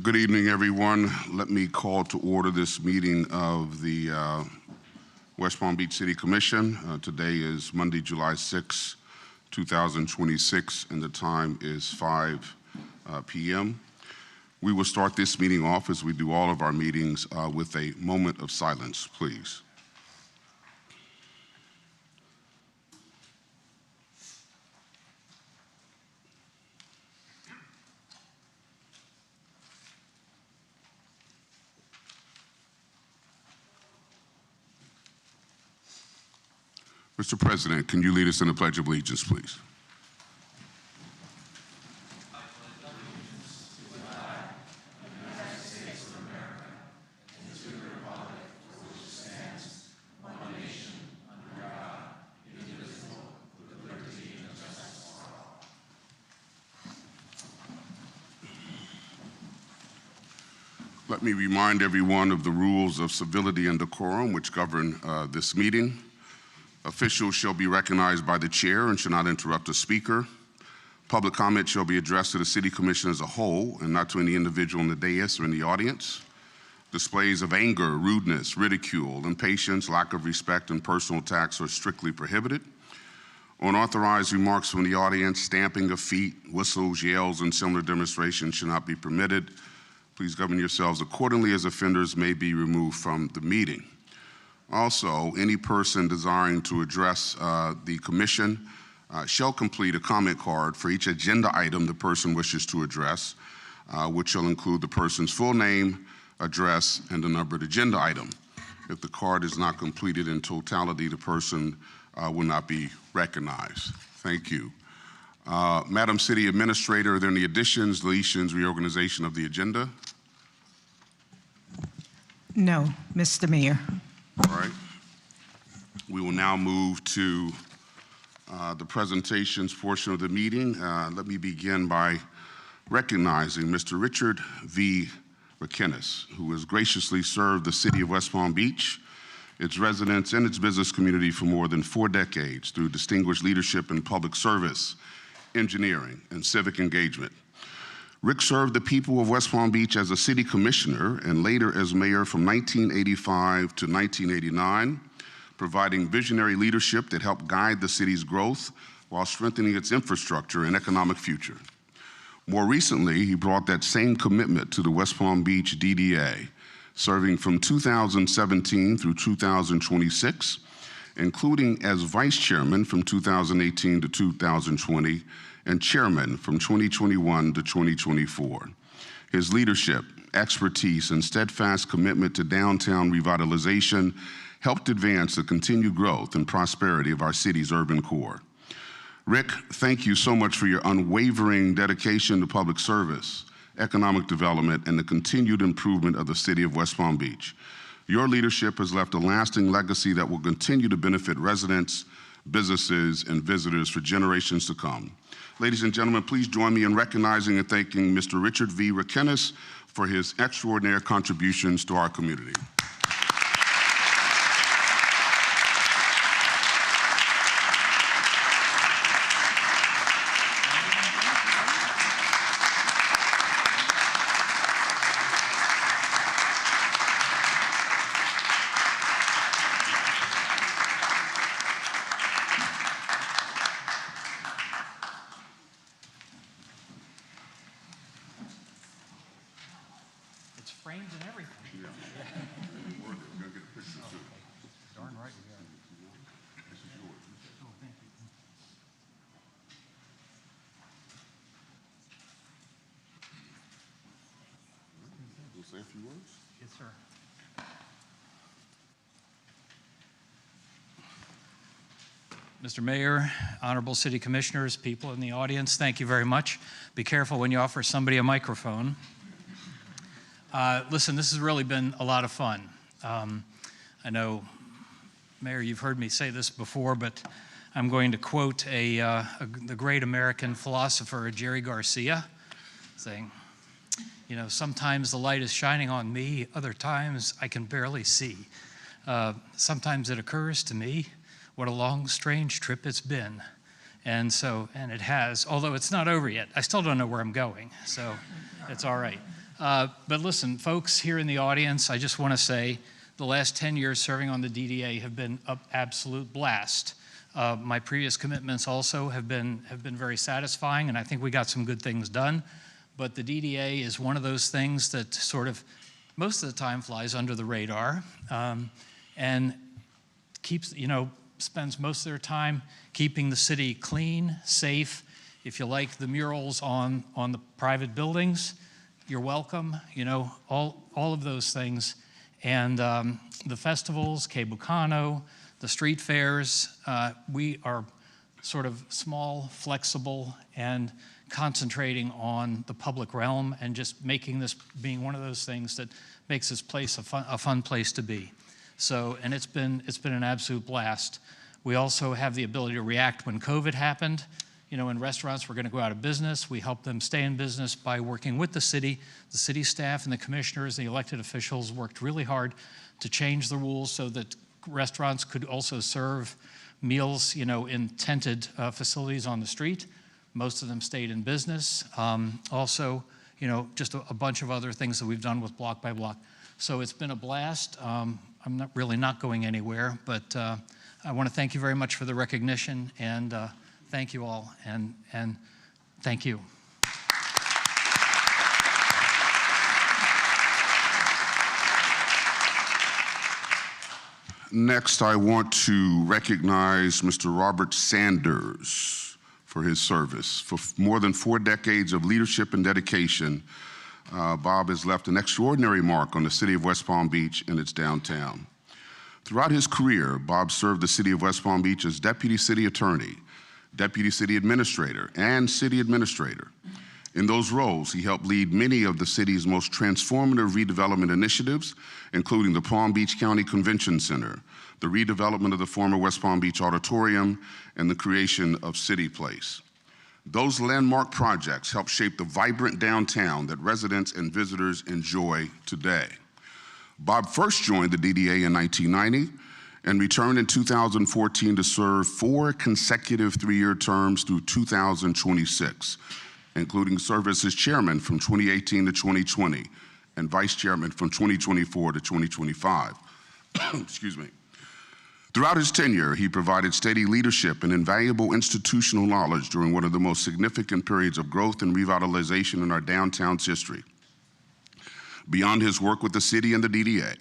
Good evening, everyone. Let me call to order this meeting of the West Palm Beach City Commission. Today is Monday, July 6, 2026, and the time is 5 p.m. We will start this meeting off, as we do all of our meetings, with a moment of silence, please. Mr. President, can you lead us in the Pledge of Allegiance, please? I pledge allegiance to the flag of the United States of America and to the republic for which it stands, one nation, under God, indivisible, with liberty and justice for all. Let me remind everyone of the rules of civility and decorum which govern this meeting. Officials shall be recognized by the chair and shall not interrupt a speaker. Public comment shall be addressed to the City Commission as a whole and not to any individual in the dais or in the audience. Displays of anger, rudeness, ridicule, impatience, lack of respect, and personal attacks are strictly prohibited. Unauthorized remarks from the audience, stamping of feet, whistles, yells, and similar demonstrations should not be permitted. Please govern yourselves accordingly, as offenders may be removed from the meeting. Also, any person desiring to address the commission shall complete a comment card for each agenda item the person wishes to address, which shall include the person's full name, address, and the numbered agenda item. If the card is not completed in totality, the person will not be recognized. Thank you. Madam City Administrator, are there any additions, deletions, reorganization of the agenda? No, Mr. Mayor. All right. We will now move to the presentations portion of the meeting. Let me begin by recognizing Mr. Richard V. McInnes, who has graciously served the city of West Palm Beach, its residents, and its business community for more than 4 decades through distinguished leadership in public service, engineering, and civic engagement. Rick served the people of West Palm Beach as a city commissioner and later as mayor from 1985 to 1989, providing visionary leadership that helped guide the city's growth while strengthening its infrastructure and economic future. More recently, he brought that same commitment to the West Palm Beach DDA, serving from 2017 through 2026, including as vice chairman from 2018 to 2020, and chairman from 2021 to 2024. His leadership, expertise, and steadfast commitment to downtown revitalization helped advance the continued growth and prosperity of our city's urban core. Rick, thank you so much for your unwavering dedication to public service, economic development, and the continued improvement of the city of West Palm Beach. Your leadership has left a lasting legacy that will continue to benefit residents, businesses, and visitors for generations to come. Ladies and gentlemen, please join me in recognizing and thanking Mr. Richard V. McInnes for his extraordinary contributions to our community. Framed and everything. Yeah. We're gonna get a picture too. Darn right we are. This is yours. Oh, thank you. You'll say a few words? Yes, sir. Mr. Mayor, honorable city commissioners, people in the audience, thank you very much. Be careful when you offer somebody a microphone. Listen, this has really been a lot of fun. I know, Mayor, you've heard me say this before, but I'm going to quote the great American philosopher, Jerry Garcia, saying, you know, sometimes the light is shining on me, other times I can barely see. Sometimes it occurs to me, what a long, strange trip it's been. And it has, although it's not over yet. I still don't know where I'm going, so it's all right. But listen, folks here in the audience, I just want to say the last 10 years serving on the DDA have been an absolute blast. My previous commitments also have been very satisfying, and I think we got some good things done. But the DDA is one of those things that sort of most of the time flies under the radar, and keeps, spends most of their time keeping the city clean, safe. If you like the murals on the private buildings, you're welcome, all of those things. And the festivals, Que Bucano, the street fairs, we are sort of small, flexible, and concentrating on the public realm and just making this being one of those things that makes this place a fun place to be. So, and it's been an absolute blast. We also have the ability to react when COVID happened. In restaurants were going to go out of business. We helped them stay in business by working with the city staff and the commissioners, the elected officials worked really hard to change the rules so that restaurants could also serve meals, in tented facilities on the street. Most of them stayed in business. Also, just a bunch of other things that we've done with Block by Block. So it's been a blast. I'm not going anywhere, but I want to thank you very much for the recognition, and thank you all, and thank you. Next, I want to recognize Mr. Robert Sanders for his service. For more than 4 decades of leadership and dedication, Bob has left an extraordinary mark on the city of West Palm Beach and its downtown. Throughout his career, Bob served the city of West Palm Beach as Deputy City Attorney, Deputy City Administrator, and City Administrator. In those roles, he helped lead many of the city's most transformative redevelopment initiatives, including the Palm Beach County Convention Center, the redevelopment of the former West Palm Beach Auditorium, and the creation of City Place. Those landmark projects helped shape the vibrant downtown that residents and visitors enjoy today. Bob first joined the DDA in 1990 and returned in 2014 to serve 4 consecutive 3-year terms through 2026, including service as chairman from 2018 to 2020 and vice chairman from 2024 to 2025. Excuse me. Throughout his tenure, he provided steady leadership and invaluable institutional knowledge during one of the most significant periods of growth and revitalization in our downtown's history. Beyond his work with the city and the DDA,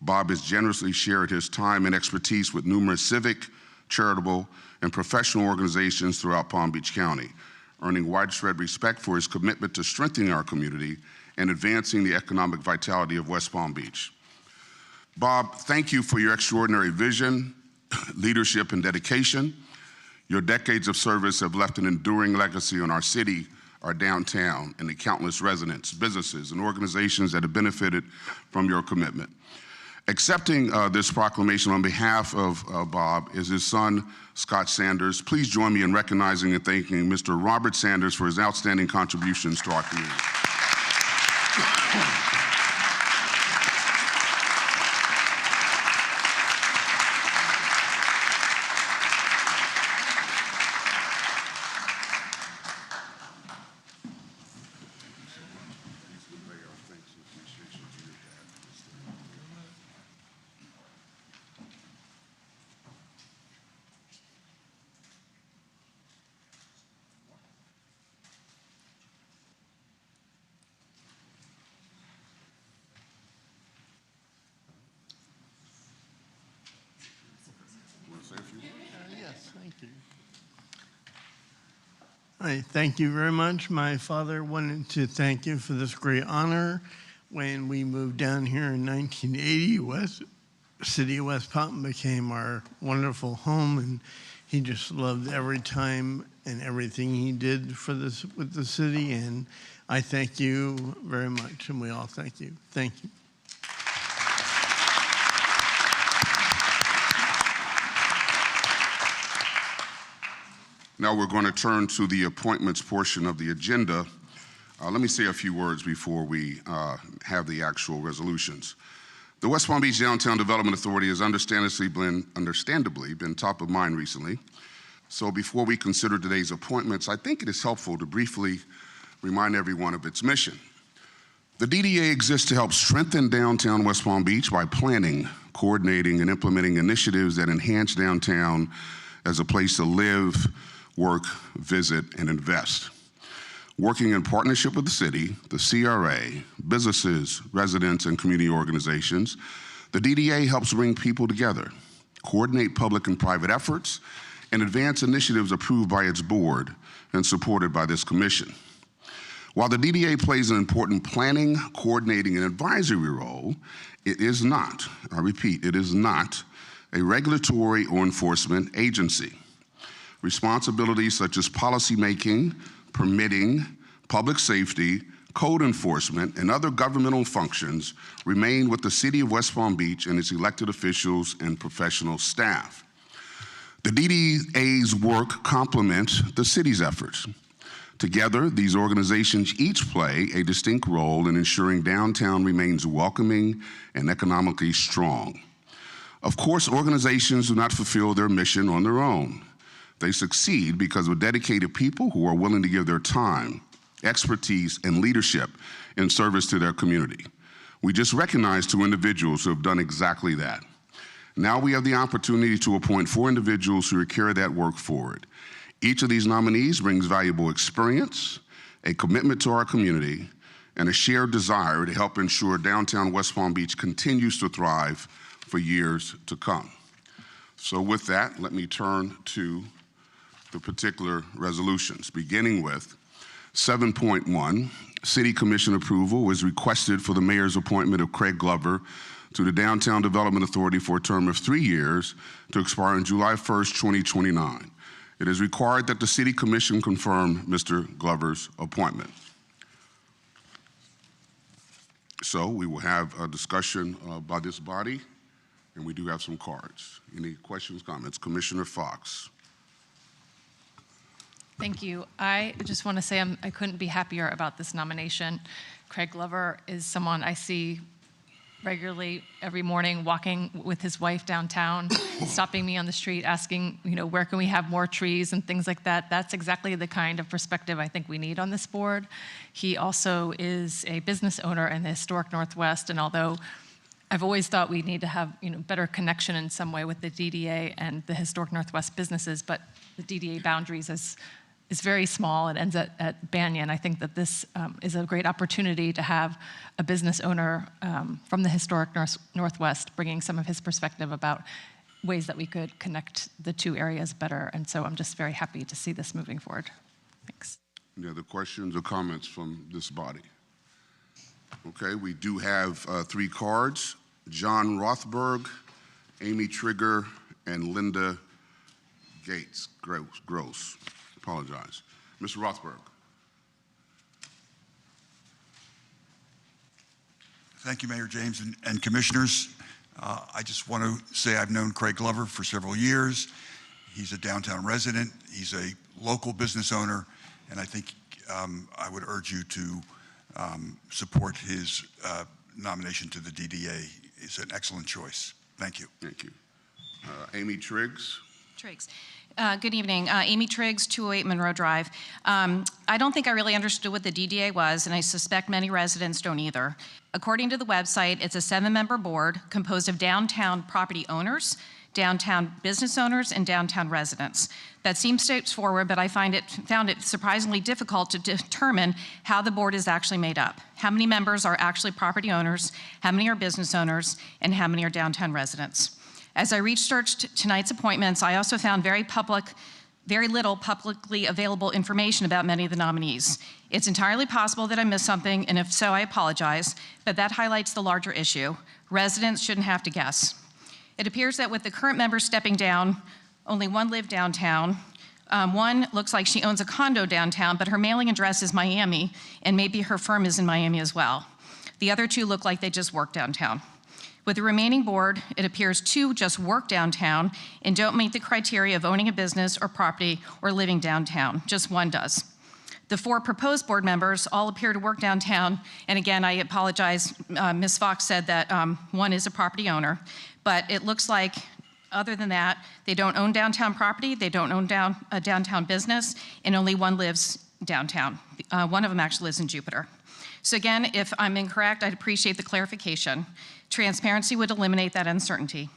Bob has generously shared his time and expertise with numerous civic, charitable, and professional organizations throughout Palm Beach County, earning widespread respect for his commitment to strengthening our community and advancing the economic vitality of West Palm Beach. Bob, thank you for your extraordinary vision, leadership, and dedication. Your decades of service have left an enduring legacy on our city, our downtown, and the countless residents, businesses, and organizations that have benefited from your commitment. Accepting this proclamation on behalf of Bob is his son, Scott Sanders. Please join me in recognizing and thanking Mr. Robert Sanders for his outstanding contributions to our community. Yes, thank you. Thank you very much. My father wanted to thank you for this great honor. When we moved down here in 1980, City of West Palm became our wonderful home, and he just loved every time and everything he did for this with the city. And I thank you very much, and we all thank you. Thank you. Now we're going to turn to the appointments portion of the agenda. Let me say a few words before we have the actual resolutions. The West Palm Beach Downtown Development Authority has understandably been top of mind recently. So before we consider today's appointments, I think it is helpful to briefly remind everyone of its mission. The DDA exists to help strengthen downtown West Palm Beach by planning, coordinating, and implementing initiatives that enhance downtown as a place to live, work, visit, and invest. Working in partnership with the city, the CRA, businesses, residents, and community organizations, the DDA helps bring people together, coordinate public and private efforts, and advance initiatives approved by its board and supported by this commission. While the DDA plays an important planning, coordinating, and advisory role, it is not, I repeat, it is not a regulatory or enforcement agency. Responsibilities such as policymaking, permitting, public safety, code enforcement, and other governmental functions remain with the City of West Palm Beach and its elected officials and professional staff. The DDA's work complements the city's efforts. Together, these organizations each play a distinct role in ensuring downtown remains welcoming and economically strong. Of course, organizations do not fulfill their mission on their own. They succeed because of dedicated people who are willing to give their time, expertise, and leadership in service to their community. We just recognized 2 individuals who have done exactly that. Now we have the opportunity to appoint 4 individuals who will carry that work forward. Each of these nominees brings valuable experience, a commitment to our community, and a shared desire to help ensure downtown West Palm Beach continues to thrive for years to come. So with that, let me turn to the particular resolutions, beginning with 7.1, City Commission approval is requested for the mayor's appointment of Craig Glover to the Downtown Development Authority for a term of 3 years to expire on July 1st, 2029. It is required that the City Commission confirm Mr. Glover's appointment. So we will have a discussion by this body, and we do have some cards. Any questions, comments? Commissioner Fox. Thank you. I just want to say I couldn't be happier about this nomination. Craig Glover is someone I see regularly every morning walking with his wife downtown, stopping me on the street, asking, where can we have more trees and things like that. That's exactly the kind of perspective I think we need on this board. He also is a business owner in the historic Northwest, and although I've always thought we need to have better connection in some way with the DDA and the historic Northwest businesses, but the DDA boundaries is very small. It ends at Banyan. I think that this is a great opportunity to have a business owner from the historic Northwest bringing some of his perspective about ways that we could connect the 2 areas better. And so I'm just very happy to see this moving forward. Thanks. Any other questions or comments from this body? Okay, we do have 3 cards. John Rothberg, Amy Trigger, and Linda Gates Gross. Apologize. Mr. Rothberg. Thank you, Mayor James and commissioners. I just want to say I've known Craig Glover for several years. He's a downtown resident. He's a local business owner, and I think I would urge you to support his nomination to the DDA. It's an excellent choice. Thank you. Thank you. Amy Triggs. Triggs. Good evening. Amy Triggs, 208 Monroe Drive. I don't think I really understood what the DDA was, and I suspect many residents don't either. According to the website, it's a 7-member board composed of downtown property owners, downtown business owners, and downtown residents. That seems straightforward, but I found it surprisingly difficult to determine how the board is actually made up. How many members are actually property owners, how many are business owners, and how many are downtown residents? As I researched tonight's appointments, I also found very little publicly available information about many of the nominees. It's entirely possible that I missed something, and if so, I apologize, but that highlights the larger issue. Residents shouldn't have to guess. It appears that with the current members stepping down, only 1 lived downtown. One looks like she owns a condo downtown, but her mailing address is Miami, and maybe her firm is in Miami as well. The other 2 look like they just work downtown. With the remaining board, it appears 2 just work downtown and don't meet the criteria of owning a business or property or living downtown. Just 1 does. The 4 proposed board members all appear to work downtown. And again, I apologize, Ms. Fox said that 1 is a property owner. But it looks like, other than that, they don't own downtown property, they don't own a downtown business, and only 1 lives downtown. One of them actually lives in Jupiter. So again, if I'm incorrect, I'd appreciate the clarification. Transparency would eliminate that uncertainty.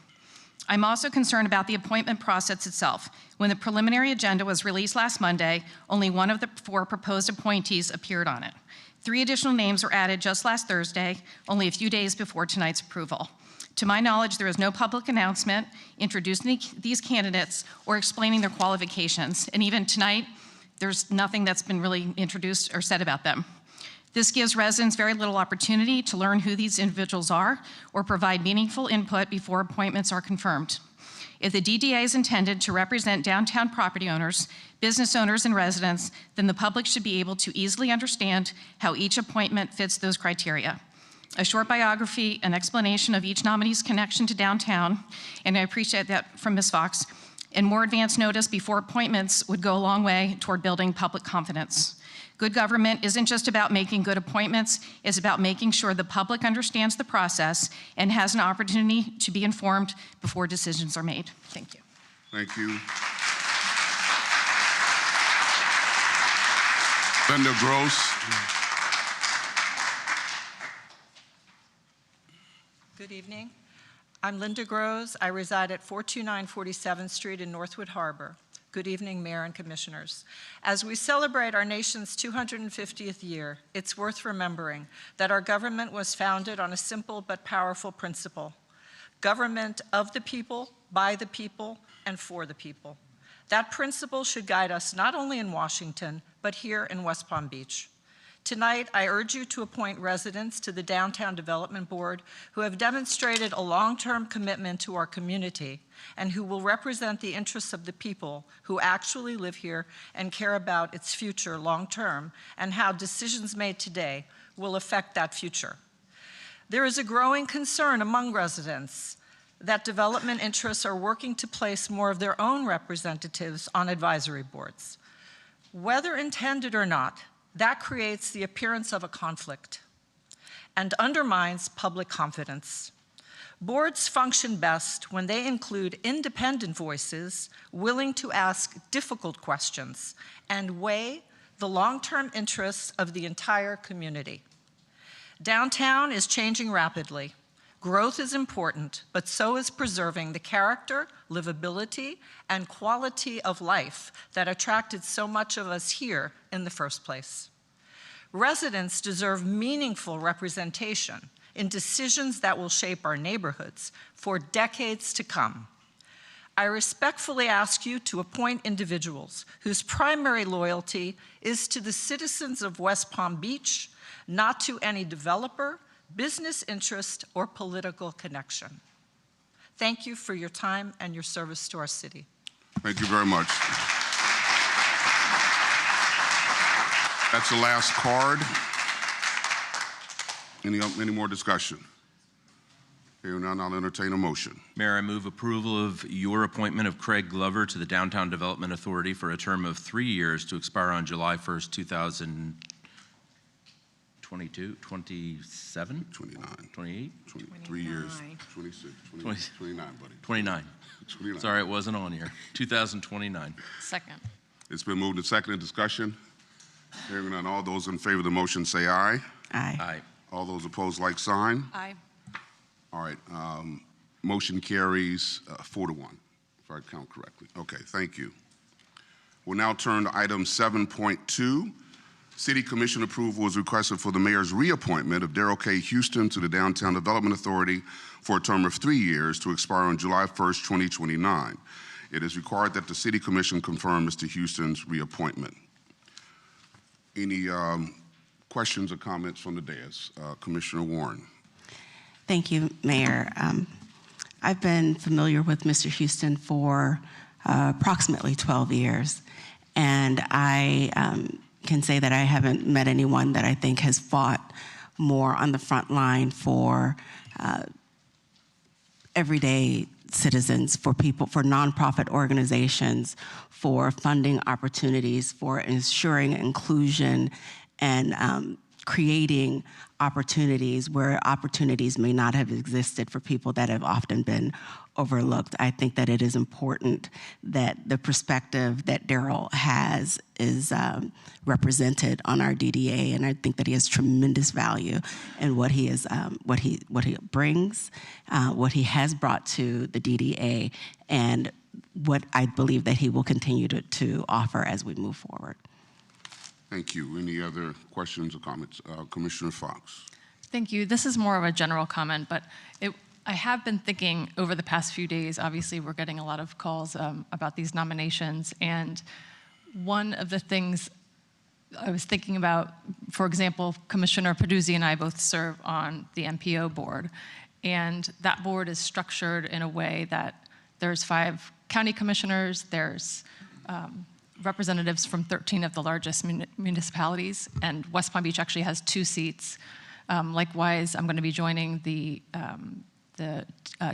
I'm also concerned about the appointment process itself. When the preliminary agenda was released last Monday, only one of the 4 proposed appointees appeared on it. 3 additional names were added just last Thursday, only a few days before tonight's approval. To my knowledge, there is no public announcement introducing these candidates or explaining their qualifications. And even tonight, there's nothing that's been really introduced or said about them. This gives residents very little opportunity to learn who these individuals are or provide meaningful input before appointments are confirmed. If the DDA is intended to represent downtown property owners, business owners, and residents, then the public should be able to easily understand how each appointment fits those criteria. A short biography, an explanation of each nominee's connection to downtown, and I appreciate that from Ms. Fox, and more advance notice before appointments would go a long way toward building public confidence. Good government isn't just about making good appointments, it's about making sure the public understands the process and has an opportunity to be informed before decisions are made. Thank you. Thank you. Linda Gross. Good evening. I'm Linda Gross. I reside at 429 47th Street in Northwood Harbor. Good evening, Mayor and Commissioners. As we celebrate our nation's 250th year, it's worth remembering that our government was founded on a simple but powerful principle: government of the people, by the people, and for the people. That principle should guide us not only in Washington, but here in West Palm Beach. Tonight, I urge you to appoint residents to the Downtown Development Board who have demonstrated a long-term commitment to our community and who will represent the interests of the people who actually live here and care about its future long-term and how decisions made today will affect that future. There is a growing concern among residents that development interests are working to place more of their own representatives on advisory boards. Whether intended or not, that creates the appearance of a conflict and undermines public confidence. Boards function best when they include independent voices willing to ask difficult questions and weigh the long-term interests of the entire community. Downtown is changing rapidly. Growth is important, but so is preserving the character, livability, and quality of life that attracted so much of us here in the first place. Residents deserve meaningful representation in decisions that will shape our neighborhoods for decades to come. I respectfully ask you to appoint individuals whose primary loyalty is to the citizens of West Palm Beach, not to any developer, business interest, or political connection. Thank you for your time and your service to our city. Thank you very much. That's the last card. Any more discussion? Hearing none, I'll entertain a motion. Mayor, I move approval of your appointment of Craig Glover to the Downtown Development Authority for a term of 3 years to expire on July 1st, 2022, 27? 29. 28? 3 years, 26, 29, buddy. 29. 29. Sorry, it wasn't on here. 2029. Second. It's been moved and seconded. Discussion. Hearing none, all those in favor of the motion say aye. Aye. Aye. All those opposed, like sign. Aye. All right, motion carries 4-1, if I count correctly. Okay, thank you. We'll now turn to item 7.2. City Commission approval is requested for the mayor's reappointment of Darrell K. Houston to the Downtown Development Authority for a term of 3 years to expire on July 1st, 2029. It is required that the City Commission confirm Mr. Houston's reappointment. Any questions or comments from the dais? Commissioner Warren. Thank you, Mayor. I've been familiar with Mr. Houston for approximately 12 years, and I can say that I haven't met anyone that I think has fought more on the front line for everyday citizens, for people, for nonprofit organizations, for funding opportunities, for ensuring inclusion and creating opportunities where opportunities may not have existed for people that have often been overlooked. I think that it is important that the perspective that Daryl has is represented on our DDA, and I think that he has tremendous value in what he is, what he brings, what he has brought to the DDA, and what I believe that he will continue to offer as we move forward. Thank you. Any other questions or comments? Commissioner Fox. Thank you. This is more of a general comment, but I have been thinking over the past few days, obviously we're getting a lot of calls about these nominations, and one of the things I was thinking about, for example, Commissioner Peduzzi and I both serve on the MPO board, and that board is structured in a way that there's 5 county commissioners, there's representatives from 13 of the largest municipalities, and West Palm Beach actually has 2 seats. Likewise, I'm going to be joining the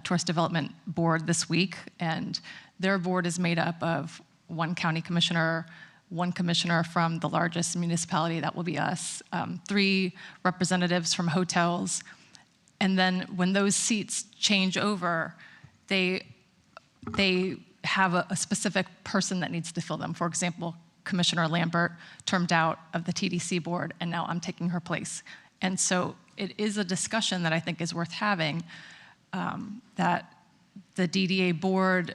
Tourist Development Board this week, and their board is made up of 1 county commissioner, 1 commissioner from the largest municipality, that will be us, 3 representatives from hotels, and then when those seats change over, they have a specific person that needs to fill them. For example, Commissioner Lambert termed out of the TDC board, and now I'm taking her place. And so it is a discussion that I think is worth having, that the DDA board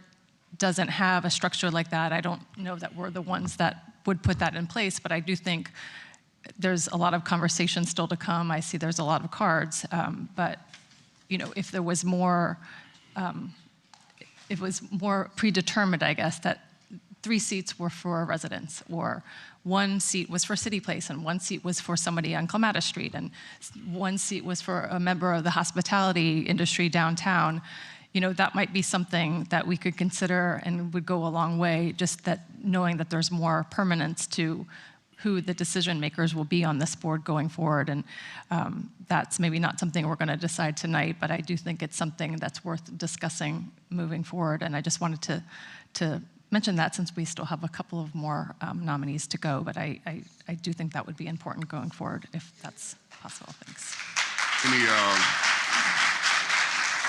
doesn't have a structure like that. I don't know that we're the ones that would put that in place, but I do think there's a lot of conversation still to come. I see there's a lot of cards, but you know, if there was more, it was more predetermined, I guess, that 3 seats were for residents, or 1 seat was for City Place, and 1 seat was for somebody on Clematis Street, and 1 seat was for a member of the hospitality industry downtown, you know, that might be something that we could consider and would go a long way, just that knowing that there's more permanence to who the decision makers will be on this board going forward. And that's maybe not something we're going to decide tonight, but I do think it's something that's worth discussing moving forward. And I just wanted to mention that, since we still have a couple of more nominees to go, but I do think that would be important going forward if that's possible. Thanks.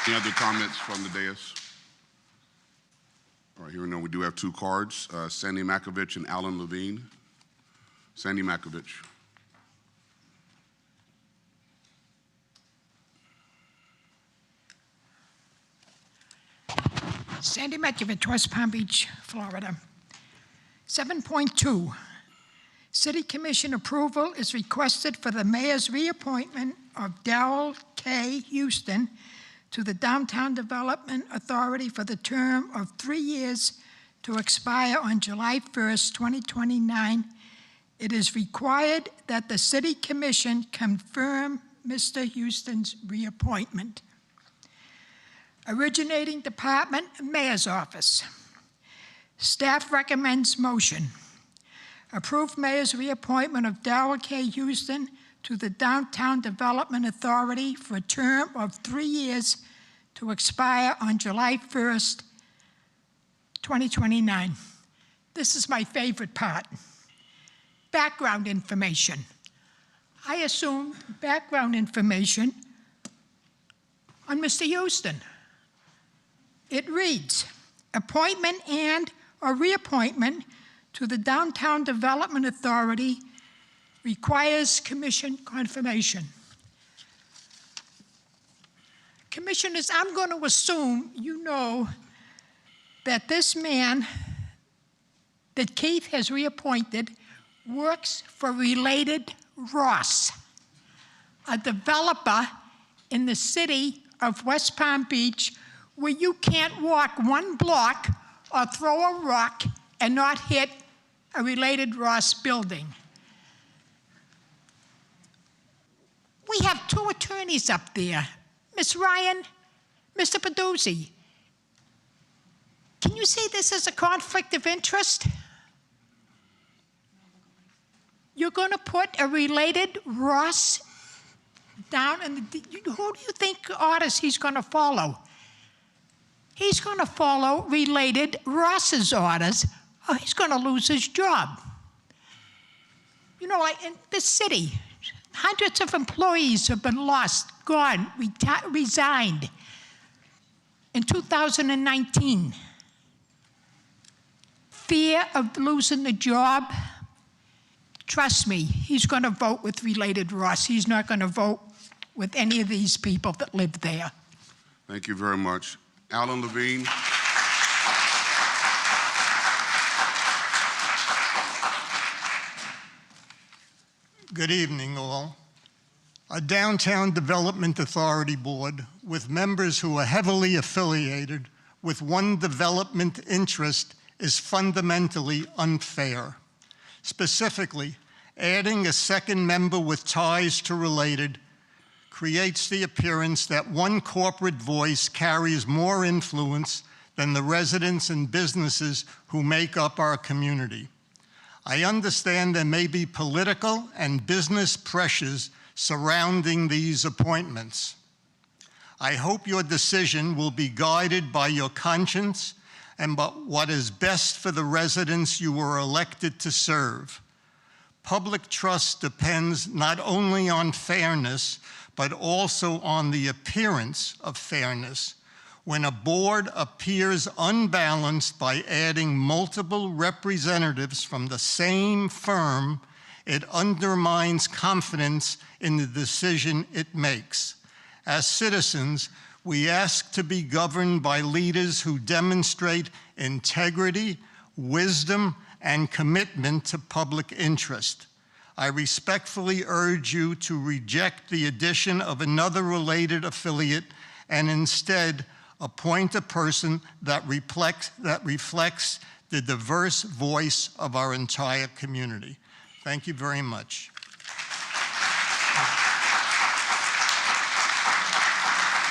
Any other comments from the dais? All right, here we know we do have 2 cards, Sandy Makovich and Alan Levine. Sandy Makovich. Sandy Makovich, West Palm Beach, Florida. 7.2, City Commission approval is requested for the mayor's reappointment of Darrell K. Houston to the Downtown Development Authority for the term of 3 years to expire on July 1st, 2029. It is required that the City Commission confirm Mr. Houston's reappointment. Originating Department, Mayor's Office. Staff recommends motion. Approve Mayor's reappointment of Darrell K. Houston to the Downtown Development Authority for a term of 3 years to expire on July 1st, 2029. This is my favorite part. Background information. I assume background information on Mr. Houston. It reads, appointment and or reappointment to the Downtown Development Authority requires commission confirmation. Commissioners, I'm going to assume you know that this man that Keith has reappointed works for Related Ross, a developer in the city of West Palm Beach where you can't walk 1 block or throw a rock and not hit a Related Ross building. We have 2 attorneys up there. Ms. Ryan, Mr. Peduzzi, can you see this as a conflict of interest? You're going to put a Related Ross down, and who do you think orders he's going to follow? He's going to follow Related Ross's orders, or he's going to lose his job. You know, like in this city, hundreds of employees have been lost, gone, resigned. in 2019. Fear of losing the job, trust me, he's going to vote with Related Ross. He's not going to vote with any of these people that live there. Thank you very much. Alan Levine. Good evening, all. A Downtown Development Authority Board with members who are heavily affiliated with one development interest is fundamentally unfair. Specifically, adding a second member with ties to Related creates the appearance that one corporate voice carries more influence than the residents and businesses who make up our community. I understand there may be political and business pressures surrounding these appointments. I hope your decision will be guided by your conscience and by what is best for the residents you were elected to serve. Public trust depends not only on fairness, but also on the appearance of fairness. When a board appears unbalanced by adding multiple representatives from the same firm, it undermines confidence in the decision it makes. As citizens, we ask to be governed by leaders who demonstrate integrity, wisdom, and commitment to public interest. I respectfully urge you to reject the addition of another Related affiliate and instead appoint a person that reflects the diverse voice of our entire community. Thank you very much.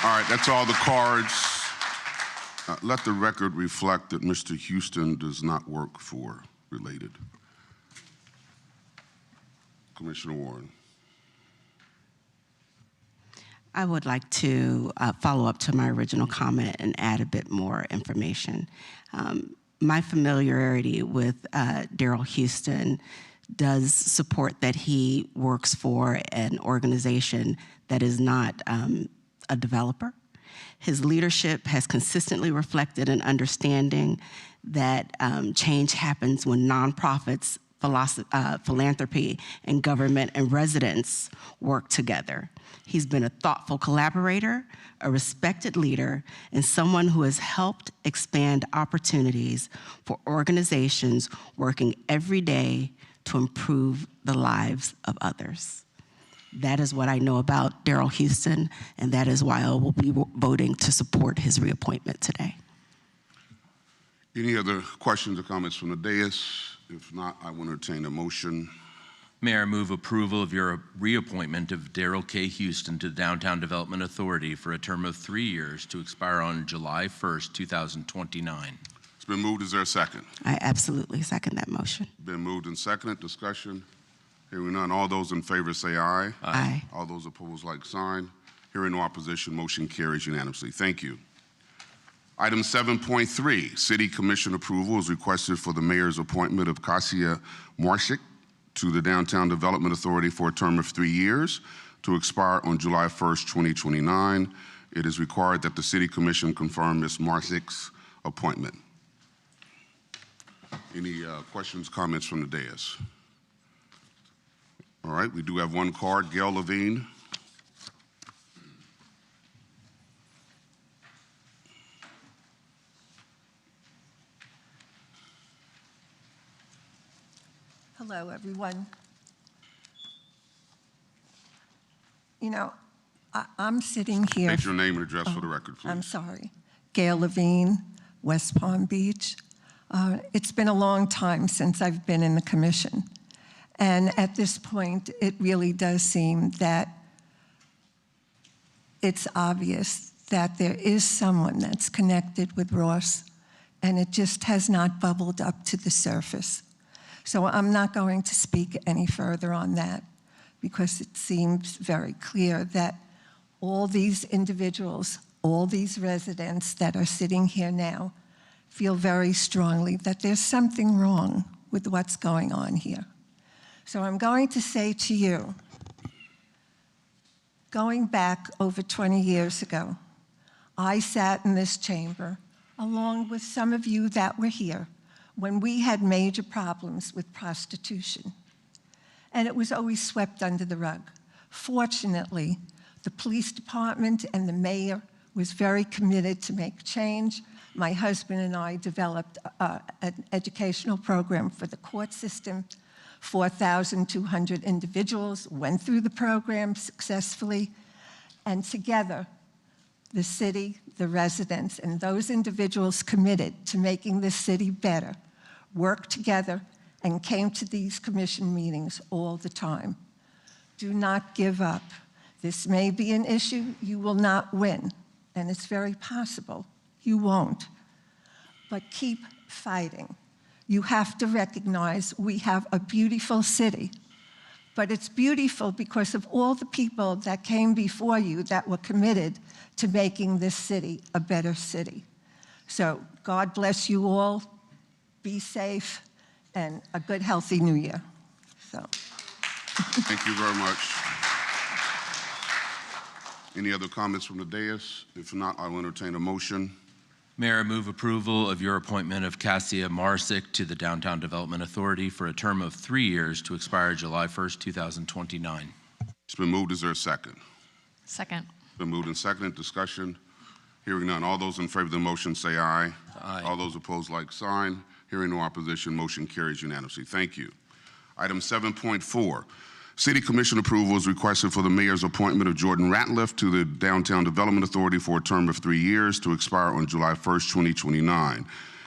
All right, that's all the cards. Let the record reflect that Mr. Houston does not work for Related. Commissioner Warren. I would like to follow up to my original comment and add a bit more information. My familiarity with Daryl Houston does support that he works for an organization that is not a developer. His leadership has consistently reflected an understanding that change happens when nonprofits, philanthropy, and government and residents work together. He's been a thoughtful collaborator, a respected leader, and someone who has helped expand opportunities for organizations working every day to improve the lives of others. That is what I know about Daryl Houston, and that is why I will be voting to support his reappointment today. Any other questions or comments from the dais? If not, I will entertain a motion. Mayor, I move approval of your reappointment of Daryl K. Houston to the Downtown Development Authority for a term of 3 years to expire on July 1st, 2029. It's been moved. Is there a second? I absolutely second that motion. Been moved and seconded. Discussion. Hearing none. All those in favor say aye. Aye. All those opposed, like sign. Hearing no opposition, motion carries unanimously. Thank you. Item 7.3, City Commission approval is requested for the mayor's appointment of Kasia Marshik to the Downtown Development Authority for a term of 3 years to expire on July 1st, 2029. It is required that the City Commission confirm Ms. Marshik's appointment. Any questions, comments from the dais? All right, we do have one card. Gail Levine. Hello, everyone. You know, I'm sitting here. State your name and address for the record, please. I'm sorry. Gail Levine, West Palm Beach. It's been a long time since I've been in the commission. And at this point, it really does seem that it's obvious that there is someone that's connected with Ross, and it just has not bubbled up to the surface. So I'm not going to speak any further on that because it seems very clear that all these individuals, all these residents that are sitting here now feel very strongly that there's something wrong with what's going on here. So I'm going to say to you, going back over 20 years ago, I sat in this chamber, along with some of you that were here, when we had major problems with prostitution. And it was always swept under the rug. Fortunately, the police department and the mayor was very committed to make change. My husband and I developed an educational program for the court system. 4,200 individuals went through the program successfully. And together, the city, the residents, and those individuals committed to making this city better worked together and came to these commission meetings all the time. Do not give up. This may be an issue you will not win, and it's very possible you won't. But keep fighting. You have to recognize we have a beautiful city, but it's beautiful because of all the people that came before you that were committed to making this city a better city. So God bless you all. Be safe, and a good, healthy new year. So. Thank you very much. Any other comments from the dais? If not, I will entertain a motion. Mayor, I move approval of your appointment of Cassia Marsick to the Downtown Development Authority for a term of 3 years to expire July 1st, 2029. It's been moved. Is there a second? Second. It's been moved and seconded. Discussion. Hearing none. All those in favor of the motion say aye. Aye. All those opposed, like sign. Hearing no opposition, motion carries unanimously. Thank you. Item 7.4. City Commission approval is requested for the mayor's appointment of Jordan Ratliff to the Downtown Development Authority for a term of 3 years to expire on July 1st, 2029.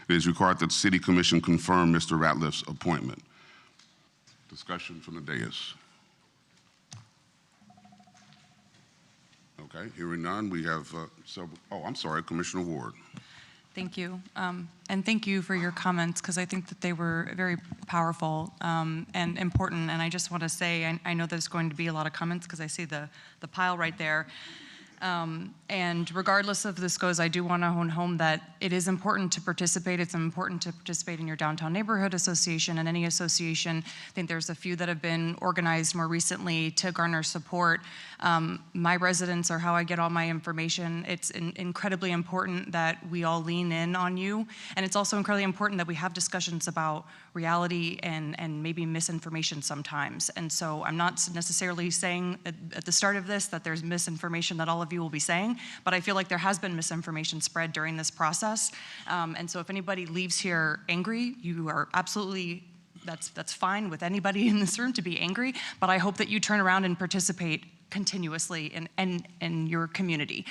It is required that the City Commission confirm Mr. Ratliff's appointment. Discussion from the dais. Okay, hearing none, we have several. Oh, I'm sorry, Commissioner Ward. Thank you. And thank you for your comments, because I think that they were very powerful and important. And I just want to say, I know there's going to be a lot of comments because I see the pile right there. And regardless of this goes, I do want to hone home that it is important to participate. It's important to participate in your downtown neighborhood association and any association. I think there's a few that have been organized more recently to garner support. My residents are how I get all my information. It's incredibly important that we all lean in on you. And it's also incredibly important that we have discussions about reality and maybe misinformation sometimes. And so I'm not necessarily saying at the start of this that there's misinformation that all of you will be saying, but I feel like there has been misinformation spread during this process. And so if anybody leaves here angry, you are absolutely, that's fine with anybody in this room to be angry, but I hope that you turn around and participate continuously in your community.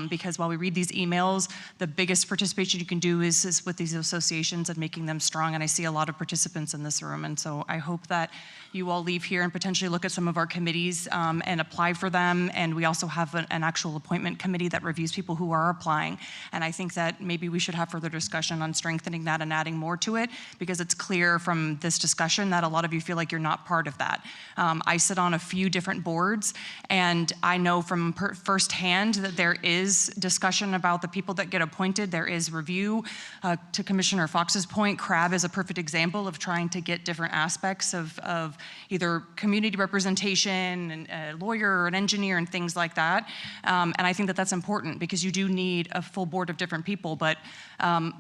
Because while we read these emails, the biggest participation you can do is with these associations and making them strong. And I see a lot of participants in this room. And so I hope that you all leave here and potentially look at some of our committees and apply for them. And we also have an actual appointment committee that reviews people who are applying. And I think that maybe we should have further discussion on strengthening that and adding more to it, because it's clear from this discussion that a lot of you feel like you're not part of that. I sit on a few different boards, and I know from firsthand that there is discussion about the people that get appointed. There is review. To Commissioner Fox's point, CRAB is a perfect example of trying to get different aspects of either community representation, and a lawyer or an engineer and things like that. And I think that that's important because you do need a full board of different people. But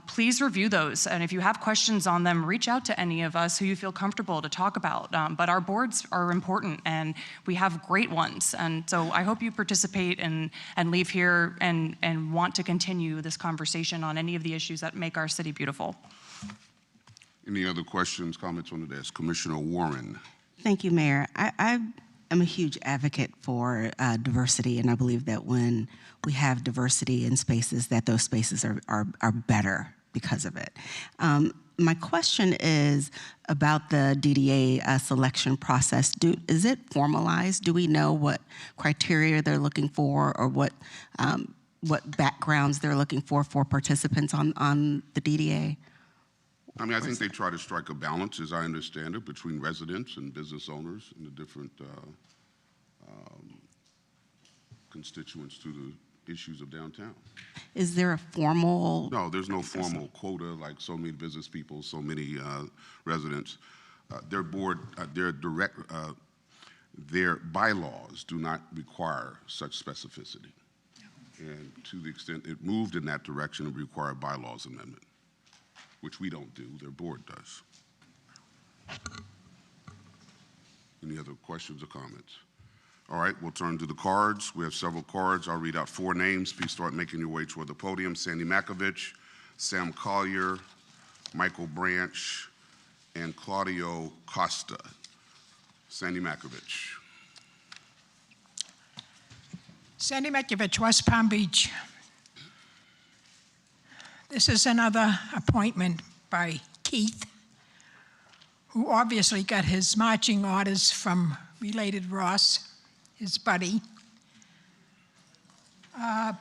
please review those. And if you have questions on them, reach out to any of us who you feel comfortable to talk about. But our boards are important, and we have great ones. And so I hope you participate and leave here and want to continue this conversation on any of the issues that make our city beautiful. Any other questions, comments on the desk? Commissioner Warren. Thank you, Mayor. I am a huge advocate for diversity, and I believe that when we have diversity in spaces, that those spaces are better because of it. My question is about the DDA selection process. Is it formalized? Do we know what criteria they're looking for, or what backgrounds they're looking for participants on the DDA? I mean, I think they try to strike a balance, as I understand it, between residents and business owners and the different constituents to the issues of downtown. Is there a formal? No, there's no formal quota like so many business people, so many residents. Their board, their bylaws do not require such specificity. And to the extent it moved in that direction, it required bylaws amendment, which we don't do, their board does. Any other questions or comments? All right, we'll turn to the cards. We have several cards. I'll read out 4 names. Please start making your way toward the podium. Sandy Makovich, Sam Collier, Michael Branch, and Claudio Costa. Sandy Makovich. Sandy Makovich, West Palm Beach. This is another appointment by Keith, who obviously got his marching orders from related Ross, his buddy.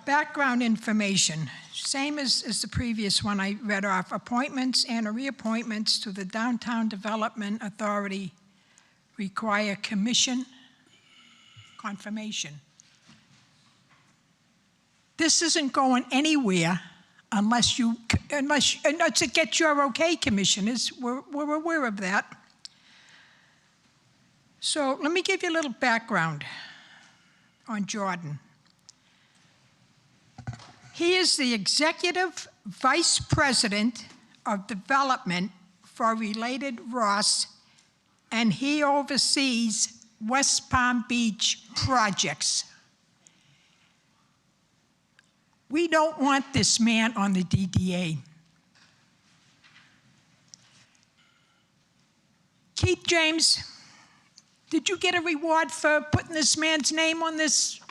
Background information, same as the previous one I read off. Appointments and reappointments to the Downtown Development Authority require commission confirmation. This isn't going anywhere unless to get your okay, commissioners. We're aware of that. So let me give you a little background on Jordan. He is the Executive Vice President of Development for Related Ross, and he oversees West Palm Beach projects. We don't want this man on the DDA. Keith James, did you get a reward for putting this man's name on this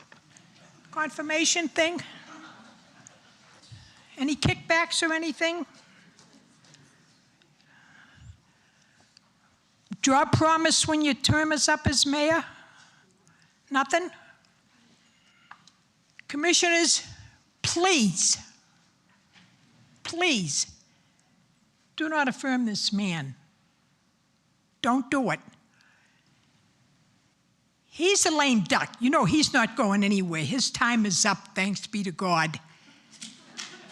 confirmation thing? Any kickbacks or anything? Job promise when your term is up as mayor? Nothing? Commissioners, please, please, do not affirm this man. Don't do it. He's a lame duck. You know he's not going anywhere. His time is up, thanks be to God.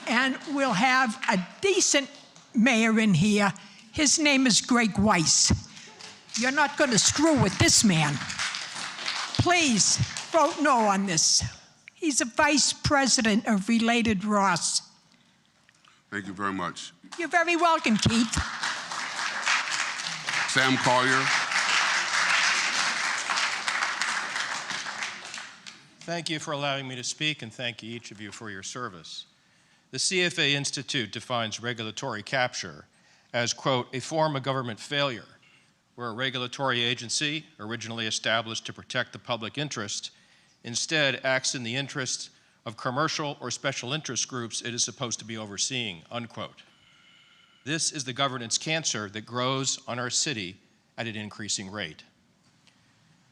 And we'll have a decent mayor in here. His name is Greg Weiss. You're not going to screw with this man. Please vote no on this. He's a vice president of Related Ross. Thank you very much. You're very welcome, Keith. Sam Collier. Thank you for allowing me to speak, and thank you each of you for your service. The CFA Institute defines regulatory capture as, quote, a form of government failure where a regulatory agency, originally established to protect the public interest, instead acts in the interest of commercial or special interest groups it is supposed to be overseeing, unquote. This is the governance cancer that grows on our city at an increasing rate.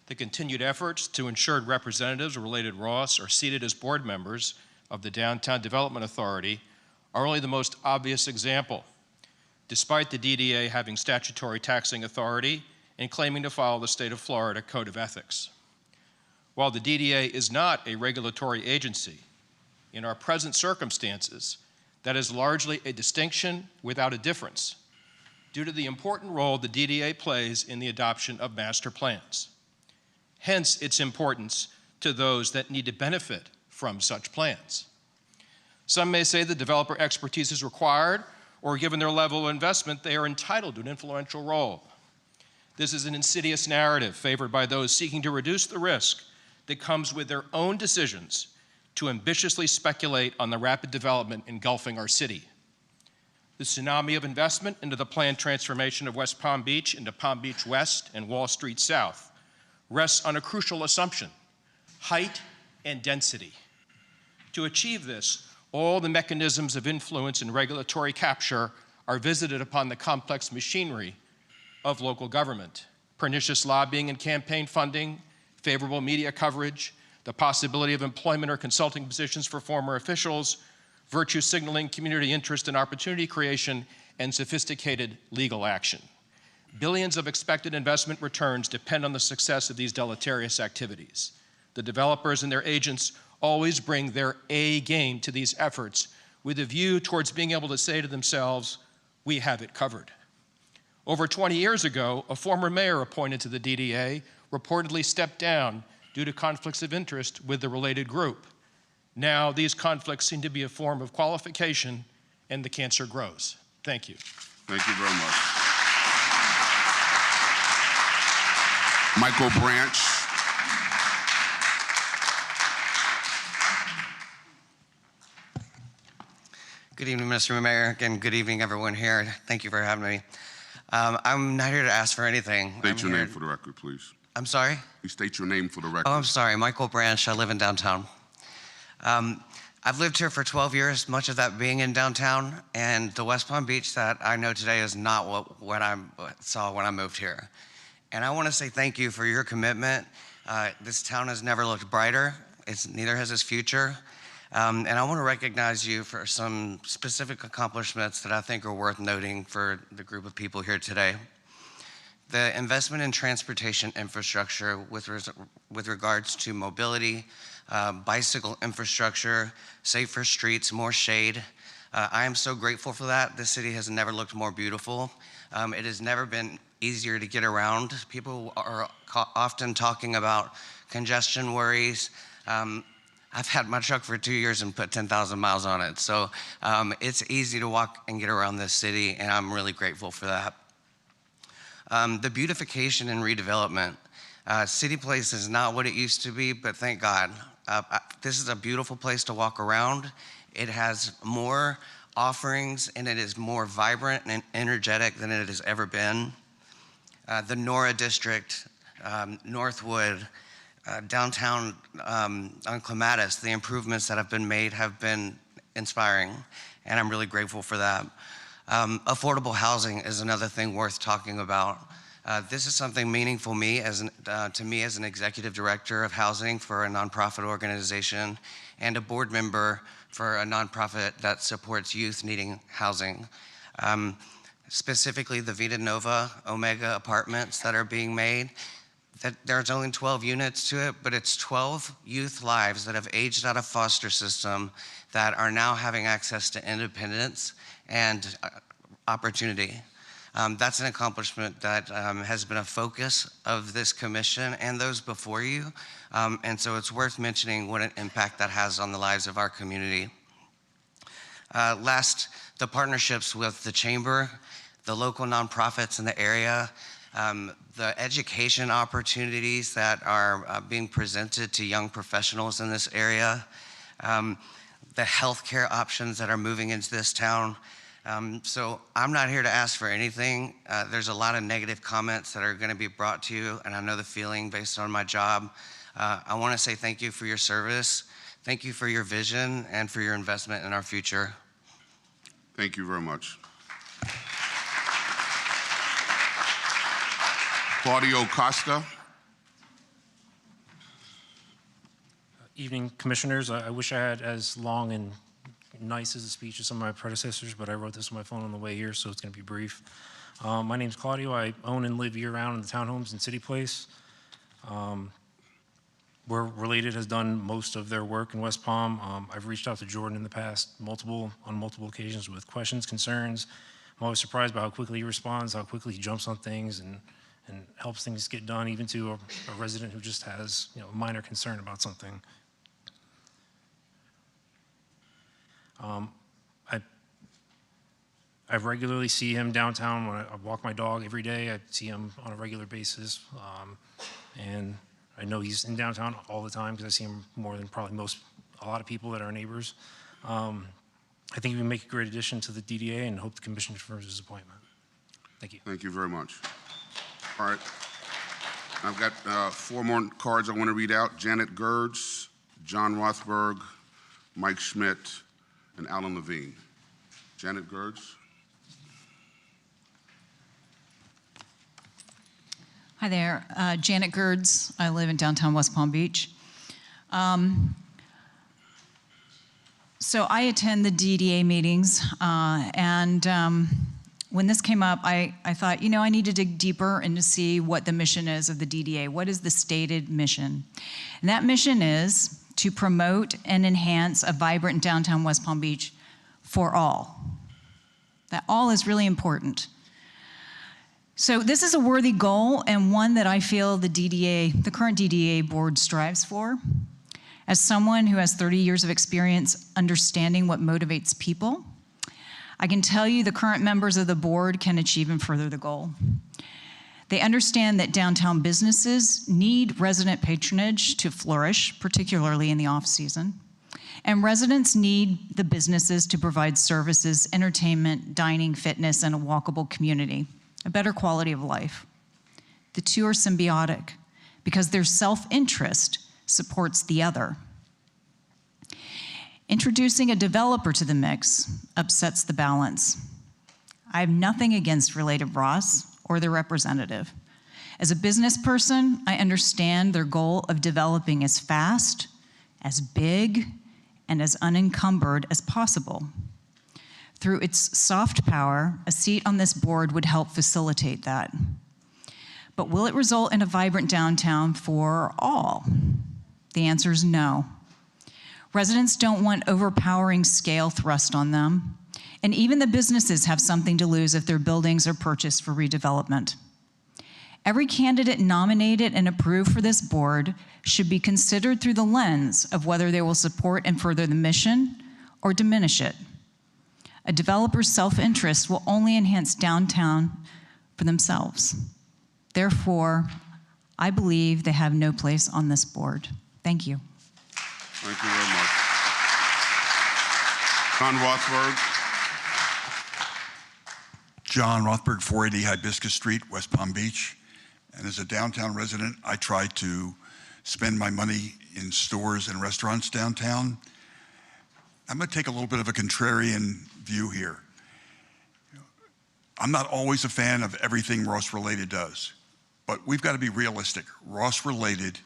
The continued efforts to ensure representatives of Related Ross are seated as board members of the Downtown Development Authority are only the most obvious example, despite the DDA having statutory taxing authority and claiming to follow the state of Florida Code of Ethics. While the DDA is not a regulatory agency, in our present circumstances, that is largely a distinction without a difference due to the important role the DDA plays in the adoption of master plans. Hence its importance to those that need to benefit from such plans. Some may say the developer expertise is required, or given their level of investment, they are entitled to an influential role. This is an insidious narrative favored by those seeking to reduce the risk that comes with their own decisions to ambitiously speculate on the rapid development engulfing our city. The tsunami of investment into the planned transformation of West Palm Beach into Palm Beach West and Wall Street South rests on a crucial assumption: height and density. To achieve this, all the mechanisms of influence and regulatory capture are visited upon the complex machinery of local government. Pernicious lobbying and campaign funding, favorable media coverage, the possibility of employment or consulting positions for former officials, virtue signaling, community interest and opportunity creation, and sophisticated legal action. Billions of expected investment returns depend on the success of these deleterious activities. The developers and their agents always bring their A game to these efforts with a view towards being able to say to themselves, we have it covered. Over 20 years ago, a former mayor appointed to the DDA reportedly stepped down due to conflicts of interest with the related group. Now, these conflicts seem to be a form of qualification, and the cancer grows. Thank you. Thank you very much. Michael Branch. Good evening, Mr. Mayor, and good evening, everyone here. Thank you for having me. I'm not here to ask for anything. State your name for the record, please. I'm sorry? You state your name for the record. Oh, I'm sorry. Michael Branch. I live in downtown. I've lived here for 12 years, much of that being in downtown, and the West Palm Beach that I know today is not what I saw when I moved here. And I want to say thank you for your commitment. This town has never looked brighter. Neither has its future. And I want to recognize you for some specific accomplishments that I think are worth noting for the group of people here today. The investment in transportation infrastructure with regards to mobility, bicycle infrastructure, safer streets, more shade. I am so grateful for that. This city has never looked more beautiful. It has never been easier to get around. People are often talking about congestion worries. I've had my truck for 2 years and put 10,000 miles on it. So it's easy to walk and get around this city, and I'm really grateful for that. The beautification and redevelopment. City Place is not what it used to be, but thank God. This is a beautiful place to walk around. It has more offerings, and it is more vibrant and energetic than it has ever been. The Nora District, Northwood, downtown on Clematis, the improvements that have been made have been inspiring, and I'm really grateful for that. Affordable housing is another thing worth talking about. This is something meaningful to me as an executive director of housing for a nonprofit organization and a board member for a nonprofit that supports youth needing housing. Specifically, the Vita Nova Omega apartments that are being made. There's only 12 units to it, but it's 12 youth lives that have aged out of foster system that are now having access to independence and opportunity. That's an accomplishment that has been a focus of this commission and those before you. And so it's worth mentioning what an impact that has on the lives of our community. Last, the partnerships with the chamber, the local nonprofits in the area, the education opportunities that are being presented to young professionals in this area, the healthcare options that are moving into this town. So I'm not here to ask for anything. There's a lot of negative comments that are going to be brought to you, and I know the feeling based on my job. I want to say thank you for your service. Thank you for your vision and for your investment in our future. Thank you very much. Claudio Costa. Evening, Commissioners. I wish I had as long and nice as a speech as some of my predecessors, but I wrote this on my phone on the way here, so it's going to be brief. My name's Claudio. I own and live year-round in the townhomes in City Place. Where Related has done most of their work in West Palm. I've reached out to Jordan in the past on multiple occasions with questions, concerns. I'm always surprised by how quickly he responds, how quickly he jumps on things and helps things get done, even to a resident who just has a minor concern about something. I regularly see him downtown when I walk my dog every day. I see him on a regular basis. And I know he's in downtown all the time because I see him more than probably a lot of people that are neighbors. I think he would make a great addition to the DDA and hope the commission confirms his appointment. Thank you. Thank you very much. All right. I've got 4 more cards I want to read out. Janet Gerds, John Rothberg, Mike Schmidt, and Alan Levine. Janet Gerds. Hi there, Janet Gerds. I live in downtown West Palm Beach. So I attend the DDA meetings, and when this came up, I thought, I need to dig deeper and to see what the mission is of the DDA. What is the stated mission? And that mission is to promote and enhance a vibrant downtown West Palm Beach for all. That all is really important. So this is a worthy goal and one that I feel the current DDA board strives for. As someone who has 30 years of experience understanding what motivates people, I can tell you the current members of the board can achieve and further the goal. They understand that downtown businesses need resident patronage to flourish, particularly in the off-season. And residents need the businesses to provide services, entertainment, dining, fitness, and a walkable community, a better quality of life. The two are symbiotic because their self-interest supports the other. Introducing a developer to the mix upsets the balance. I have nothing against Related Ross or their representative. As a business person, I understand their goal of developing as fast, as big, and as unencumbered as possible. Through its soft power, a seat on this board would help facilitate that. But will it result in a vibrant downtown for all? The answer is no. Residents don't want overpowering scale thrust on them, and even the businesses have something to lose if their buildings are purchased for redevelopment. Every candidate nominated and approved for this board should be considered through the lens of whether they will support and further the mission or diminish it. A developer's self-interest will only enhance downtown for themselves. Therefore, I believe they have no place on this board. Thank you. Thank you very much. John Rothberg. John Rothberg, 480 Hibiscus Street, West Palm Beach. And as a downtown resident, I try to spend my money in stores and restaurants downtown. I'm going to take a little bit of a contrarian view here. I'm not always a fan of everything Ross Related does, but we've got to be realistic. Ross Related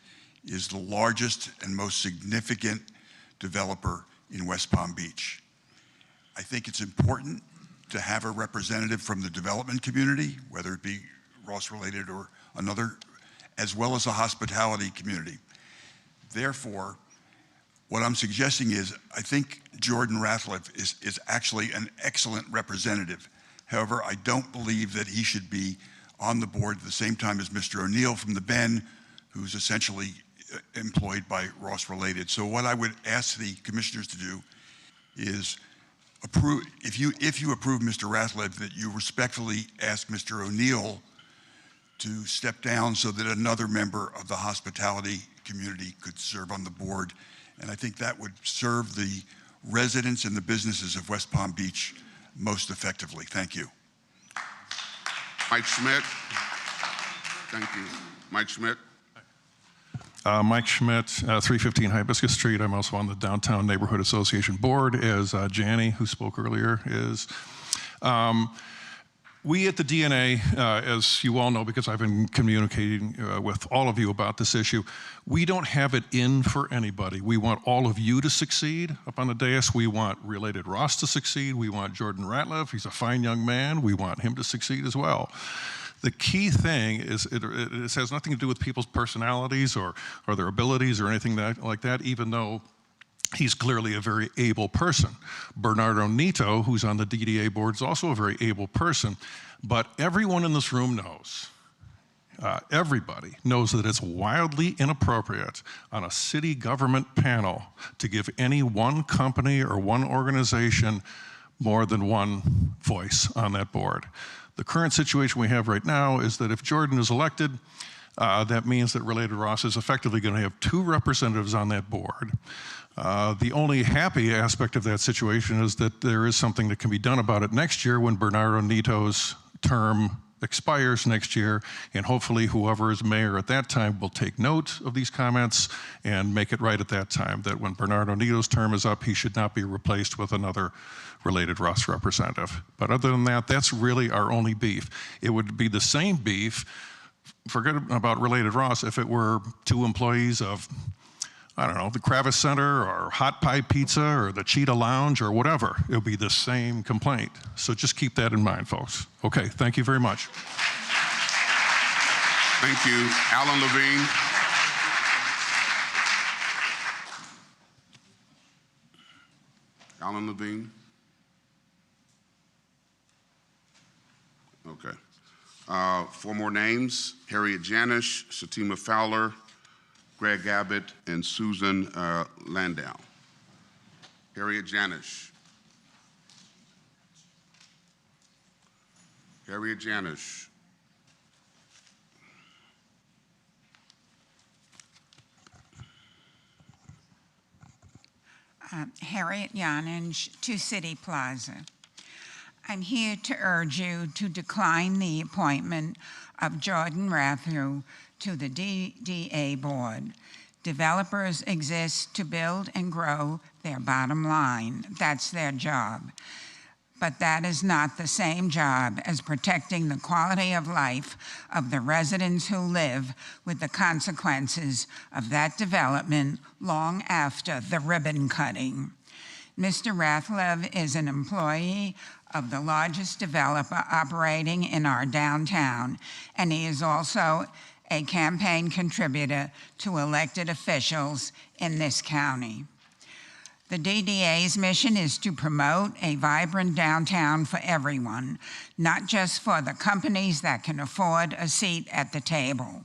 is the largest and most significant developer in West Palm Beach. I think it's important to have a representative from the development community, whether it be Ross Related or another, as well as the hospitality community. Therefore, what I'm suggesting is, I think Jordan Ratliff is actually an excellent representative. However, I don't believe that he should be on the board at the same time as Mr. O'Neill from the Ben, who's essentially employed by Ross Related. So what I would ask the commissioners to do is approve, if you approve Mr. Ratliff, that you respectfully ask Mr. O'Neill to step down so that another member of the hospitality community could serve on the board. And I think that would serve the residents and the businesses of West Palm Beach most effectively. Thank you. Mike Schmidt. Thank you. Mike Schmidt. Mike Schmidt, 315 Hibiscus Street. I'm also on the Downtown Neighborhood Association Board, as Janie, who spoke earlier, is. We at the DNA, as you all know, because I've been communicating with all of you about this issue, we don't have it in for anybody. We want all of you to succeed up on the dais. We want Related Ross to succeed. We want Jordan Ratliff. He's a fine young man. We want him to succeed as well. The key thing is it has nothing to do with people's personalities or their abilities or anything like that, even though he's clearly a very able person. Bernardo Nito, who's on the DDA board, is also a very able person. But everyone in this room knows, everybody knows that it's wildly inappropriate on a city government panel to give any one company or one organization more than one voice on that board. The current situation we have right now is that if Jordan is elected, that means that Related Ross is effectively going to have 2 representatives on that board. The only happy aspect of that situation is that there is something that can be done about it next year when Bernardo Nito's term expires next year, and hopefully whoever is mayor at that time will take note of these comments and make it right at that time, that when Bernardo Nito's term is up, he should not be replaced with another Related Ross representative. But other than that, that's really our only beef. It would be the same beef, forget about Related Ross, if it were 2 employees of, I don't know, the Kravis Center or Hot Pie Pizza or the Cheetah Lounge or whatever. It would be the same complaint. So just keep that in mind, folks. Okay, thank you very much. Thank you. Alan Levine. Alan Levine. Okay. 4 more names: Harriet Janish, Shatima Fowler, Greg Abbott, and Susan Landau. Harriet Janish. Harriet Janish. Harriet Janish, 2 City Plaza. I'm here to urge you to decline the appointment of Jordan Rathrew to the DDA board. Developers exist to build and grow their bottom line. That's their job. But that is not the same job as protecting the quality of life of the residents who live with the consequences of that development long after the ribbon cutting. Mr. Rathlev is an employee of the largest developer operating in our downtown, and he is also a campaign contributor to elected officials in this county. The DDA's mission is to promote a vibrant downtown for everyone, not just for the companies that can afford a seat at the table.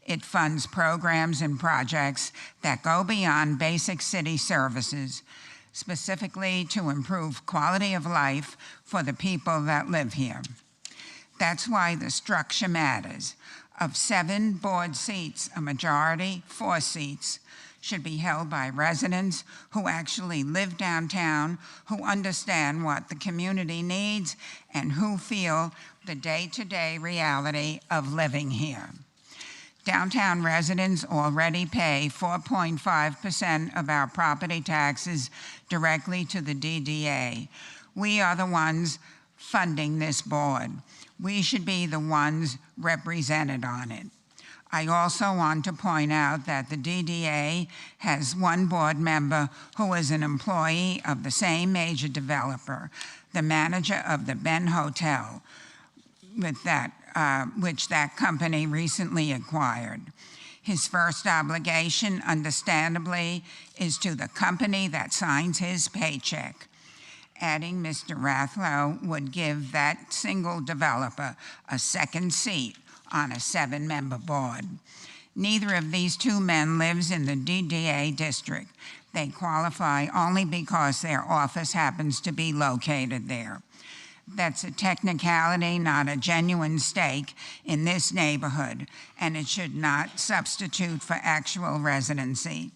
It funds programs and projects that go beyond basic city services, specifically to improve quality of life for the people that live here. That's why the structure matters. Of 7 board seats, a majority, 4 seats, should be held by residents who actually live downtown, who understand what the community needs, and who feel the day-to-day reality of living here. Downtown residents already pay 4.5% of our property taxes directly to the DDA. We are the ones funding this board. We should be the ones represented on it. I also want to point out that the DDA has 1 board member who is an employee of the same major developer, the manager of the Ben Hotel, which that company recently acquired. His first obligation, understandably, is to the company that signs his paycheck. Adding Mr. Rathlow would give that single developer a 2nd seat on a 7-member board. Neither of these 2 men lives in the DDA district. They qualify only because their office happens to be located there. That's a technicality, not a genuine stake in this neighborhood, and it should not substitute for actual residency.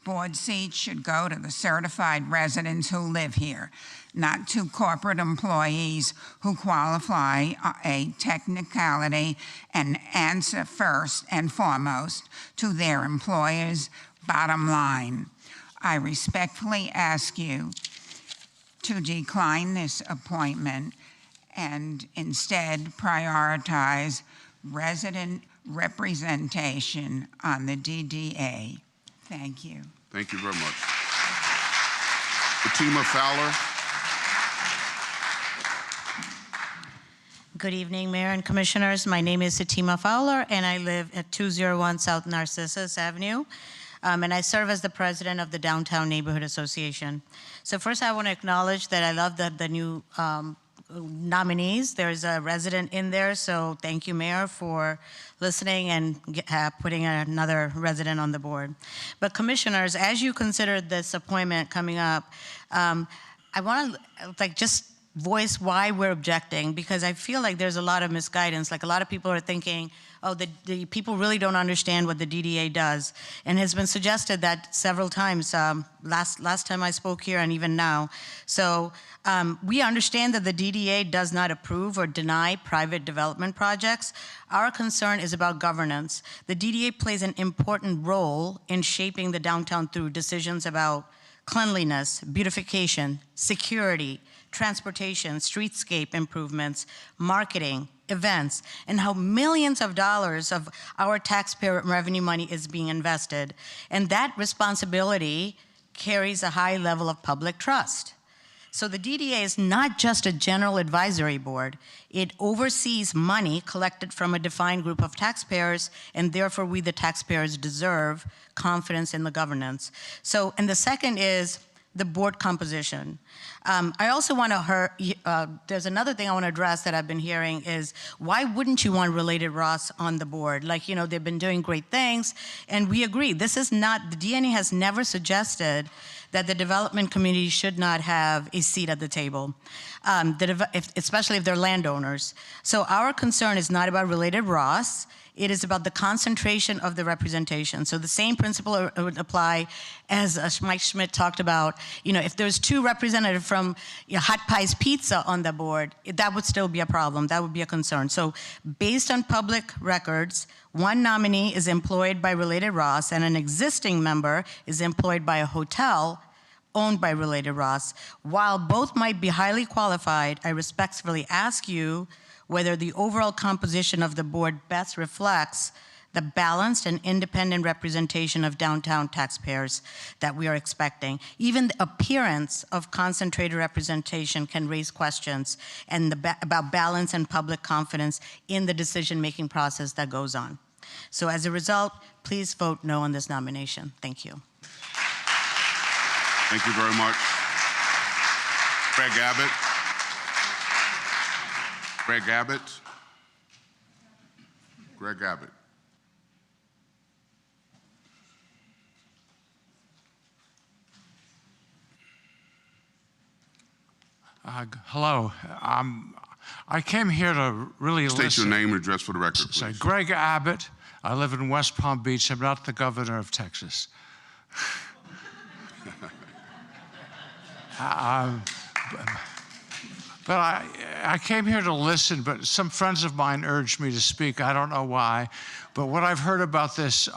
Board seats should go to the certified residents who live here, not to corporate employees who qualify a technicality and answer first and foremost to their employer's bottom line. I respectfully ask you to decline this appointment and instead prioritize resident representation on the DDA. Thank you. Thank you very much. Fatima Fowler. Good evening, Mayor and Commissioners. My name is Fatima Fowler, and I live at 201 South Narcissus Avenue. And I serve as the president of the Downtown Neighborhood Association. So first I want to acknowledge that I love the new nominees. There's a resident in there, so thank you, Mayor, for listening and putting another resident on the board. But commissioners, as you consider this appointment coming up, I want to just voice why we're objecting, because I feel like there's a lot of misguidance. Like a lot of people are thinking, oh, the people really don't understand what the DDA does. And it's been suggested that several times, last time I spoke here and even now. So we understand that the DDA does not approve or deny private development projects. Our concern is about governance. The DDA plays an important role in shaping the downtown through decisions about cleanliness, beautification, security, transportation, streetscape improvements, marketing, events, and how millions of dollars of our taxpayer revenue money is being invested. And that responsibility carries a high level of public trust. So the DDA is not just a general advisory board. It oversees money collected from a defined group of taxpayers, and therefore we, the taxpayers, deserve confidence in the governance. So, and the second is, the board composition. I also want to there's another thing I want to address that I've been hearing is, why wouldn't you want related Ross on the board? Like, you know, they've been doing great things, and we agree. This is not, the DNA has never suggested that the development community should not have a seat at the table, especially if they're landowners. So our concern is not about related Ross. It is about the concentration of the representation. So the same principle would apply as Mike Schmidt talked about. You know, if there's 2 representatives from Hot Pies Pizza on the board, that would still be a problem. That would be a concern. So based on public records, 1 nominee is employed by related Ross, and an existing member is employed by a hotel owned by related Ross. While both might be highly qualified, I respectfully ask you whether the overall composition of the board best reflects the balanced and independent representation of downtown taxpayers that we are expecting. Even the appearance of concentrated representation can raise questions about balance and public confidence in the decision-making process that goes on. So as a result, please vote no on this nomination. Thank you. Thank you very much. Greg Abbott. Greg Abbott. Greg Abbott. Hello. I came here to really listen. State your name and address for the record, please. Sorry, Greg Abbott. I live in West Palm Beach. I'm not the governor of Texas. But I came here to listen, but some friends of mine urged me to speak. I don't know why. But what I've heard about this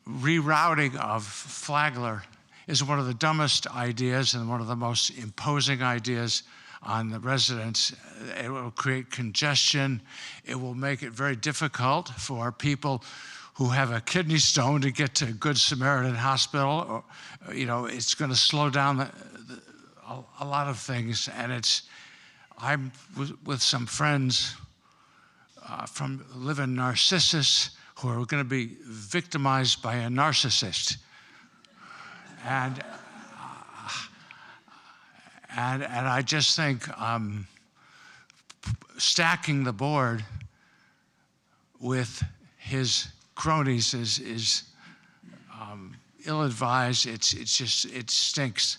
rerouting of Flagler is one of the dumbest ideas and one of the most imposing ideas on the residents. It will create congestion. It will make it very difficult for people who have a kidney stone to get to Good Samaritan Hospital. Or, you know, it's going to slow down a lot of things. And I'm with some friends from live in Narcissus who are going to be victimized by a narcissist. And I just think stacking the board with his cronies is ill-advised. It stinks.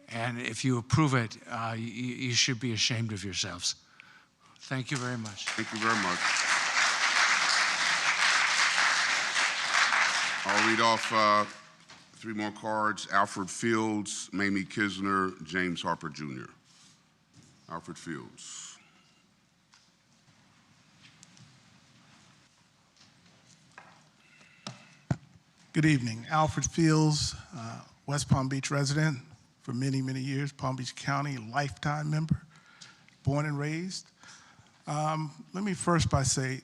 And if you approve it, you should be ashamed of yourselves. Thank you very much. Thank you very much. I'll read off 3 more cards. Alfred Fields, Mamie Kisner, James Harper Jr. Alfred Fields. Good evening. Alfred Fields, West Palm Beach resident for many, many years, Palm Beach County lifetime member, born and raised. Let me first by say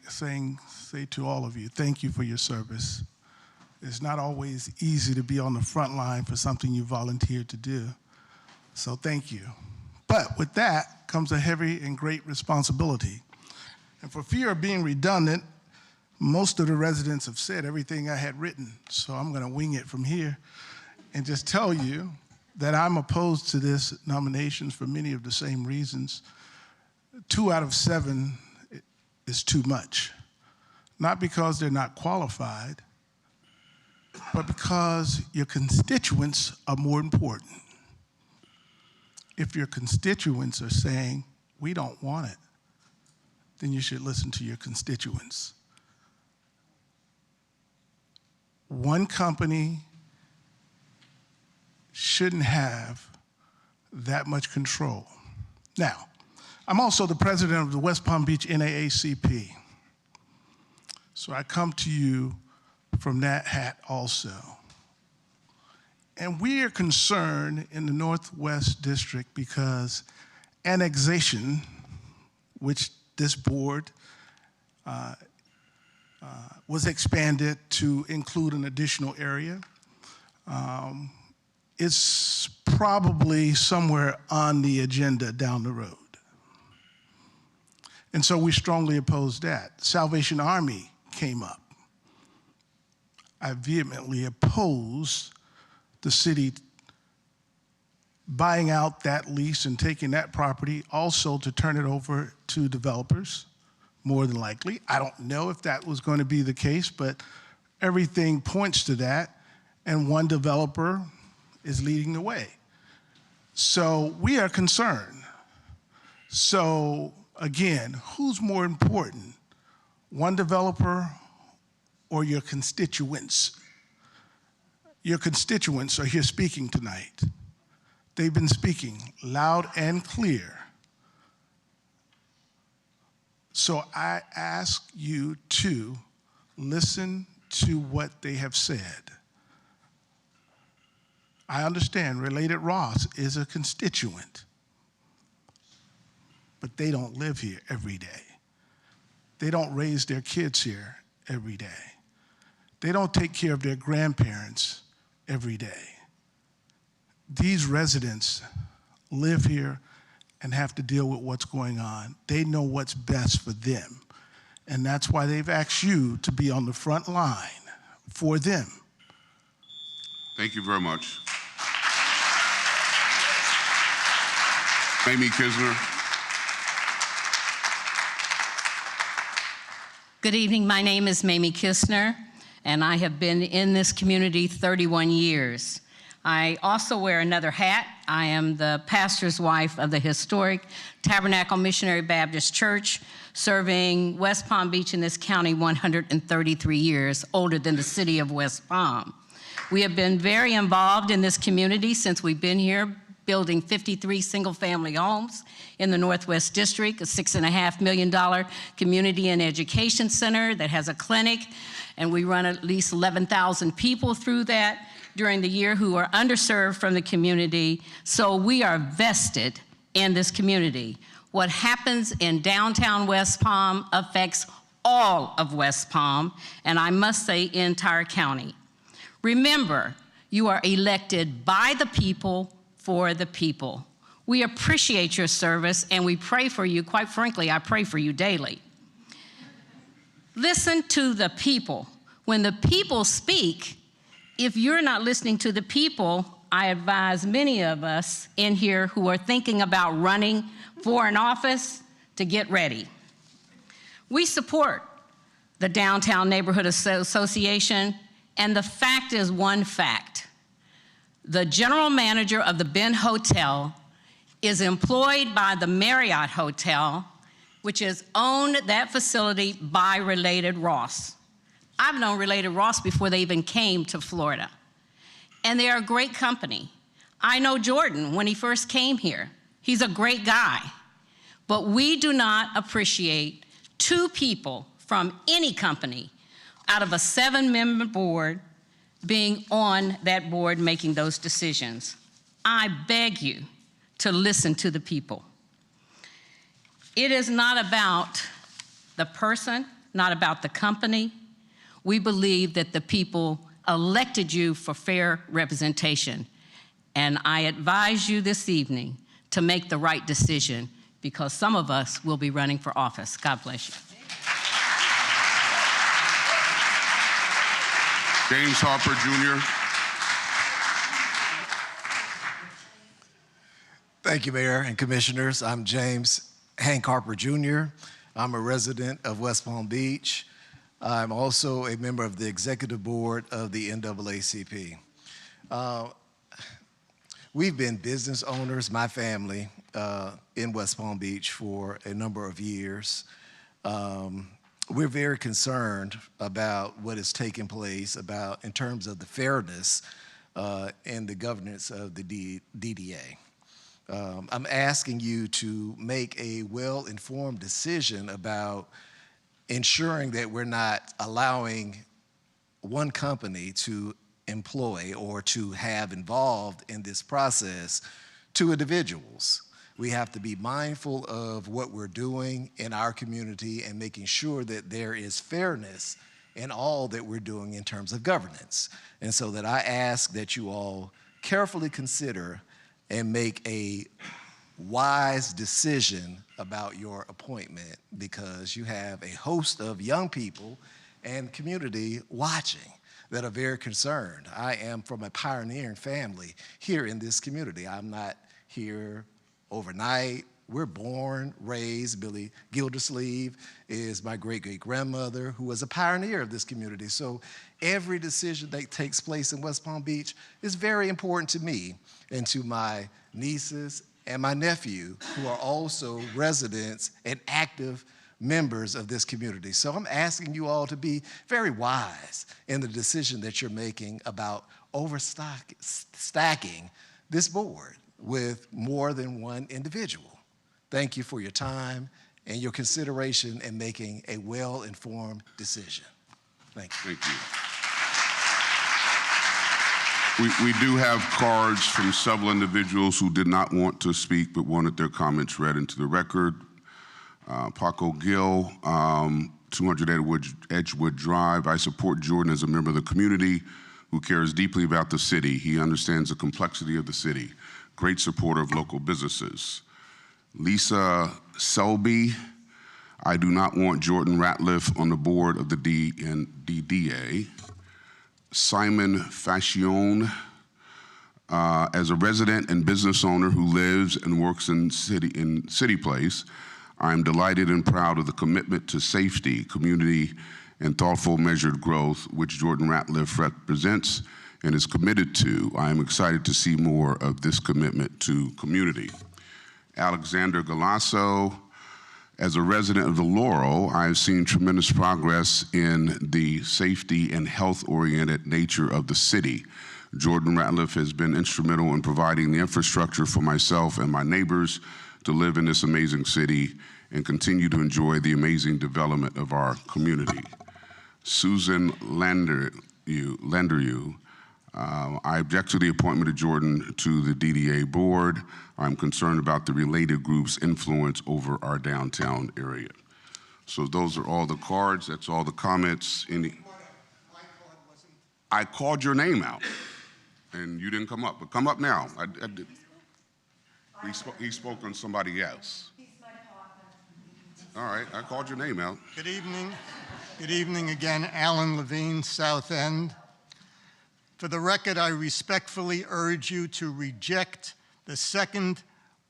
to all of you, thank you for your service. It's not always easy to be on the front line for something you volunteered to do, so thank you. But with that comes a heavy and great responsibility. And for fear of being redundant, most of the residents have said everything I had written, so I'm going to wing it from here and just tell you that I'm opposed to this nomination for many of the same reasons. 2 out of 7 is too much. Not because they're not qualified, but because your constituents are more important. If your constituents are saying, we don't want it, then you should listen to your constituents. One company shouldn't have that much control. Now, I'm also the president of the West Palm Beach NAACP. So I come to you from that hat also. And we are concerned in the Northwest District because annexation, which this board was expanded to include an additional area, is probably somewhere on the agenda down the road. And so we strongly oppose that. Salvation Army came up. I vehemently oppose the city buying out that lease and taking that property also to turn it over to developers, more than likely. I don't know if that was going to be the case, but everything points to that, and one developer is leading the way. So we are concerned. So again, who's more important, one developer or your constituents? Your constituents are here speaking tonight. They've been speaking loud and clear. So I ask you to listen to what they have said. I understand Related Ross is a constituent, but they don't live here every day. They don't raise their kids here every day. They don't take care of their grandparents every day. These residents live here and have to deal with what's going on. They know what's best for them. And that's why they've asked you to be on the front line for them. Thank you very much. Mamie Kisner. Good evening. My name is Mamie Kistner, and I have been in this community 31 years. I also wear another hat. I am the pastor's wife of the historic Tabernacle Missionary Baptist Church, serving West Palm Beach in this county 133 years, older than the city of West Palm. We have been very involved in this community since we've been here, building 53 single-family homes in the Northwest District, a $6.5 million community and education center that has a clinic, and we run at least 11,000 people through that during the year who are underserved from the community. So we are vested in this community. What happens in downtown West Palm affects all of West Palm, and I must say entire county. Remember, you are elected by the people for the people. We appreciate your service and we pray for you. Quite frankly, I pray for you daily. Listen to the people. When the people speak, if you're not listening to the people, I advise many of us in here who are thinking about running for an office to get ready. We support the Downtown Neighborhood Association, and the fact is one fact. The general manager of the Ben Hotel is employed by the Marriott Hotel, which has owned that facility by Related Ross. I've known Related Ross before they even came to Florida. And they are a great company. I know Jordan when he first came here. He's a great guy. But we do not appreciate two people from any company out of a 7-member board being on that board making those decisions. I beg you to listen to the people. It is not about the person, not about the company. We believe that the people elected you for fair representation. And I advise you this evening to make the right decision, because some of us will be running for office. God bless you. James Harper, Jr. Thank you, Mayor and Commissioners. I'm James Hank Harper, Jr. I'm a resident of West Palm Beach. I'm also a member of the executive board of the NAACP. We've been business owners, my family, in West Palm Beach for a number of years. We're very concerned about what is taking place in terms of the fairness and the governance of the DDA. I'm asking you to make a well-informed decision about ensuring that we're not allowing one company to employ or to have involved in this process two individuals. We have to be mindful of what we're doing in our community and making sure that there is fairness in all that we're doing in terms of governance. And so that I ask that you all carefully consider and make a wise decision about your appointment, because you have a host of young people and community watching. that are very concerned. I am from a pioneering family here in this community. I'm not here overnight. We're born, raised. Billy Gildersleeve is my great-great-grandmother who was a pioneer of this community. So every decision that takes place in West Palm Beach is very important to me and to my nieces and my nephew, who are also residents and active members of this community. So I'm asking you all to be very wise in the decision that you're making about stacking this board with more than one individual. Thank you for your time and your consideration in making a well-informed decision. Thank you. Thank you. We do have cards from several individuals who did not want to speak but wanted their comments read into the record. Paco Gill, 200 Edgewood Drive. I support Jordan as a member of the community who cares deeply about the city. He understands the complexity of the city. Great supporter of local businesses. Lisa Selby, I do not want Jordan Ratliff on the board of the DDA. Simon Fascione, as a resident and business owner who lives and works in City Place, I am delighted and proud of the commitment to safety, community, and thoughtful measured growth which Jordan Ratliff represents and is committed to. I am excited to see more of this commitment to community. Alexander Galasso, as a resident of the Laurel, I have seen tremendous progress in the safety and health-oriented nature of the city. Jordan Ratliff has been instrumental in providing the infrastructure for myself and my neighbors to live in this amazing city and continue to enjoy the amazing development of our community. Susan Landereau, I object to the appointment of Jordan to the DDA board. I'm concerned about the related group's influence over our downtown area. So those are all the cards. That's all the comments. I called your name out, and you didn't come up. But come up now. I did. He spoke on somebody else. All right, I called your name out. Good evening. Good evening again, Alan Levine, South End. For the record, I respectfully urge you to reject the second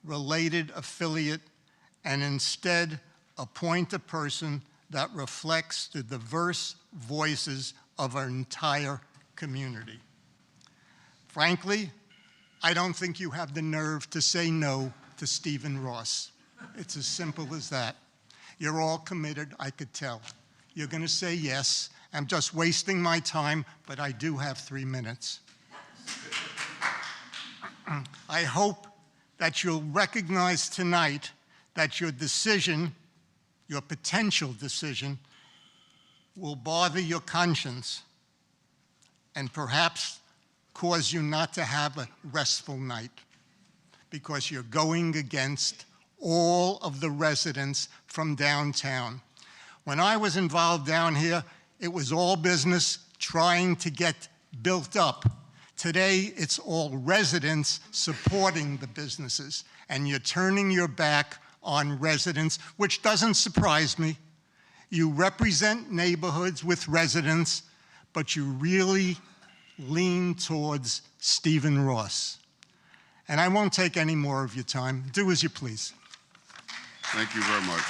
related affiliate and instead appoint a person that reflects the diverse voices of our entire community. Frankly, I don't think you have the nerve to say no to Stephen Ross. It's as simple as that. You're all committed, I could tell. You're going to say yes. I'm just wasting my time, but I do have 3 minutes. I hope that you'll recognize tonight that your decision, your potential decision, will bother your conscience and perhaps cause you not to have a restful night because you're going against all of the residents from downtown. When I was involved down here, it was all business trying to get built up. Today, it's all residents supporting the businesses, and you're turning your back on residents, which doesn't surprise me. You represent neighborhoods with residents, but you really lean towards Stephen Ross. And I won't take any more of your time. Do as you please. Thank you very much.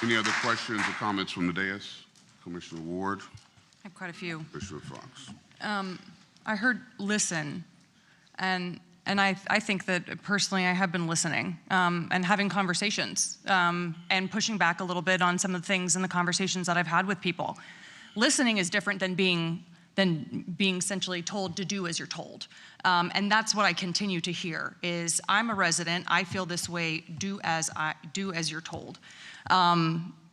Any other questions or comments from the dais? Commissioner Ward. I have quite a few. Commissioner Fox. I heard listen, and I think that personally I have been listening and having conversations and pushing back a little bit on some of the things in the conversations that I've had with people. Listening is different than being essentially told to do as you're told. And that's what I continue to hear is I'm a resident, I feel this way, do as you're told.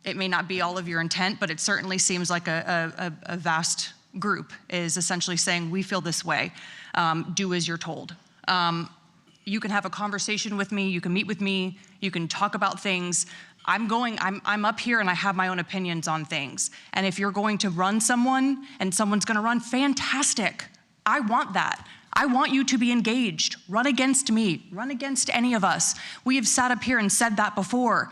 It may not be all of your intent, but it certainly seems like a vast group is essentially saying, we feel this way, do as you're told. You can have a conversation with me, you can meet with me, you can talk about things. I'm up here and I have my own opinions on things. And if you're going to run someone and someone's gonna run, fantastic. I want that. I want you to be engaged. Run against me, run against any of us. We have sat up here and said that before.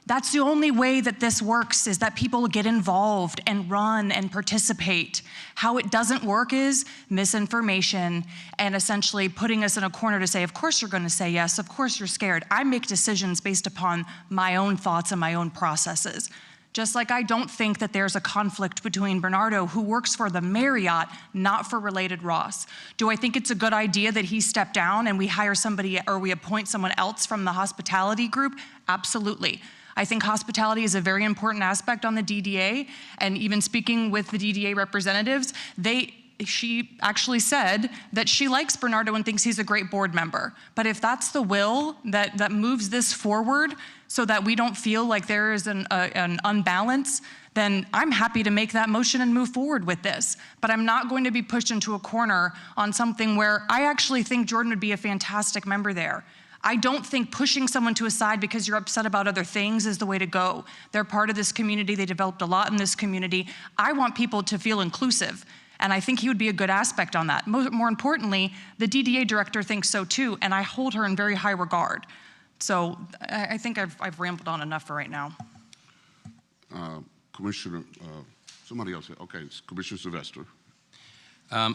That's the only way that this works, is that people get involved and run and participate. How it doesn't work is misinformation and essentially putting us in a corner to say, of course you're going to say yes, of course you're scared. I make decisions based upon my own thoughts and my own processes. Just like I don't think that there's a conflict between Bernardo, who works for the Marriott, not for Related Ross. Do I think it's a good idea that he step down and we hire somebody or we appoint someone else from the hospitality group? Absolutely. I think hospitality is a very important aspect on the DDA, and even speaking with the DDA representatives, she actually said that she likes Bernardo and thinks he's a great board member. But if that's the will that moves this forward so that we don't feel like there is an unbalance, then I'm happy to make that motion and move forward with this. But I'm not going to be pushed into a corner on something where I actually think Jordan would be a fantastic member there. I don't think pushing someone to a side because you're upset about other things is the way to go. They're part of this community. They developed a lot in this community. I want people to feel inclusive, and I think he would be a good aspect on that. More importantly, the DDA director thinks so too, and I hold her in very high regard. So I think I've rambled on enough for right now. Commissioner, somebody else. Okay, Commissioner Sylvester.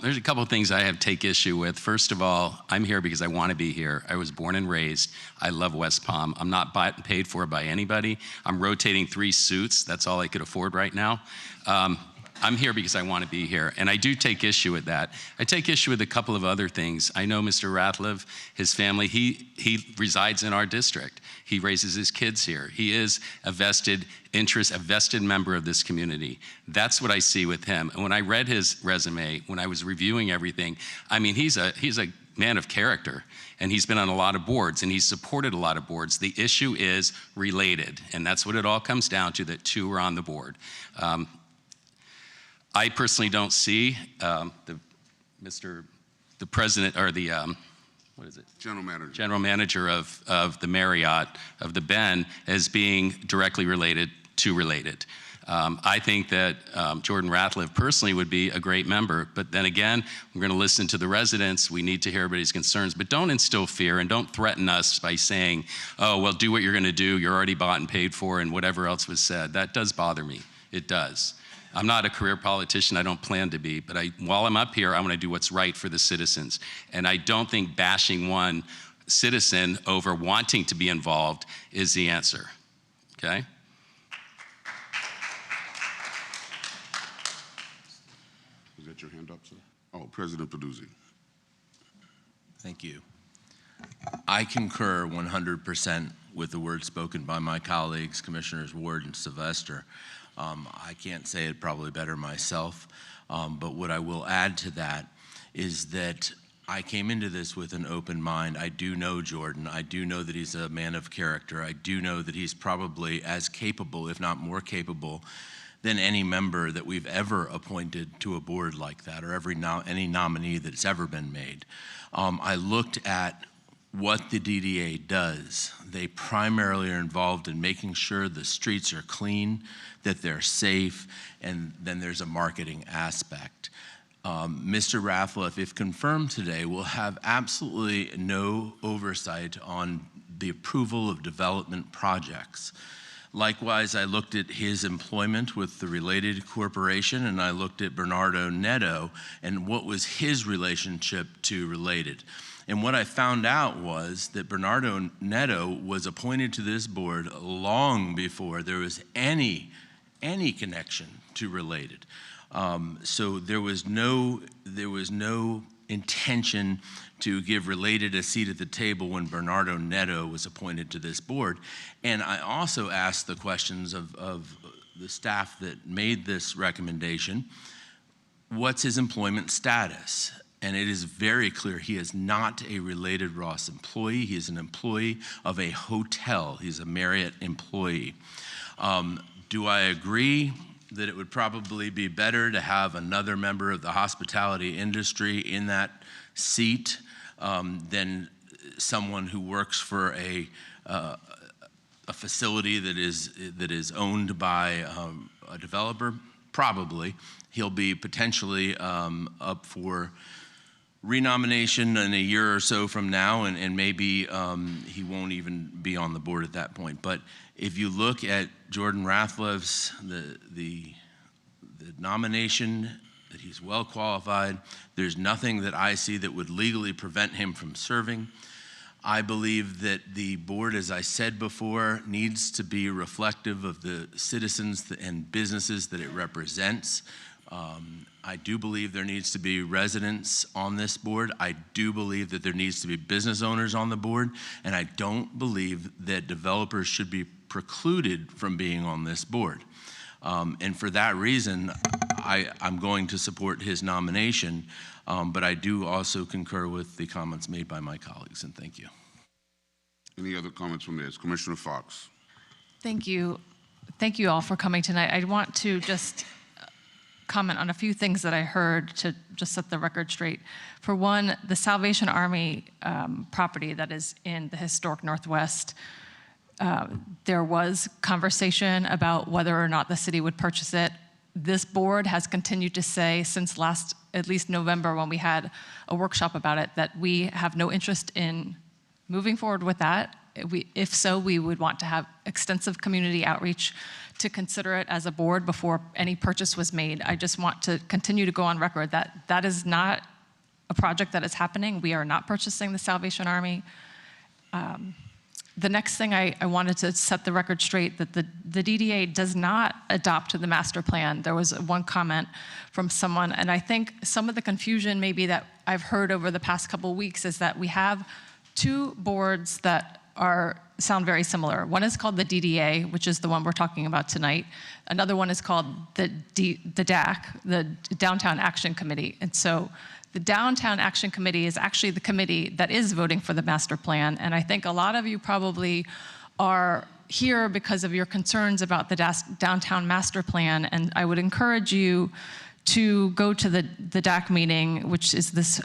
There's a couple of things I have to take issue with. First of all, I'm here because I want to be here. I was born and raised. I love West Palm. I'm not paid for by anybody. I'm rotating 3 suits. That's all I could afford right now. I'm here because I want to be here, and I do take issue with that. I take issue with a couple of other things. I know Mr. Ratliff, his family, he resides in our district. He raises his kids here. He is a vested interest, a vested member of this community. That's what I see with him. And when I read his resume, when I was reviewing everything, I mean, he's a man of character, and he's been on a lot of boards, and he's supported a lot of boards. The issue is related, and that's what it all comes down to, that 2 are on the board. I personally don't see the president, or the, what is it? General manager. General manager of the Marriott, of the Ben, as being directly related to Related. I think that Jordan Ratliff personally would be a great member, but then again, we're going to listen to the residents. We need to hear everybody's concerns, but don't instill fear and don't threaten us by saying, oh, well, do what you're going to do. You're already bought and paid for, and whatever else was said. That does bother me. It does. I'm not a career politician. I don't plan to be, but while I'm up here, I want to do what's right for the citizens. And I don't think bashing one citizen over wanting to be involved is the answer, okay? Is that your hand up, sir? Oh, President Peduzzi. Thank you. I concur 100% with the words spoken by my colleagues, Commissioners Ward and Sylvester. I can't say it probably better myself, but what I will add to that is that I came into this with an open mind. I do know Jordan. I do know that he's a man of character. I do know that he's probably as capable, if not more capable, than any member that we've ever appointed to a board like that, or any nominee that's ever been made. I looked at what the DDA does. They primarily are involved in making sure the streets are clean, that they're safe, and then there's a marketing aspect. Mr. Ratliff, if confirmed today, will have absolutely no oversight on the approval of development projects. Likewise, I looked at his employment with the Related Corporation, and I looked at Bernardo Netto and what was his relationship to Related. And what I found out was that Bernardo Netto was appointed to this board long before there was any connection to Related. So there was no intention to give Related a seat at the table when Bernardo Netto was appointed to this board. And I also asked the questions of the staff that made this recommendation, what's his employment status? And it is very clear he is not a Related Ross employee. He is an employee of a hotel. He's a Marriott employee. Do I agree that it would probably be better to have another member of the hospitality industry in that seat than someone who works for a facility that is owned by a developer? Probably. He'll be potentially up for renomination in a year or so from now, and maybe he won't even be on the board at that point. But if you look at Jordan Rathlev's, the nomination, that he's well qualified, there's nothing that I see that would legally prevent him from serving. I believe that the board, as I said before, needs to be reflective of the citizens and businesses that it represents. I do believe there needs to be residents on this board. I do believe that there needs to be business owners on the board, and I don't believe that developers should be precluded from being on this board. And for that reason, I'm going to support his nomination, but I do also concur with the comments made by my colleagues, and thank you. Any other comments from this? Commissioner Fox. Thank you. Thank you all for coming tonight. I want to just comment on a few things that I heard to just set the record straight. For one, the Salvation Army property that is in the historic Northwest, there was conversation about whether or not the city would purchase it. This board has continued to say since at least November, when we had a workshop about it, that we have no interest in moving forward with that. If so, we would want to have extensive community outreach to consider it as a board before any purchase was made. I just want to continue to go on record that that is not a project that is happening. We are not purchasing the Salvation Army. The next thing I wanted to set the record straight, that the DDA does not adopt the master plan. There was one comment from someone, and I think some of the confusion maybe that I've heard over the past couple of weeks is that we have two boards that sound very similar. One is called the DDA, which is the one we're talking about tonight. Another one is called the DAC, the Downtown Action Committee. And so the Downtown Action Committee is actually the committee that is voting for the master plan. And I think a lot of you probably are here because of your concerns about the downtown master plan. And I would encourage you to go to the DAC meeting, which is this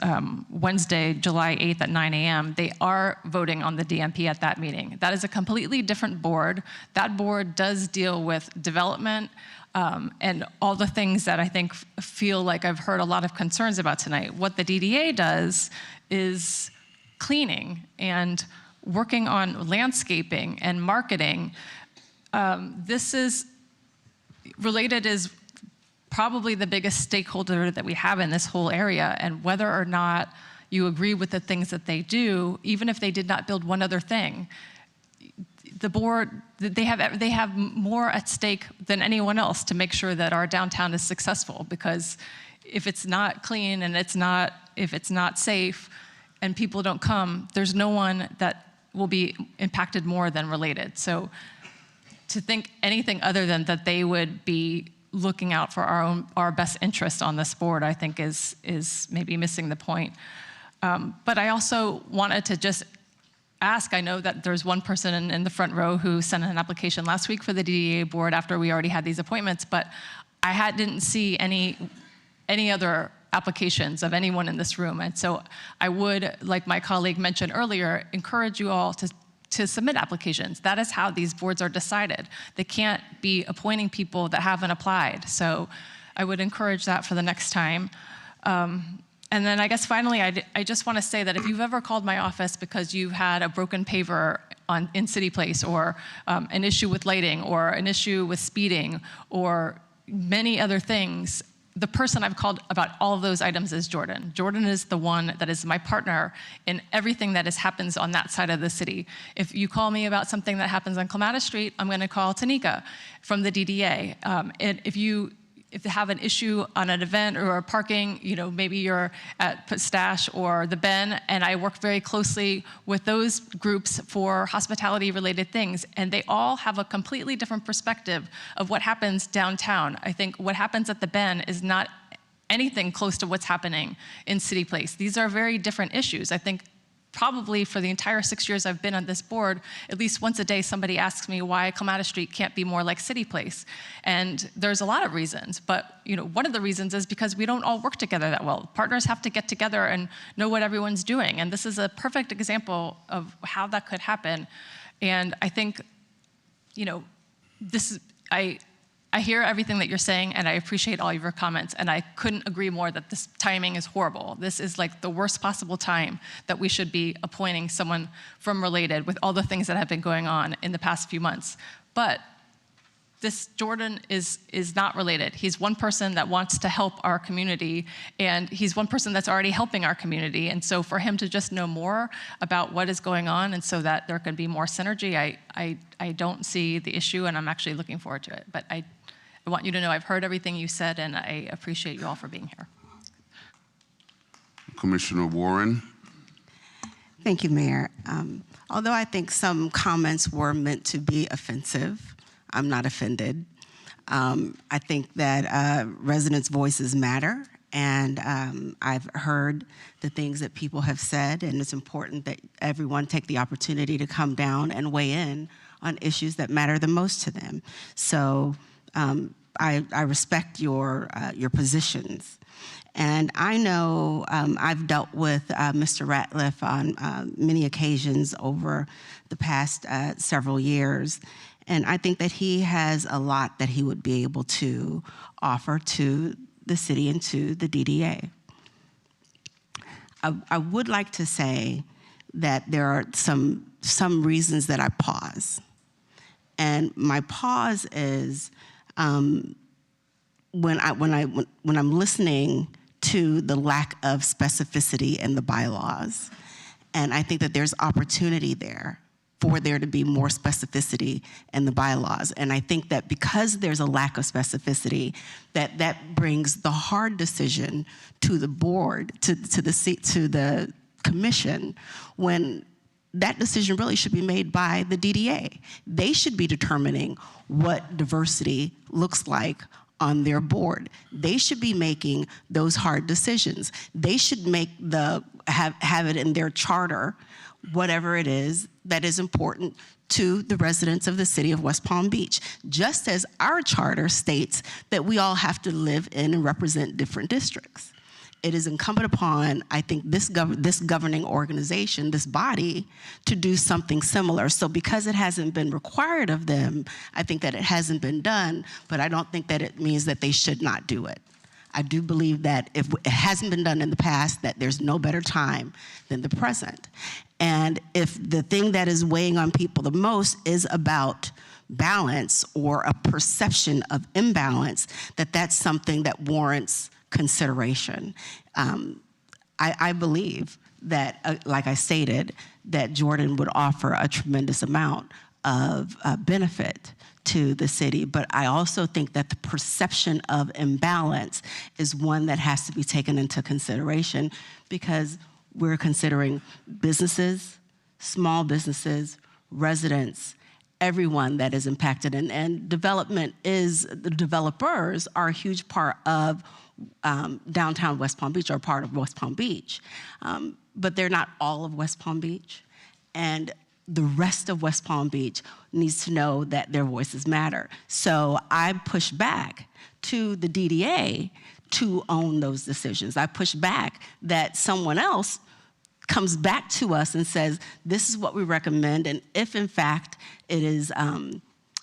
Wednesday, July 8th at 9 a.m. They are voting on the DMP at that meeting. That is a completely different board. That board does deal with development and all the things that I think feel like I've heard a lot of concerns about tonight. What the DDA does is cleaning and working on landscaping and marketing. This is related is probably the biggest stakeholder that we have in this whole area, and whether or not you agree with the things that they do, even if they did not build one other thing, the board, they have more at stake than anyone else to make sure that our downtown is successful, because if it's not clean and if it's not safe and people don't come, there's no one that will be impacted more than related. So to think anything other than that they would be looking out for our best interest on this board, I think is maybe missing the point. But I also wanted to just ask, I know that there's one person in the front row who sent an application last week for the DDA board after we already had these appointments, but I didn't see any other applications of anyone in this room. And so I would, like my colleague mentioned earlier, encourage you all to submit applications. That is how these boards are decided. They can't be appointing people that haven't applied. So I would encourage that for the next time. And then I guess finally, I just want to say that if you've ever called my office because you had a broken paver in City Place, or an issue with lighting, or an issue with speeding, or many other things, the person I've called about all of those items is Jordan. Jordan is the one that is my partner in everything that happens on that side of the city. If you call me about something that happens on Clematis Street, I'm going to call Tanika from the DDA. And if you have an issue on an event or parking, maybe you're at Stash or the Ben, and I work very closely with those groups for hospitality-related things, and they all have a completely different perspective of what happens downtown. I think what happens at the Ben is not anything close to what's happening in City Place. These are very different issues. I think probably for the entire 6 years I've been on this board, at least once a day somebody asks me why Clematis Street can't be more like City Place. And there's a lot of reasons, but one of the reasons is because we don't all work together that well. Partners have to get together and know what everyone's doing. And this is a perfect example of how that could happen. And I think, I hear everything that you're saying, and I appreciate all of your comments, and I couldn't agree more that this timing is horrible. This is like the worst possible time that we should be appointing someone from Related with all the things that have been going on in the past few months. But this Jordan is not Related. He's one person that wants to help our community, and he's one person that's already helping our community. And so for him to just know more about what is going on and so that there can be more synergy, I don't see the issue, and I'm actually looking forward to it. But I want you to know I've heard everything you said, and I appreciate you all for being here. Commissioner Warren. Thank you, Mayor. Although I think some comments were meant to be offensive, I'm not offended. I think that residents' voices matter, and I've heard the things that people have said, and it's important that everyone take the opportunity to come down and weigh in on issues that matter the most to them. So I respect your positions. And I know I've dealt with Mr. Ratliff on many occasions over the past several years. And I think that he has a lot that he would be able to offer to the city and to the DDA. I would like to say that there are some reasons that I pause. And my pause is when I'm listening to the lack of specificity in the bylaws. And I think that there's opportunity there for there to be more specificity in the bylaws. And I think that because there's a lack of specificity, that brings the hard decision to the board, to the commission, when that decision really should be made by the DDA. They should be determining what diversity looks like on their board. They should be making those hard decisions. They should make have it in their charter, whatever it is that is important to the residents of the city of West Palm Beach, just as our charter states that we all have to live in and represent different districts. It is incumbent upon, I think, this governing organization, this body, to do something similar. So because it hasn't been required of them, I think that it hasn't been done, but I don't think that it means that they should not do it. I do believe that if it hasn't been done in the past, that there's no better time than the present. And if the thing that is weighing on people the most is about balance or a perception of imbalance, that's something that warrants consideration. I believe that, like I stated, that Jordan would offer a tremendous amount of benefit to the city, but I also think that the perception of imbalance is one that has to be taken into consideration because we're considering businesses, small businesses, residents, everyone that is impacted, and development the developers are a huge part of downtown West Palm Beach, or part of West Palm Beach, but they're not all of West Palm Beach, and the rest of West Palm Beach needs to know that their voices matter. So I push back to the DDA to own those decisions. I push back that someone else comes back to us and says, this is what we recommend, and if in fact it is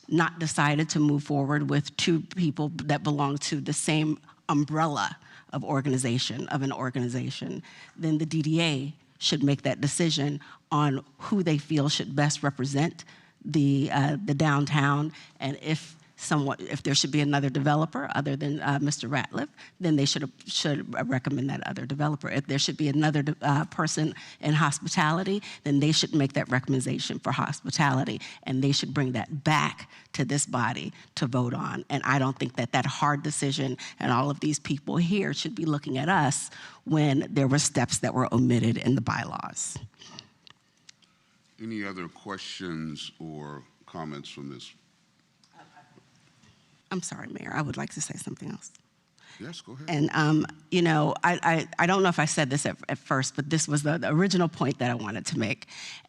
not decided to move forward with two people that belong to the same umbrella of an organization, then the DDA should make that decision on who they feel should best represent the downtown, and if there should be another developer other than Mr. Ratliff, then they should recommend that other developer. If there should be another person in hospitality, then they should make that recommendation for hospitality, and they should bring that back to this body to vote on. And I don't think that hard decision and all of these people here should be looking at us when there were steps that were omitted in the bylaws. Any other questions or comments from this? I'm sorry, Mayor, I would like to say something else. Yes, go ahead. And, you know, I don't know if I said this at first, but this was the original point that I wanted to make.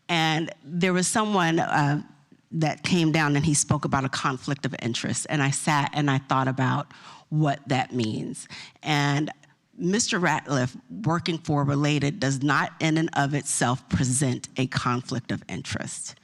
And there was someone that came down and he spoke about a conflict of interest. And I sat and I thought about what that means. And Mr. Ratliff working for Related does not in and of itself present a conflict of interest.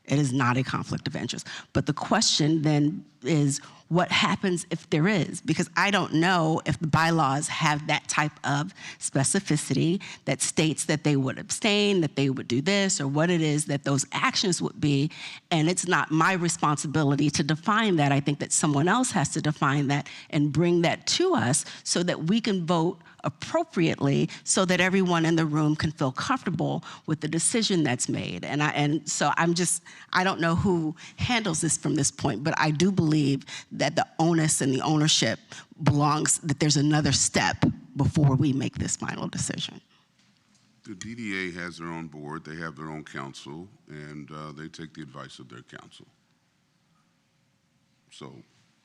It is not a conflict of interest. But the question then is, what happens if there is? Because I don't know if the bylaws have that type of specificity that states that they would abstain, that they would do this, or what it is that those actions would be. And it's not my responsibility to define that. I think that someone else has to define that and bring that to us so that we can vote appropriately, so that everyone in the room can feel comfortable with the decision that's made. And so I don't know who handles this from this point, but I do believe that the onus and the ownership belongs, that there's another step before we make this final decision. The DDA has their own board, they have their own counsel, and they take the advice of their counsel. So,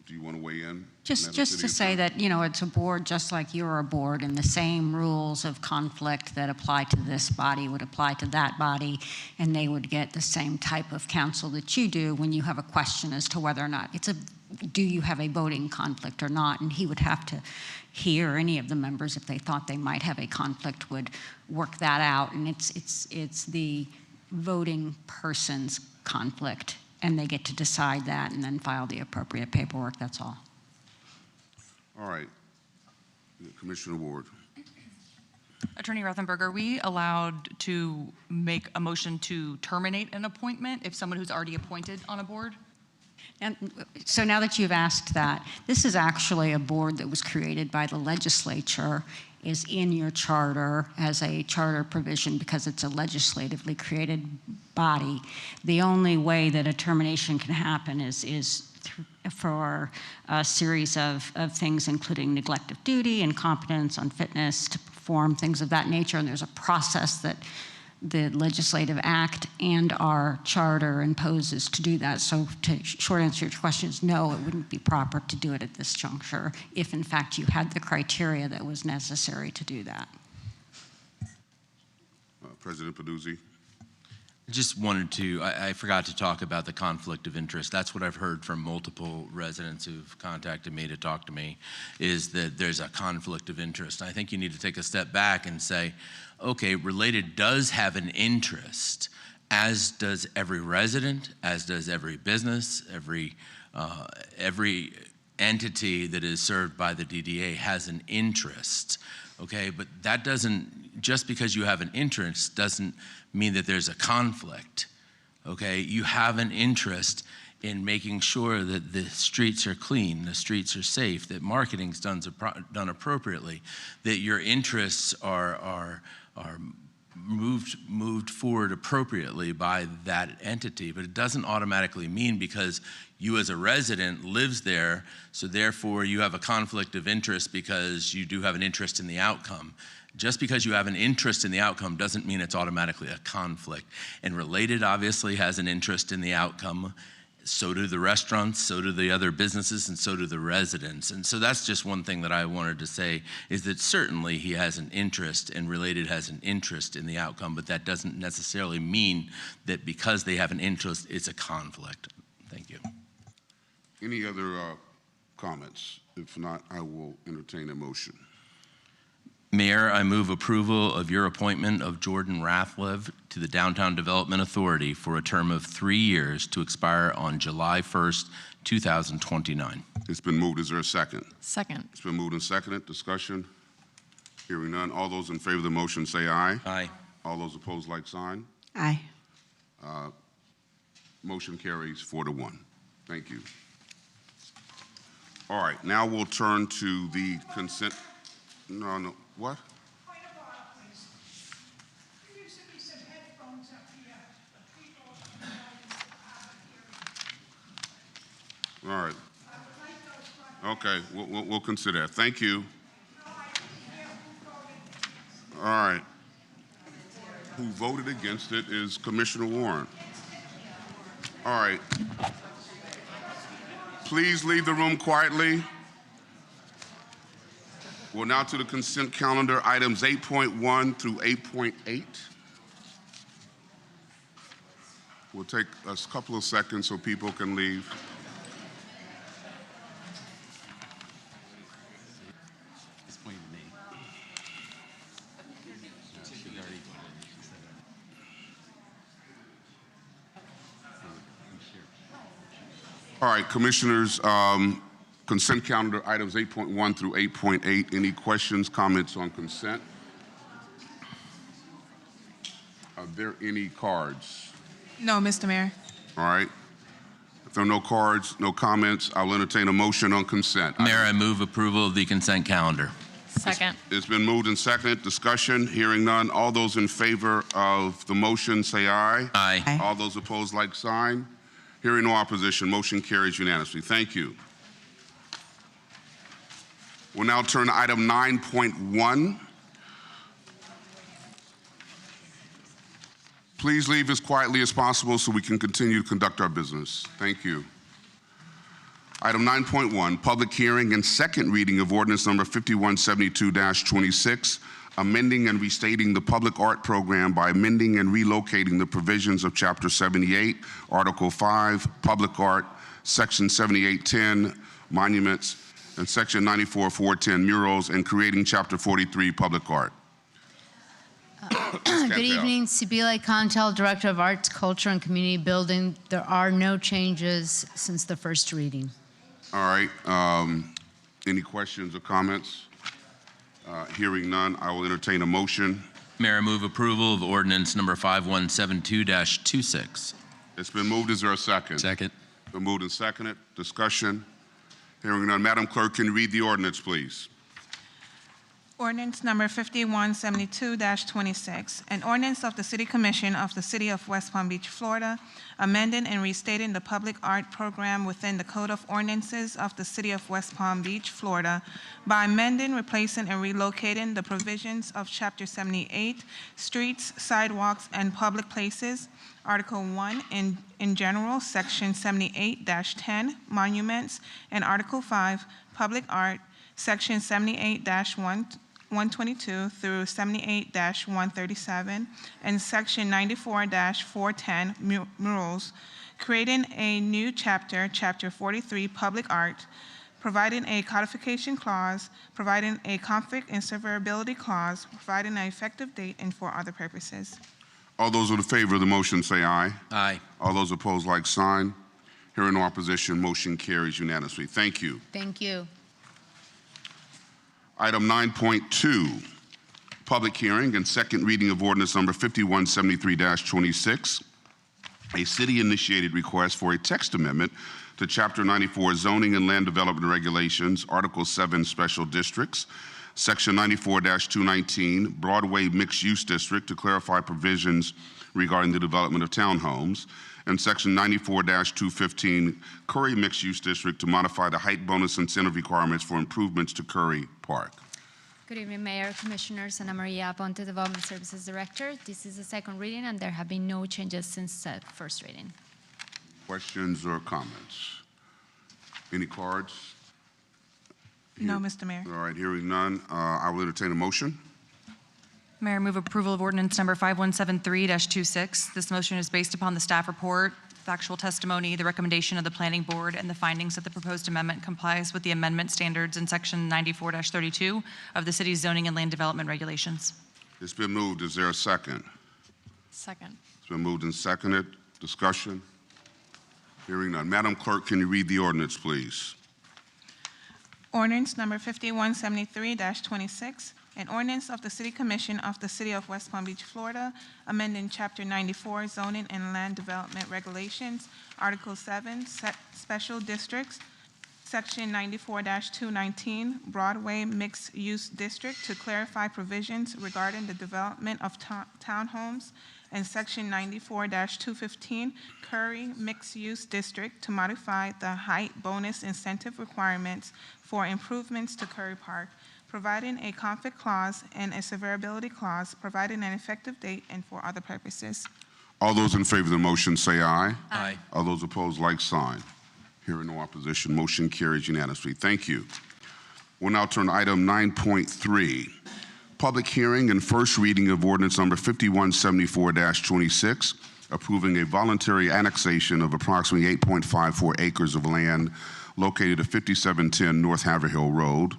do you want to weigh in? Just to say that, you know, it's a board just like you're a board, and the same rules of conflict that apply to this body would apply to that body, and they would get the same type of counsel that you do when you have a question as to whether or not do you have a voting conflict or not, and he would have to hear any of the members if they thought they might have a conflict would work that out, and it's the voting person's conflict, and they get to decide that and then file the appropriate paperwork. That's all. All right. Commissioner Ward. Attorney Rothenberg, are we allowed to make a motion to terminate an appointment if someone who's already appointed on a board? And so now that you've asked that, this is actually a board that was created by the legislature, is in your charter as a charter provision because it's a legislatively created body. The only way that a termination can happen is for a series of things, including neglect of duty, incompetence, unfitness to perform, things of that nature, and there's a process that the Legislative Act and our charter imposes to do that. So to short answer your question is no, it wouldn't be proper to do it at this juncture if in fact you had the criteria that was necessary to do that. President Peduzzi. I just wanted to, I forgot to talk about the conflict of interest. That's what I've heard from multiple residents who've contacted me to talk to me, is that there's a conflict of interest. I think you need to take a step back and say, okay, Related does have an interest, as does every resident, as does every business, every entity that is served by the DDA has an interest, okay? But that doesn't, just because you have an interest doesn't mean that there's a conflict, okay? You have an interest in making sure that the streets are clean, the streets are safe, that marketing's done appropriately, that your interests are moved forward appropriately by that entity. But it doesn't automatically mean because you as a resident lives there, so therefore you have a conflict of interest because you do have an interest in the outcome. Just because you have an interest in the outcome doesn't mean it's automatically a conflict. And Related obviously has an interest in the outcome. So do the restaurants, so do the other businesses, and so do the residents. And so that's just one thing that I wanted to say, is that certainly he has an interest and Related has an interest in the outcome, but that doesn't necessarily mean that because they have an interest, it's a conflict. Thank you. Any other comments? If not, I will entertain a motion. Mayor, I move approval of your appointment of Jordan Rathlev to the Downtown Development Authority for a term of 3 years to expire on July 1st, 2029. It's been moved. Is there a second? Second. It's been moved and seconded. Discussion? Hearing none. All those in favor of the motion say aye. Aye. All those opposed, like sign. Aye. Motion carries 4-1. Thank you. All right, now we'll turn to the consent. No, what? All right. Okay, we'll consider that. Thank you. All right. Who voted against it is Commissioner Warren. All right. Please leave the room quietly. We're now to the consent calendar, items 8.1 through 8.8. We'll take a couple of seconds so people can leave. All right, Commissioners, consent calendar items 8.1 through 8.8. Any questions, comments on consent? Are there any cards? No, Mr. Mayor. All right. If there are no cards, no comments, I'll entertain a motion on consent. Mayor, I move approval of the consent calendar. Second. It's been moved and seconded. Discussion, hearing none. All those in favor of the motion say aye. Aye. All those opposed, like sign. Hearing no opposition, motion carries unanimously. Thank you. We'll now turn to item 9.1. Please leave as quietly as possible so we can continue to conduct our business. Thank you. Item 9.1, public hearing and second reading of ordinance number 5172-26, amending and restating the public art program by amending and relocating the provisions of Chapter 78, Article 5, Public Art, Section 7810, Monuments, and Section 94-410, Murals, and creating Chapter 43, Public Art. Good evening, Sibila Contel, Director of Arts, Culture, and Community Building. There are no changes since the first reading. All right. Any questions or comments? Hearing none, I will entertain a motion. Mayor, I move approval of ordinance number 5172-26. It's been moved. Is there a second? Second. Been moved and seconded. Discussion. Hearing none. Madam Clerk, can you read the ordinance, please? Ordinance number 5172-26, an ordinance of the City Commission of the City of West Palm Beach, Florida, amending and restating the public art program within the Code of Ordinances of the City of West Palm Beach, Florida, by amending, replacing, and relocating the provisions of Chapter 78, Streets, Sidewalks, and Public Places, Article 1 in general, Section 78-10, Monuments, and Article 5, Public Art, Section 78-122 through 78-137, and Section 94-410, Murals, creating a new chapter, Chapter 43, Public Art, providing a codification clause, providing a conflict and severability clause, providing an effective date, and for other purposes. All those in favor of the motion say aye. Aye. All those opposed, like sign. Hearing no opposition, motion carries unanimously. Thank you. Thank you. Item 9.2, public hearing and second reading of ordinance number 5173-26, a city-initiated request for a text amendment to Chapter 94 Zoning and Land Development Regulations, Article 7 Special Districts, Section 94-219 Broadway Mixed Use District to clarify provisions regarding the development of townhomes, and Section 94-215 Curry Mixed Use District to modify the height bonus incentive requirements for improvements to Curry Park. Good evening, Mayor, Commissioners. Ana Maria Aponte, Development Services Director. This is the second reading, and there have been no changes since the first reading. Questions or comments? Any cards? No, Mr. Mayor. All right, hearing none, I will entertain a motion. Mayor, move approval of ordinance number 5173-26. This motion is based upon the staff report, factual testimony, the recommendation of the Planning Board, and the findings that the proposed amendment complies with the amendment standards in Section 94-32 of the city's zoning and land development regulations. It's been moved. Is there a second? Second. It's been moved and seconded. Discussion? Hearing none. Madam Clerk, can you read the ordinance, please? Ordinance number 5173-26, an ordinance of the City Commission of the City of West Palm Beach, Florida, amending Chapter 94 Zoning and Land Development Regulations, Article 7 Special Districts, Section 94-219 Broadway Mixed Use District to clarify provisions regarding the development of townhomes, and Section 94-215 Curry Mixed Use District to modify the height bonus incentive requirements for improvements to Curry Park, providing a conflict clause and a severability clause, providing an effective date, and for other purposes. All those in favor of the motion say aye. Aye. All those opposed, like sign. Hearing no opposition, motion carries unanimously. Thank you. We'll now turn to item 9.3, public hearing and first reading of ordinance number 5174-26, approving a voluntary annexation of approximately 8.54 acres of land located at 5710 North Haverhill Road,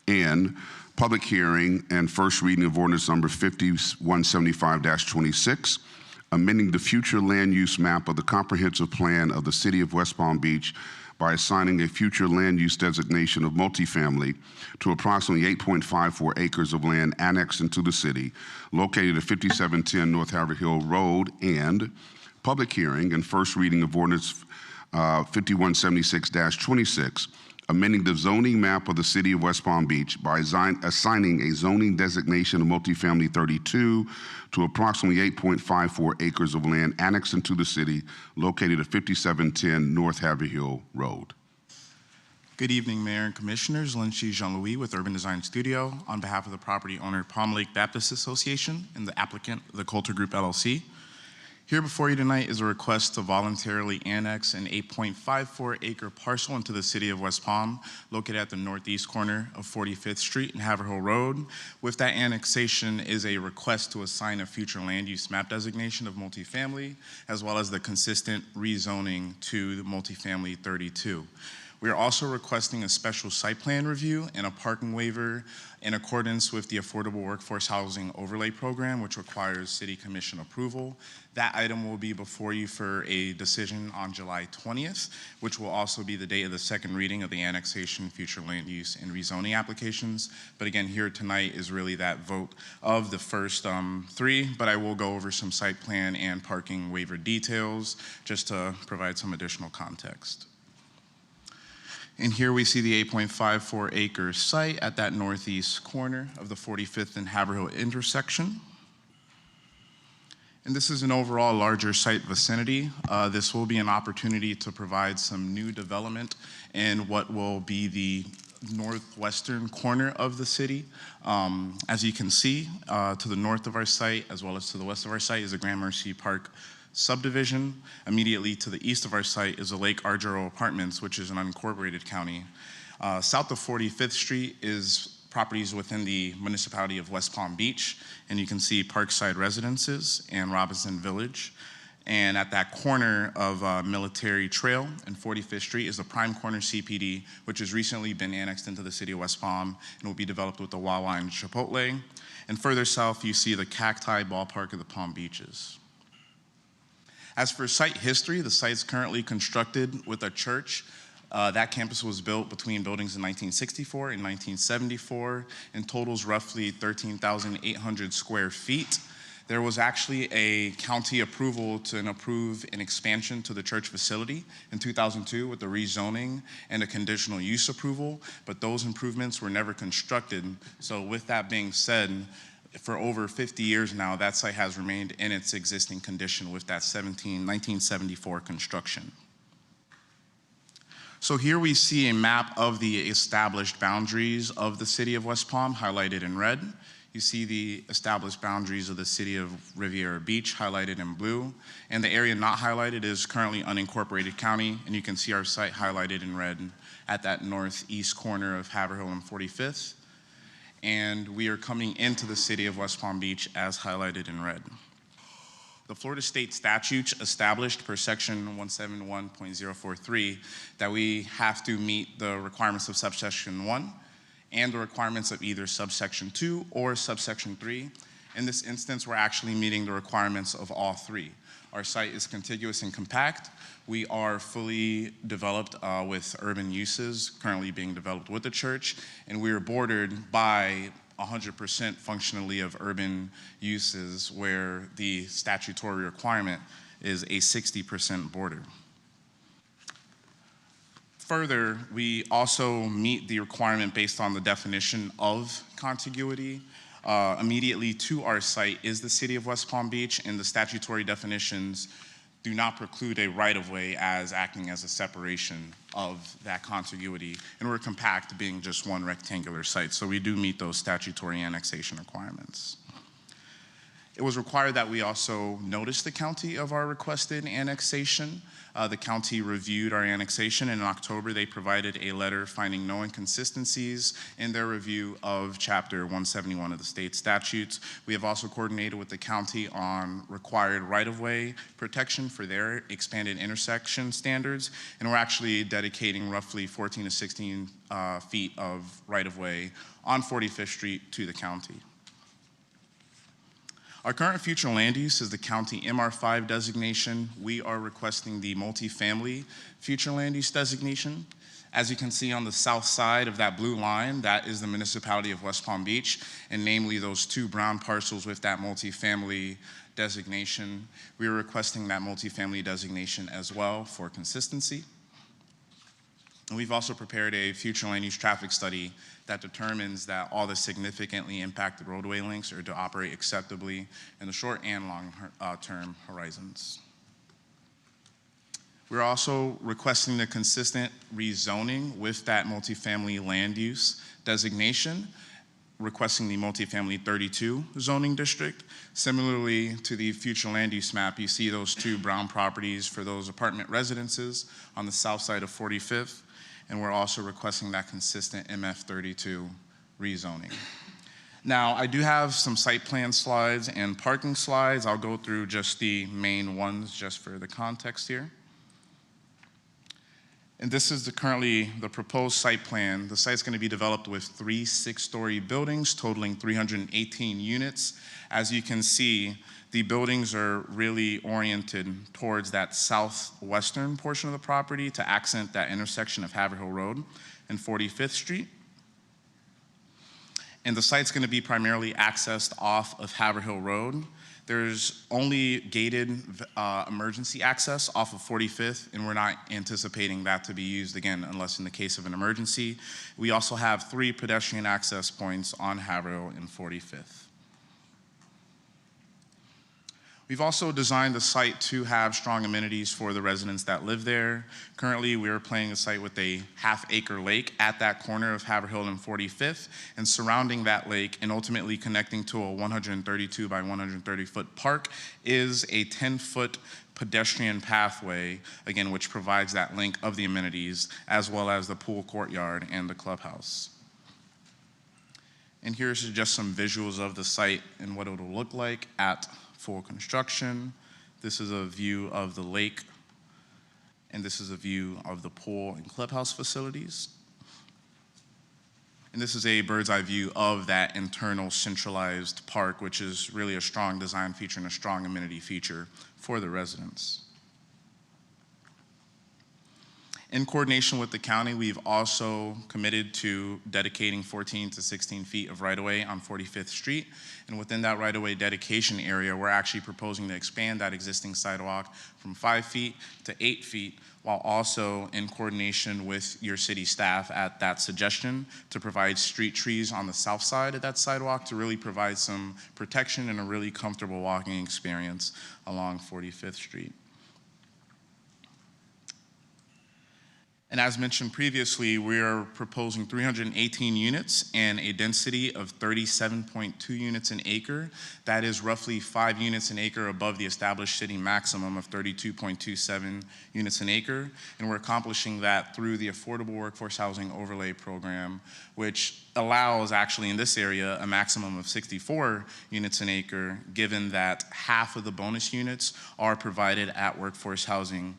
and public hearing and first reading of ordinance number 5175-26, amending the future land use map of the comprehensive plan of the City of West Palm Beach by assigning a future land use designation of multifamily to approximately 8.54 acres of land annexed into the city, located at 5710 North Haverhill Road, and public hearing and first reading of ordinance 5176-26, amending the zoning map of the city of West Palm Beach by assigning a zoning designation of multifamily 32 to approximately 8.54 acres of land annexed into the city, located at 5710 North Haverhill Road. Good evening, Mayor and Commissioners. Lindsay Jean-Louis with Urban Design Studio on behalf of the property owner Palm Lake Baptist Association and the applicant, the Coulter Group LLC. Here before you tonight is a request to voluntarily annex an 8.54-acre parcel into the city of West Palm, located at the northeast corner of 45th Street and Haverhill Road. With that annexation is a request to assign a future land use map designation of multifamily, as well as the consistent rezoning to the multifamily 32. We are also requesting a special site plan review and a parking waiver in accordance with the Affordable Workforce Housing Overlay Program, which requires City Commission approval. That item will be before you for a decision on July 20th, which will also be the date of the second reading of the annexation, future land use, and rezoning applications. But again, here tonight is really that vote of the first three, but I will go over some site plan and parking waiver details just to provide some additional context. And here we see the 8.54 acre site at that northeast corner of the 45th and Haverhill intersection. And this is an overall larger site vicinity. This will be an opportunity to provide some new development in what will be the northwestern corner of the city. As you can see, to the north of our site, as well as to the west of our site, is the Grand Mercy Park subdivision. Immediately to the east of our site is the Lake Argero Apartments, which is an unincorporated county. South of 45th Street is properties within the municipality of West Palm Beach, and you can see Parkside Residences and Robinson Village. And at that corner of Military Trail and 45th Street is the Prime Corner CPD, which has recently been annexed into the city of West Palm and will be developed with the Wawa and Chipotle. And further south, you see the Cacti Ballpark of the Palm Beaches. As for site history, the site is currently constructed with a church. That campus was built between buildings in 1964 and 1974 and totals roughly 13,800 square feet. There was actually a county approval to approve an expansion to the church facility in 2002 with the rezoning and a conditional use approval, but those improvements were never constructed. So with that being said, for over 50 years now, that site has remained in its existing condition with that 1974 construction. So here we see a map of the established boundaries of the city of West Palm highlighted in red. You see the established boundaries of the city of Riviera Beach highlighted in blue, and the area not highlighted is currently unincorporated county, and you can see our site highlighted in red at that northeast corner of Haverhill and 45th. And we are coming into the city of West Palm Beach as highlighted in red. The Florida state statutes established per section 171.043 that we have to meet the requirements of subsection 1 and the requirements of either subsection 2 or subsection 3. In this instance, we're actually meeting the requirements of all three. Our site is contiguous and compact. We are fully developed with urban uses currently being developed with the church, and we are bordered by 100% functionally of urban uses where the statutory requirement is a 60% border. Further, we also meet the requirement based on the definition of contiguity. Immediately to our site is the city of West Palm Beach, and the statutory definitions do not preclude a right-of-way as acting as a separation of that contiguity, and we're compact being just one rectangular site, so we do meet those statutory annexation requirements. It was required that we also notice the county of our requested annexation. The county reviewed our annexation, and in October they provided a letter finding no inconsistencies in their review of Chapter 171 of the state statutes. We have also coordinated with the county on required right-of-way protection for their expanded intersection standards, and we're actually dedicating roughly 14 to 16 feet of right-of-way on 45th Street to the county. Our current future land use is the county MR5 designation. We are requesting the multifamily future land use designation. As you can see on the south side of that blue line, that is the municipality of West Palm Beach, and namely those 2 brown parcels with that multifamily designation. We are requesting that multifamily designation as well for consistency. And we've also prepared a future land use traffic study that determines that all the significantly impacted roadway links are to operate acceptably in the short and long term horizons. We're also requesting the consistent rezoning with that multifamily land use designation, requesting the multifamily 32 zoning district. Similarly to the future land use map, you see those 2 brown properties for those apartment residences on the south side of 45th, and we're also requesting that consistent MF32 rezoning. Now, I do have some site plan slides and parking slides. I'll go through just the main ones just for the context here. And this is currently the proposed site plan. The site's going to be developed with 3 6-story buildings totaling 318 units. As you can see, the buildings are really oriented towards that southwestern portion of the property to accent that intersection of Haverhill Road and 45th Street. And the site's going to be primarily accessed off of Haverhill Road. There's only gated emergency access off of 45th, and we're not anticipating that to be used again unless in the case of an emergency. We also have 3 pedestrian access points on Haverhill and 45th. We've also designed the site to have strong amenities for the residents that live there. Currently, we are planning a site with a half-acre lake at that corner of Haverhill and 45th, and surrounding that lake and ultimately connecting to a 132 by 130 foot park is a 10-foot pedestrian pathway, again, which provides that link of the amenities, as well as the pool courtyard and the clubhouse. And here's just some visuals of the site and what it will look like at full construction. This is a view of the lake, and this is a view of the pool and clubhouse facilities. And this is a bird's eye view of that internal centralized park, which is really a strong design feature and a strong amenity feature for the residents. In coordination with the county, we've also committed to dedicating 14 to 16 feet of right-of-way on 45th Street. And within that right-of-way dedication area, we're actually proposing to expand that existing sidewalk from 5 feet to 8 feet, while also in coordination with your city staff at that suggestion to provide street trees on the south side of that sidewalk to really provide some protection and a really comfortable walking experience along 45th Street. And as mentioned previously, we are proposing 318 units and a density of 37.2 units an acre. That is roughly 5 units an acre above the established city maximum of 32.27 units an acre. And we're accomplishing that through the Affordable Workforce Housing Overlay Program, which allows actually in this area a maximum of 64 units an acre, given that half of the bonus units are provided at workforce housing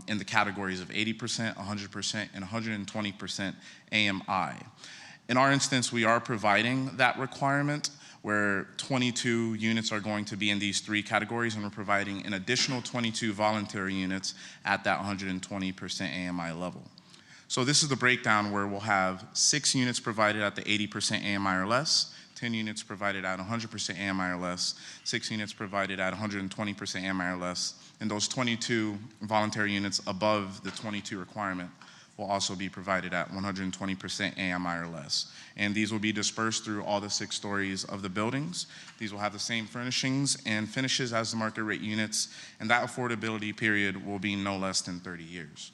in the categories of 80%, 100%, and 120% AMI. In our instance, we are providing that requirement where 22 units are going to be in these 3 categories, and we're providing an additional 22 voluntary units at that 120% AMI level. So this is the breakdown where we'll have 6 units provided at the 80% AMI or less, 10 units provided at 100% AMI or less, 6 units provided at 120% AMI or less, and those 22 voluntary units above the 22 requirement will also be provided at 120% AMI or less. And these will be dispersed through all the 6 stories of the buildings. These will have the same furnishings and finishes as the market rate units, and that affordability period will be no less than 30 years.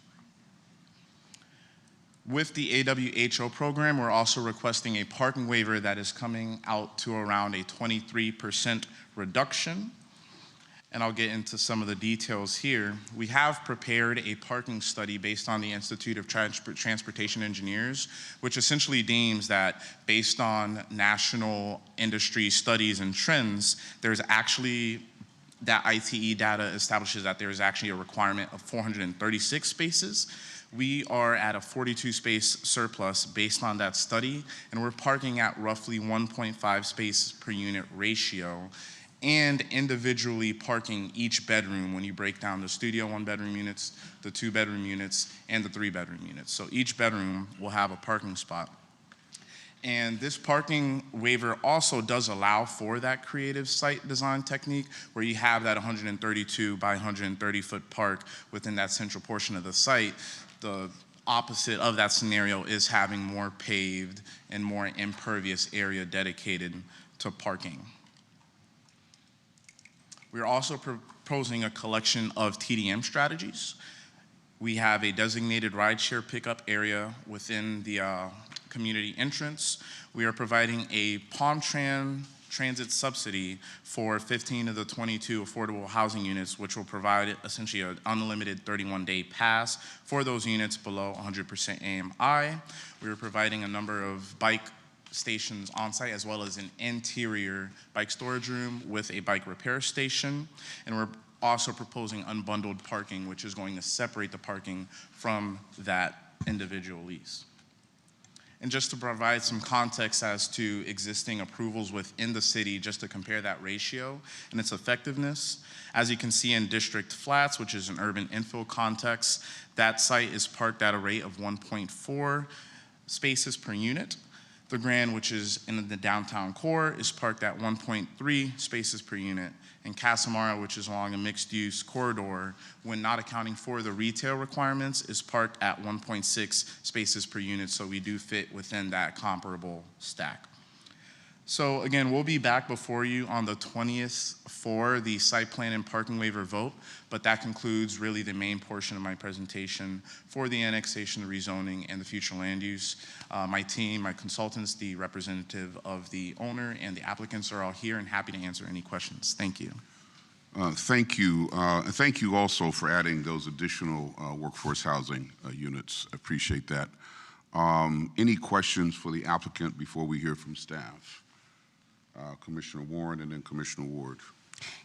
With the AWHO program, we're also requesting a parking waiver that is coming out to around a 23% reduction. And I'll get into some of the details here. We have prepared a parking study based on the Institute of Transportation Engineers, which essentially deems that based on national industry studies and trends, there's actually, that ITE data establishes that there is actually a requirement of 436 spaces. We are at a 42 space surplus based on that study, and we're parking at roughly 1.5 space per unit ratio. and individually parking each bedroom when you break down the studio 1-bedroom units, the 2-bedroom units, and the 3-bedroom units. So each bedroom will have a parking spot. And this parking waiver also does allow for that creative site design technique where you have that 132 by 130 foot park within that central portion of the site. The opposite of that scenario is having more paved and more impervious area dedicated to parking. We're also proposing a collection of TDM strategies. We have a designated rideshare pickup area within the community entrance. We are providing a Palm transit subsidy for 15 of the 22 affordable housing units, which will provide essentially an unlimited 31-day pass for those units below 100% AMI. We are providing a number of bike stations on site as well as an interior bike storage room with a bike repair station. And we're also proposing unbundled parking, which is going to separate the parking from that individual lease. And just to provide some context as to existing approvals within the city, just to compare that ratio and its effectiveness, as you can see in District Flats, which is an urban infill context, that site is parked at a rate of 1.4 spaces per unit. The Grand, which is in the downtown core, is parked at 1.3 spaces per unit. And Casamara, which is along a mixed-use corridor, when not accounting for the retail requirements, is parked at 1.6 spaces per unit, so we do fit within that comparable stack. So again, we'll be back before you on the 20th for the site plan and parking waiver vote, but that concludes really the main portion of my presentation for the annexation, the rezoning, and the future land use. My team, my consultants, the representative of the owner, and the applicants are all here and happy to answer any questions. Thank you. Thank you. And thank you also for adding those additional workforce housing units. I appreciate that. Any questions for the applicant before we hear from staff? Commissioner Warren and then Commissioner Ward.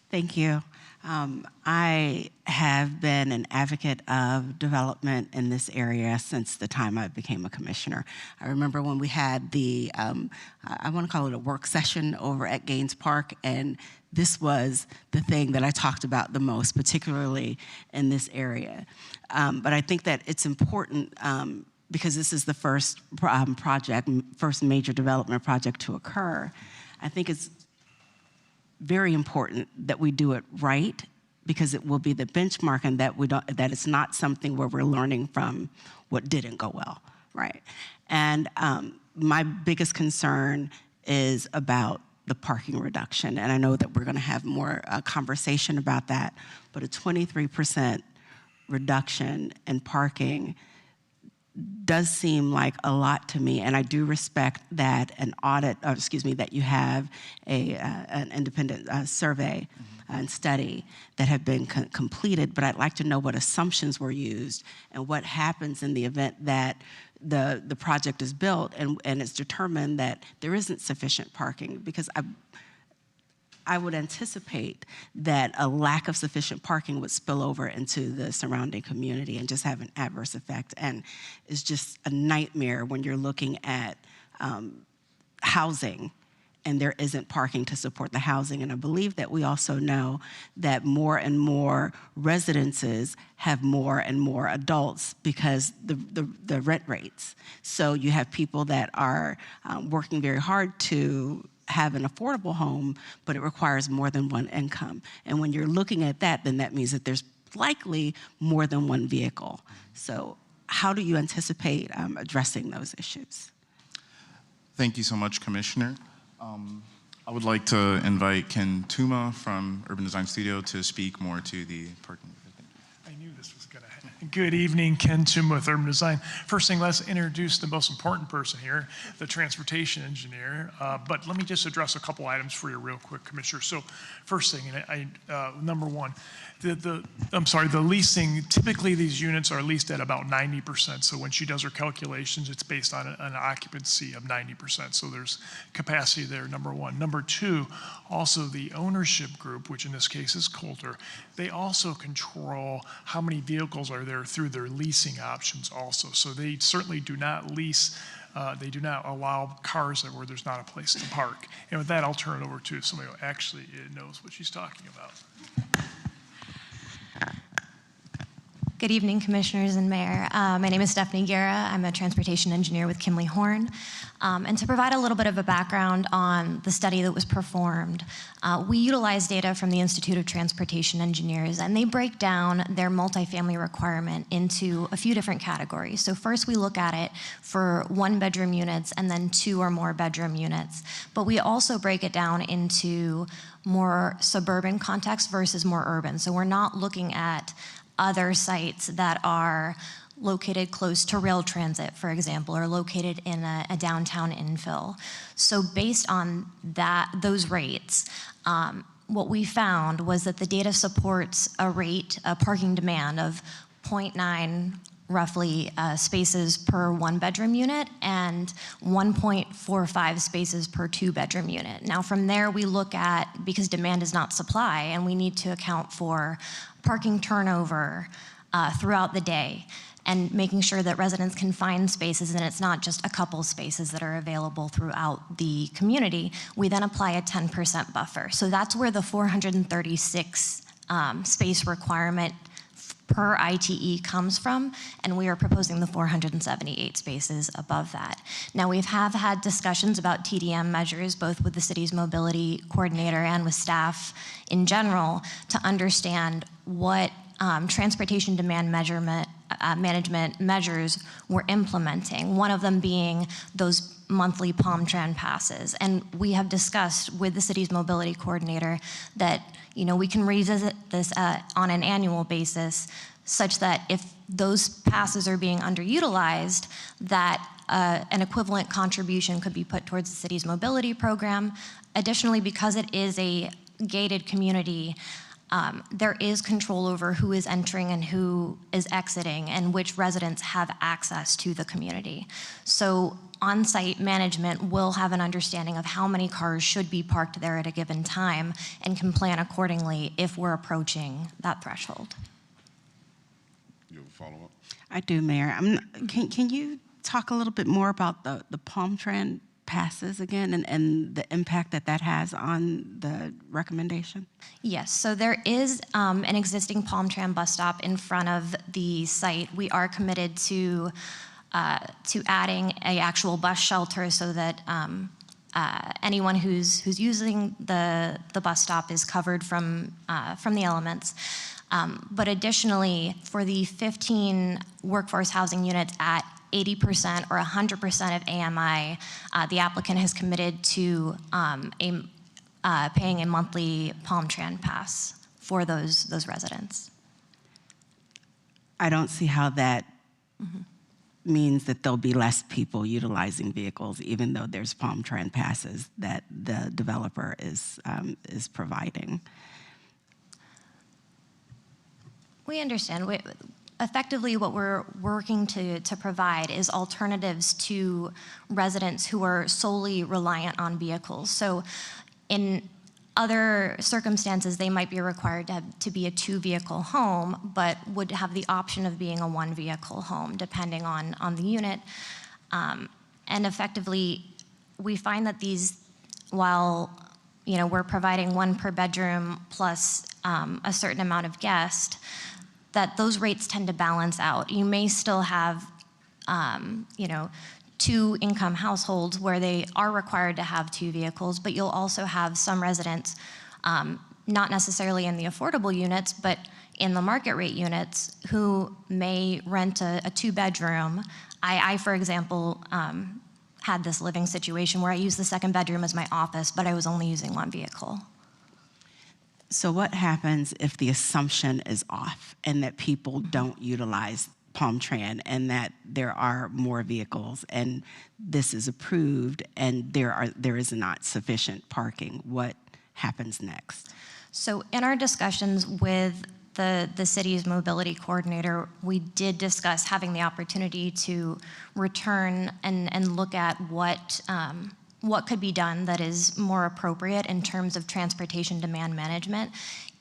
Thank you. I have been an advocate of development in this area since the time I became a commissioner. I remember when we had the, I want to call it a work session over at Gaines Park, and this was the thing that I talked about the most, particularly in this area. But I think that it's important because this is the first project, first major development project to occur. I think it's very important that we do it right because it will be the benchmark and that it's not something where we're learning from what didn't go well, right? And my biggest concern is about the parking reduction. And I know that we're gonna have more conversation about that, but a 23% reduction in parking does seem like a lot to me, and I do respect that an audit, or excuse me, that you have an independent survey and study that have been completed, but I'd like to know what assumptions were used and what happens in the event that the project is built and it's determined that there isn't sufficient parking, because I would anticipate that a lack of sufficient parking would spill over into the surrounding community and just have an adverse effect. And it's just a nightmare when you're looking at housing and there isn't parking to support the housing. And I believe that we also know that more and more residences have more and more adults because the rent rates. So you have people that are working very hard to have an affordable home, but it requires more than one income. And when you're looking at that, then that means that there's likely more than one vehicle. So how do you anticipate addressing those issues? Thank you so much, Commissioner. I would like to invite Ken Tuma from Urban Design Studio to speak more to the parking. I knew this was going to happen. Good evening, Ken Tuma with Urban Design. First thing, let's introduce the most important person here, the transportation engineer. But let me just address a couple items for you real quick, Commissioner. So first thing, number one, the leasing, typically these units are leased at about 90%. So when she does her calculations, it's based on an occupancy of 90%. So there's capacity there, number one. Number two, also the ownership group, which in this case is Coulter, they also control how many vehicles are there through their leasing options also. So they certainly do not lease They do not allow cars where there's not a place to park. And with that, I'll turn it over to somebody who actually knows what she's talking about. Good evening, Commissioners and Mayor. My name is Stephanie Guerra. I'm a transportation engineer with Kimley Horn. And to provide a little bit of a background on the study that was performed, we utilize data from the Institute of Transportation Engineers, and they break down their multifamily requirement into a few different categories. So first we look at it for 1-bedroom units and then 2 or more bedroom units. But we also break it down into more suburban context versus more urban. So we're not looking at other sites that are located close to rail transit, for example, or located in a downtown infill. So based on those rates, what we found was that the data supports a parking demand of 0.9 roughly spaces per 1-bedroom unit and 1.45 spaces per 2-bedroom unit. Now from there we look at, because demand is not supply, and we need to account for parking turnover throughout the day and making sure that residents can find spaces and it's not just a couple spaces that are available throughout the community. We then apply a 10% buffer. So that's where the 436 space requirement per ITE comes from, and we are proposing the 478 spaces above that. Now we have had discussions about TDM measures, both with the city's mobility coordinator and with staff in general, to understand what transportation demand management measures we're implementing, one of them being those monthly PalmTran passes. And we have discussed with the city's mobility coordinator that we can revisit this on an annual basis, such that if those passes are being underutilized, that an equivalent contribution could be put towards the city's mobility program. Additionally, because it is a gated community, there is control over who is entering and who is exiting and which residents have access to the community. So on-site management will have an understanding of how many cars should be parked there at a given time and can plan accordingly if we're approaching that threshold. You have a follow-up? I do, Mayor. Can you talk a little bit more about the PalmTran passes again and the impact that has on the recommendation? Yes, so there is an existing PalmTran bus stop in front of the site. We are committed to adding an actual bus shelter so that anyone who's using the bus stop is covered from the elements. But additionally, for the 15 workforce housing units at 80% or 100% of AMI, the applicant has committed to paying a monthly PalmTran pass for those residents. I don't see how that means that there'll be less people utilizing vehicles, even though there's PalmTran passes that the developer is providing. We understand. Effectively, what we're working to provide is alternatives to residents who are solely reliant on vehicles. So in other circumstances, they might be required to be a 2-vehicle home, but would have the option of being a 1-vehicle home, depending on the unit. And effectively, we find that these, while we're providing 1 per bedroom plus a certain amount of guests, that those rates tend to balance out. You may still have, 2-income households where they are required to have 2 vehicles, but you'll also have some residents, not necessarily in the affordable units, but in the market rate units, who may rent a 2-bedroom. I, for example, had this living situation where I used the 2nd bedroom as my office, but I was only using 1 vehicle. So what happens if the assumption is off and that people don't utilize PalmTran and that there are more vehicles and this is approved and there is not sufficient parking? What happens next? So in our discussions with the city's mobility coordinator, we did discuss having the opportunity to return and look at what could be done that is more appropriate in terms of transportation demand management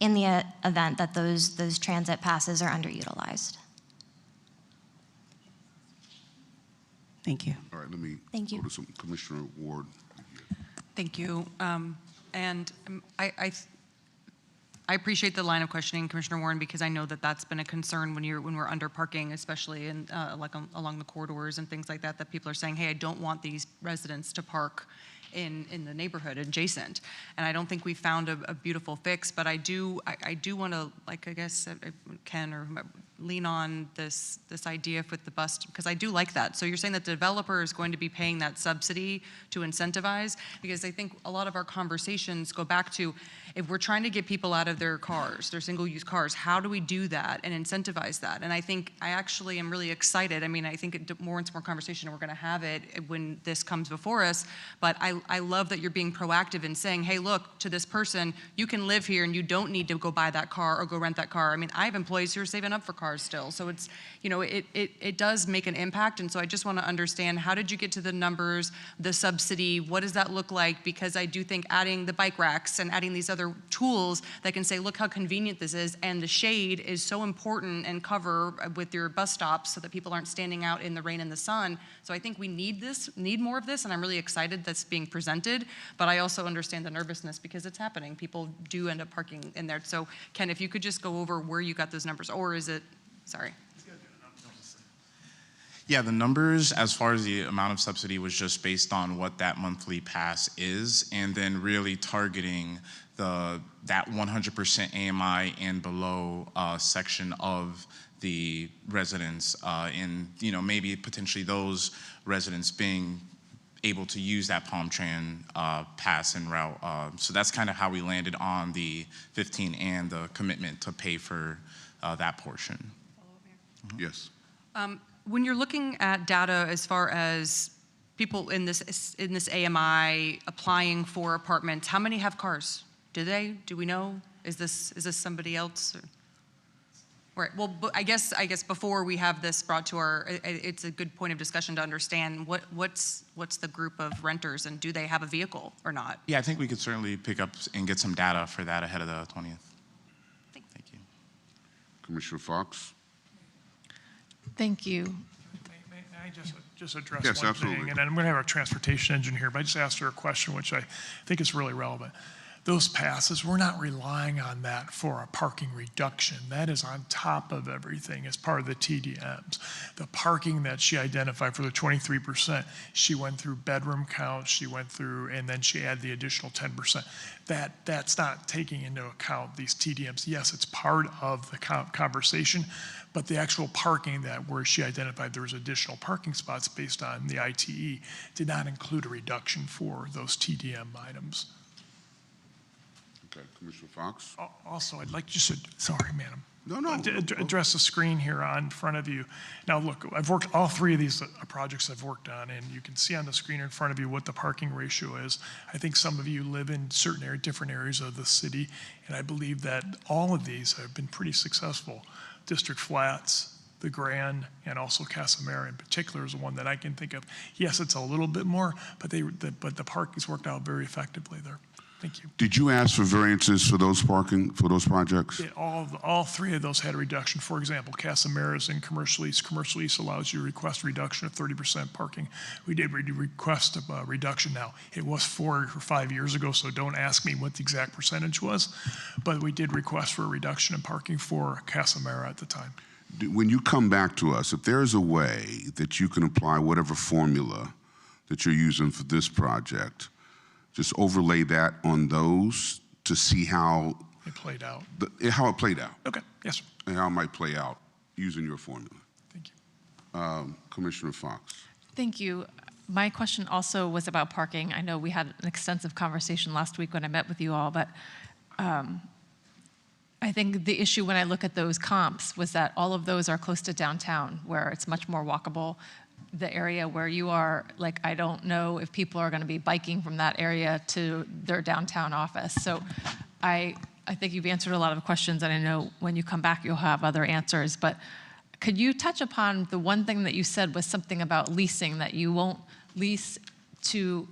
in the event that those transit passes are underutilized. Thank you. All right, let me Thank you. go to some Commissioner Ward. Thank you. I appreciate the line of questioning, Commissioner Warren, because I know that that's been a concern when we're under parking, especially in along the corridors and things like that. That people are saying, "Hey, I don't want these residents to park in the neighborhood adjacent." And I don't think we found a beautiful fix. But I do want to, like, I guess Ken or whomever, lean on this idea with the bus, because I do like that. So you're saying that the developer is going to be paying that subsidy to incentivize? Because I think a lot of our conversations go back to, if we're trying to get people out of their cars, their single-use cars, how do we do that and incentivize that? And I think I actually am really excited. I mean, I think it warrants more conversation, and we're going to have it when this comes before us. But I love that you're being proactive in saying, hey, look, to this person, you can live here and you don't need to go buy that car or go rent that car. I mean, I have employees who are saving up for cars still. So it's, you know, it does make an impact. And so I just want to understand, how did you get to the numbers, the subsidy? What does that look like? Because I do think adding the bike racks and adding these other tools that can say, look how convenient this is, and the shade is so important, and cover with your bus stops so that people aren't standing out in the rain and the sun. So I think we need more of this, and I'm really excited that's being presented. But I also understand the nervousness because it's happening. People do end up parking in there. So Ken, if you could just go over where you got those numbers, or is it, sorry. Yeah, the numbers as far as the amount of subsidy was just based on what that monthly pass is, and then really targeting that 100% AMI and below section of the residents, and maybe potentially those residents being able to use that Palm Tran pass and route. So that's kind of how we landed on the 15 and the commitment to pay for that portion. Yes. When you're looking at data as far as people in this AMI applying for apartments, how many have cars? Do we know? Is this somebody else? Right. Well, I guess before we have this brought to it's a good point of discussion to understand what's the group of renters, and do they have a vehicle or not? Yeah, I think we could certainly pick up and get some data for that ahead of the 20th. Thank you. Commissioner Fox. Thank you. May I just address Yes, one absolutely. thing? And then I'm going to have our transportation engineer here, but I just asked her a question, which I think is really relevant. Those passes, we're not relying on that for a parking reduction. That is on top of everything as part of the TDMs. The parking that she identified for the 23%, she went through bedroom counts, she went through, and then she added the additional 10%. That's not taking into account these TDMs. Yes, it's part of the conversation, but the actual parking where she identified there was additional parking spots based on the ITE did not include a reduction for those TDM items. Okay, Commissioner Fox. Also, I'd like just to, sorry, madam. No. Address the screen here in front of you. Now, look, I've worked all three of these projects I've worked on, and you can see on the screen in front of you what the parking ratio is. I think some of you live in certain different areas of the city, and I believe that all of these have been pretty successful. District Flats, the Grand, and also Casamara in particular is the one that I can think of. Yes, it's a little bit more, but the parking's worked out very effectively there. Thank you. Did you ask for variances for those projects? Yeah, all three of those had a reduction. For example, Casamara's in commercial lease. Commercial lease allows you to request a reduction of 30% parking. We did request a reduction now. It was 4 or 5 years ago, so don't ask me what the exact percentage was, but we did request for a reduction in parking for Casamara at the time. When you come back to us, if there's a way that you can apply whatever formula that you're using for this project, just overlay that on those to see how it played out. How it played out. Okay, yes, sir. And how it might play out using your formula. Thank you. Commissioner Fox. Thank you. My question also was about parking. I know we had an extensive conversation last week when I met with you all, but I think the issue when I look at those comps was that all of those are close to downtown, where it's much more walkable. The area where you are, like, I don't know if people are going to be biking from that area to their downtown office. So I think you've answered a lot of questions, and I know when you come back you'll have other answers. But could you touch upon the one thing that you said was something about leasing, that you won't lease to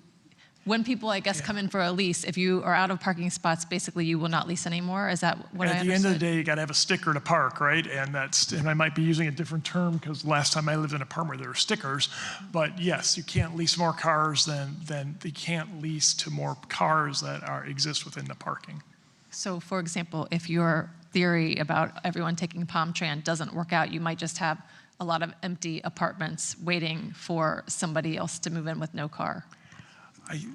when people, I guess, come in for a lease, if you are out of parking spots, basically you will not lease anymore? Is that what I understood? At the end of the day, you got to have a sticker to park, right? And I might be using a different term because last time I lived in an apartment, there were stickers. But yes, you can't lease more cars than you can't lease to more cars that exist within the parking. So, for example, if your theory about everyone taking PalmTran doesn't work out, you might just have a lot of empty apartments waiting for somebody else to move in with no car.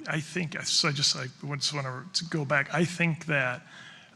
I think, so I just want to go back. I think that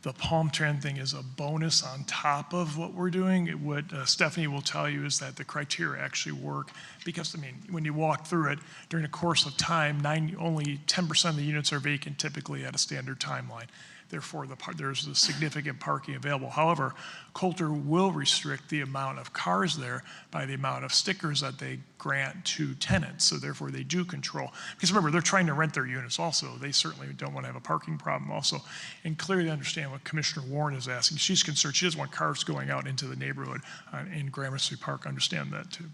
the PalmTran thing is a bonus on top of what we're doing. What Stephanie will tell you is that the criteria actually work because, I mean, when you walk through it, during the course of time, only 10% of the units are vacant typically at a standard timeline. Therefore, there's a significant parking available. However, Coulter will restrict the amount of cars there by the amount of stickers that they grant to tenants. So therefore, they do control. Because remember, they're trying to rent their units also. They certainly don't want to have a parking problem also. And clearly understand what Commissioner Warren is asking. She's concerned. She doesn't want cars going out into the neighborhood in Gramercy Park. I understand that too.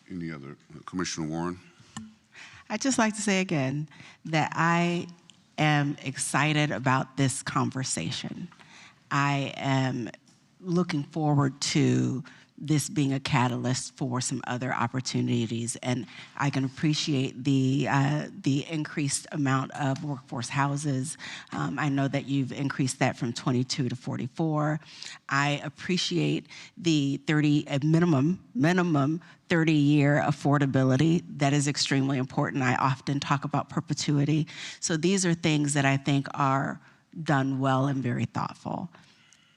Any other? Commissioner Warren? I'd just like to say again that I am excited about this conversation. I am looking forward to this being a catalyst for some other opportunities, and I can appreciate the increased amount of workforce houses. I know that you've increased that from 22 to 44. I appreciate the minimum 30-year affordability. That is extremely important. I often talk about perpetuity. So these are things that I think are done well and very thoughtful.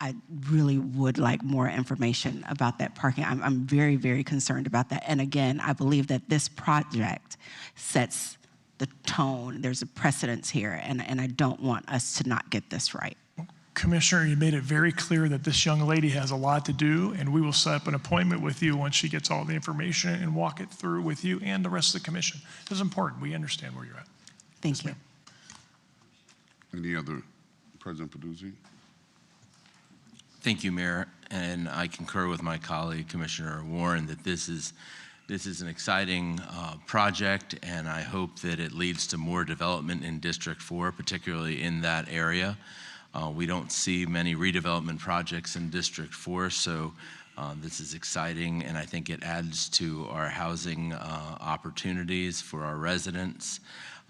I really would like more information about that parking. I'm very, very concerned about that. And again, I believe that this project sets the tone. There's a precedence here, and I don't want us to not get this right. Commissioner, you made it very clear that this young lady has a lot to do, and we will set up an appointment with you once she gets all the information and walk it through with you and the rest of the commission. This is important. We understand where you're at. Thank you. Any other? President Peduzzi? Thank you, Mayor, and I concur with my colleague, Commissioner Warren, that this is an exciting project, and I hope that it leads to more development in District 4, particularly in that area. We don't see many redevelopment projects in District 4, so this is exciting, and I think it adds to our housing opportunities for our residents.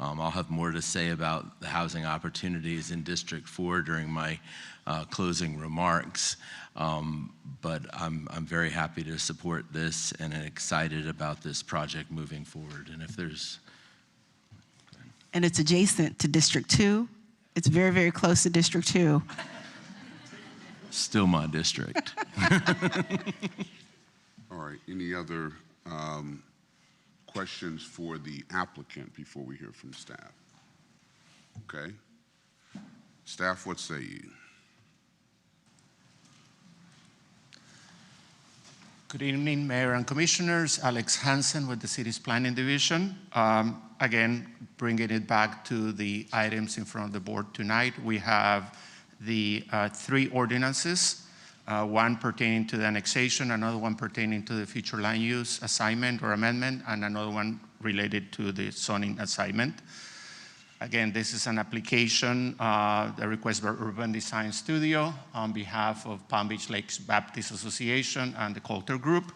I'll have more to say about the housing opportunities in District 4 during my closing remarks, but I'm very happy to support this and excited about this project moving forward. And if there's... And it's adjacent to District 2. It's very, very close to District 2. Still my district. All right, any other questions for the applicant before we hear from staff? Okay. Staff, what say you? Good evening, Mayor and Commissioners. Alex Hansen with the City's Planning Division. Again, bringing it back to the items in front of the board tonight, we have the 3 ordinances, one pertaining to the annexation, another one pertaining to the future land use assignment or amendment, and another one related to the zoning assignment. Again, this is an application, the request by Urban Design Studio on behalf of Palm Beach Lakes Baptist Association and the Coulter Group.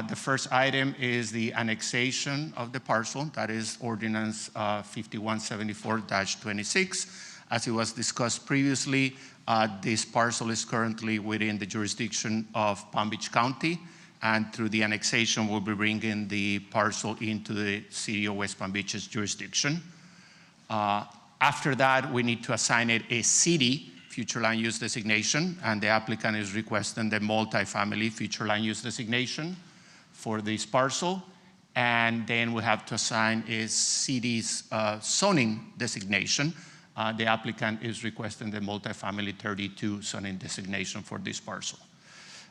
The first item is the annexation of the parcel, that is Ordinance 5174-26. As it was discussed previously, this parcel is currently within the jurisdiction of Palm Beach County, and through the annexation, we'll be bringing the parcel into the City of West Palm Beach's jurisdiction. After that, we need to assign it a city future land use designation, and the applicant is requesting the multifamily future land use designation for this parcel. And then we have to assign a city's zoning designation. The applicant is requesting the multifamily 32 zoning designation for this parcel.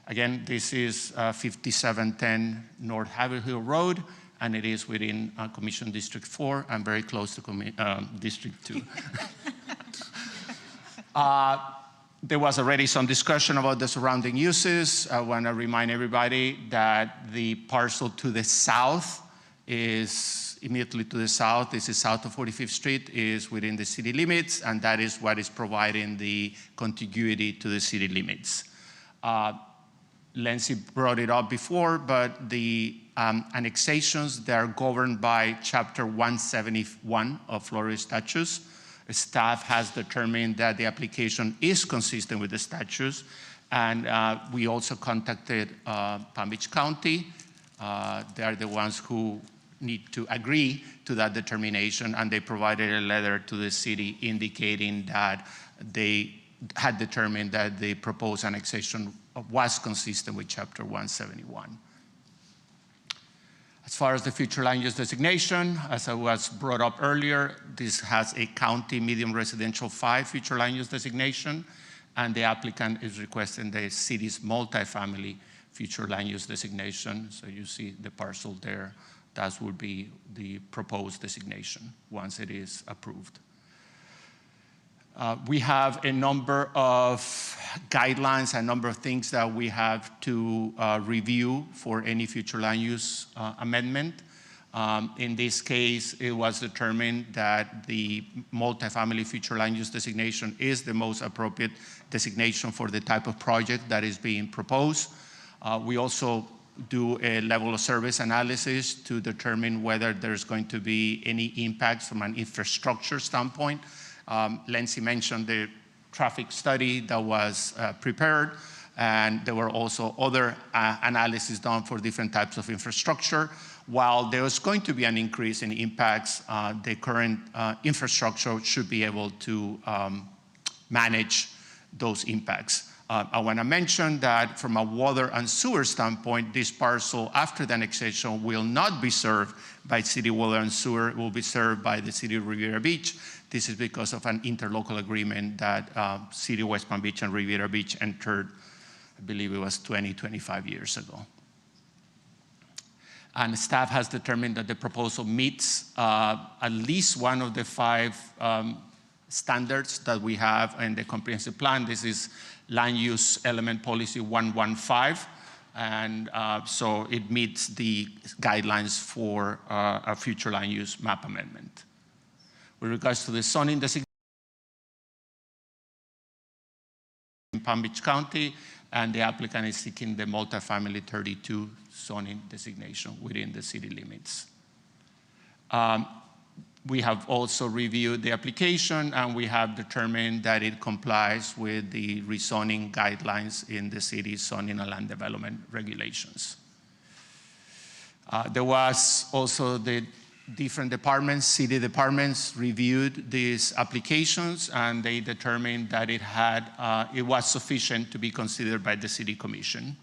Again, this is 5710 North Haverhill Road, and it is within Commission District 4 and very close to District 2. There was already some discussion about the surrounding uses. I want to remind everybody that the parcel to the south is immediately to the south. This is south of 45th Street, is within the city limits, and that is what is providing the contiguity to the city limits. Lindsay brought it up before, but the annexations, they are governed by Chapter 171 of Florida statutes. Staff has determined that the application is consistent with the statutes, and we also contacted Palm Beach County. They are the ones who need to agree to that determination, and they provided a letter to the city indicating that they had determined that the proposed annexation was consistent with Chapter 171. As far as the future land use designation, as I was brought up earlier, this has a county medium residential 5 future land use designation, and the applicant is requesting the city's multifamily future land use designation. So you see the parcel there. That would be the proposed designation once it is approved. We have a number of guidelines, a number of things that we have to review for any future land use amendment. In this case, it was determined that the multifamily future land use designation is the most appropriate designation for the type of project that is being proposed. We also do a level of service analysis to determine whether there's going to be any impacts from an infrastructure standpoint. Lindsay mentioned the traffic study that was prepared, and there were also other analyses done for different types of infrastructure. While there is going to be an increase in impacts, the current infrastructure should be able to manage those impacts. I want to mention that from a water and sewer standpoint, this parcel after the annexation will not be served by city water and sewer. It will be served by the city of Riviera Beach. This is because of an interlocal agreement that City of West Palm Beach and Riviera Beach entered, I believe it was 25 years ago. And staff has determined that the proposal meets at least one of the 5 standards that we have in the comprehensive plan. This is Land Use Element Policy 115, and so it meets the guidelines for a future land use map amendment. With regards to the zoning designation in Palm Beach County, and the applicant is seeking the multifamily 32 zoning designation within the city limits. We have also reviewed the application, and we have determined that it complies with the rezoning guidelines in the city's zoning and land development regulations. There was also the different departments, city departments reviewed these applications, and they determined that it was sufficient to be considered by the city commission.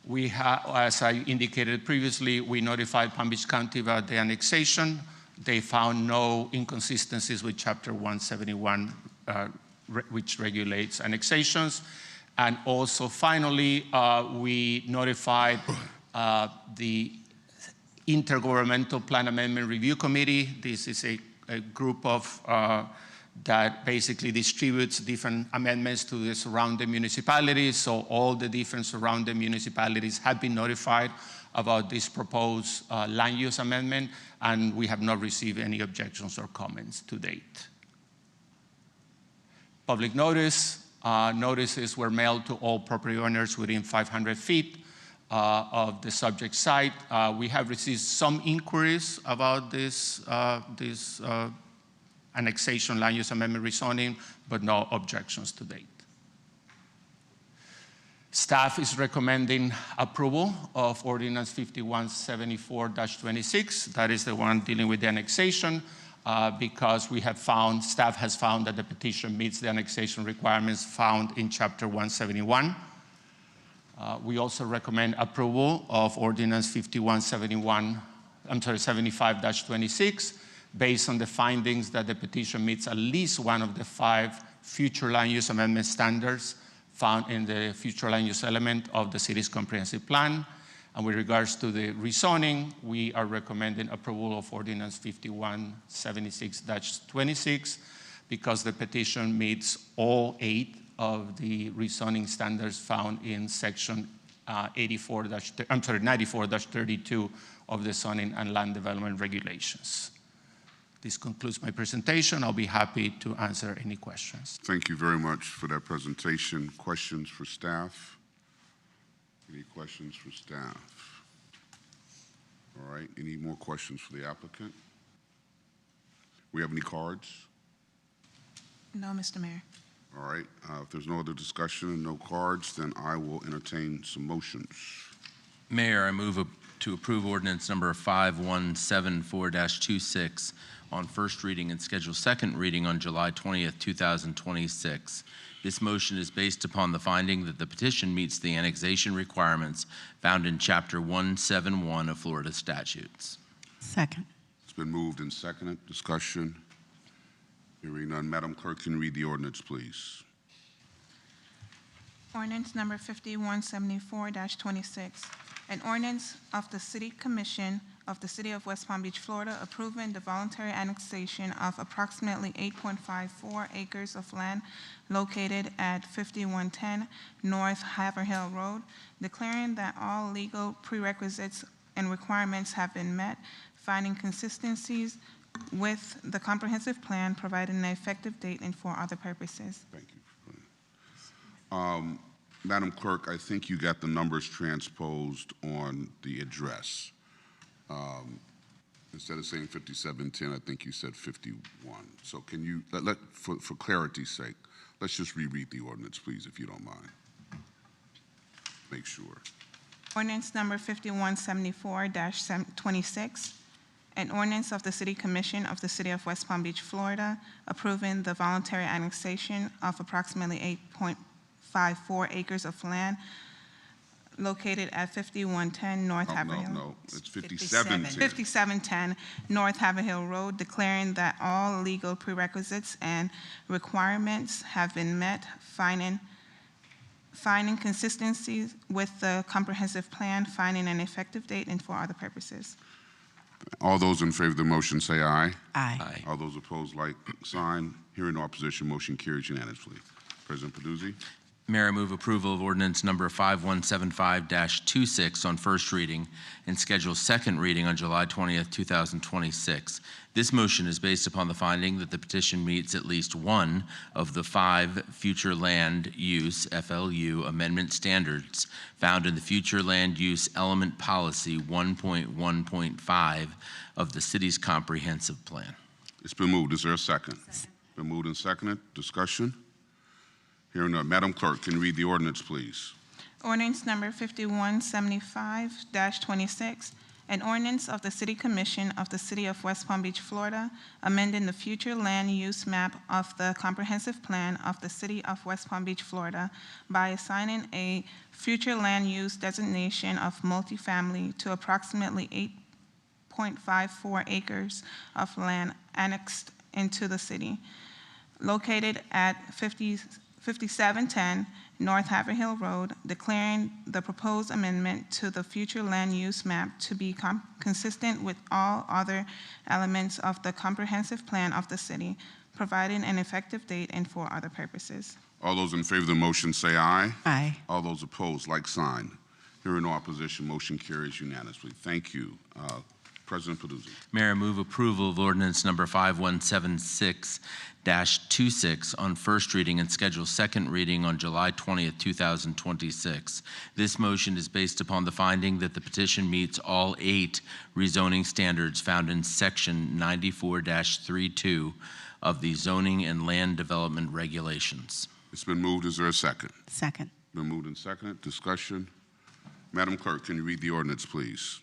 We as I indicated previously, we notified Palm Beach County about the annexation. They found no inconsistencies with Chapter 171, which regulates annexations. And also, finally, we notified the Intergovernmental Plan Amendment Review Committee. This is a group of that basically distributes different amendments to the surrounding municipalities. So all the different surrounding municipalities have been notified about this proposed land use amendment, and we have not received any objections or comments to date. Public notice. Notices were mailed to all property owners within 500 feet of the subject site. We have received some inquiries about this annexation land use amendment rezoning, but no objections to date. Staff is recommending approval of Ordinance 5174-26. That is the one dealing with the annexation, because we have found, staff has found that the petition meets the annexation requirements found in Chapter 171. We also recommend approval of Ordinance 75-26, based on the findings that the petition meets at least one of the 5 future land use amendment standards found in the future land use element of the city's comprehensive plan. And with regards to the rezoning, we are recommending approval of Ordinance 5176-26, because the petition meets all 8 of the rezoning standards found in Section 94-32 of the zoning and land development regulations. This concludes my presentation. I'll be happy to answer any questions. Thank you very much for that presentation. Questions for staff? Any questions for staff? All right, any more questions for the applicant? We have any cards? No, Mr. Mayor. All right, if there's no other discussion and no cards, then I will entertain some motions. Mayor, I move to approve ordinance number 5174-26 on first reading and schedule second reading on July 20th, 2026. This motion is based upon the finding that the petition meets the annexation requirements found in Chapter 171 of Florida statutes. Second. It's been moved and seconded. Discussion. Hearing none. Madam Clerk, can you read the ordinance, please? Ordinance number 5174-26, an ordinance of the City Commission of the City of West Palm Beach, Florida, approving the voluntary annexation of approximately 8.54 acres of land located at 5110 North Haverhill Road, declaring that all legal prerequisites and requirements have been met, finding consistencies with the comprehensive plan, providing an effective date, and for other purposes. Thank you. Madam Clerk, I think you got the numbers transposed on the address. Instead of saying 5710, I think you said 51. So can you, for clarity's sake, let's just reread the ordinance, please, if you don't mind. Make sure. Ordinance number 5174-26, an ordinance of the City Commission of the City of West Palm Beach, Florida, approving the voluntary annexation of approximately 8.54 acres of land located at 5110 North Haverhill. No, it's 5710. 5710 North Haverhill Road, declaring that all legal prerequisites and requirements have been met, finding consistencies with the comprehensive plan, finding an effective date, and for other purposes. All those in favor of the motion say aye. Aye. Aye. All those opposed, like sign. Hearing no opposition, motion carries unanimously. President Peduzzi. Mayor, I move approval of ordinance number 5175-26 on first reading and schedule second reading on July 20th, 2026. This motion is based upon the finding that the petition meets at least one of the 5 future land use FLU amendment standards found in the future land use element policy 1.1.5 of the city's comprehensive plan. It's been moved. Is there a second? Been moved and seconded. Discussion? Hearing none. Madam Clerk, can you read the ordinance, please? Ordinance number 5175-26, an ordinance of the City Commission of the City of West Palm Beach, Florida, amending the future land use map of the comprehensive plan of the City of West Palm Beach, Florida, by assigning a future land use designation of multifamily to approximately 8.54 acres of land annexed into the city, located at 5710 North Haverhill Road, declaring the proposed amendment to the future land use map to be consistent with all other elements of the comprehensive plan of the city, providing an effective date, and for other purposes. All those in favor of the motion say aye. Aye. All those opposed, like sign. Hearing no opposition, motion carries unanimously. Thank you. President Peduzzi. Mayor, I move approval of ordinance number 5176-26 on first reading and schedule second reading on July 20th, 2026. This motion is based upon the finding that the petition meets all 8 rezoning standards found in section 94-32 of the zoning and land development regulations. It's been moved. Is there a second? Second. Been moved and seconded. Discussion. Madam Clerk, can you read the ordinance, please?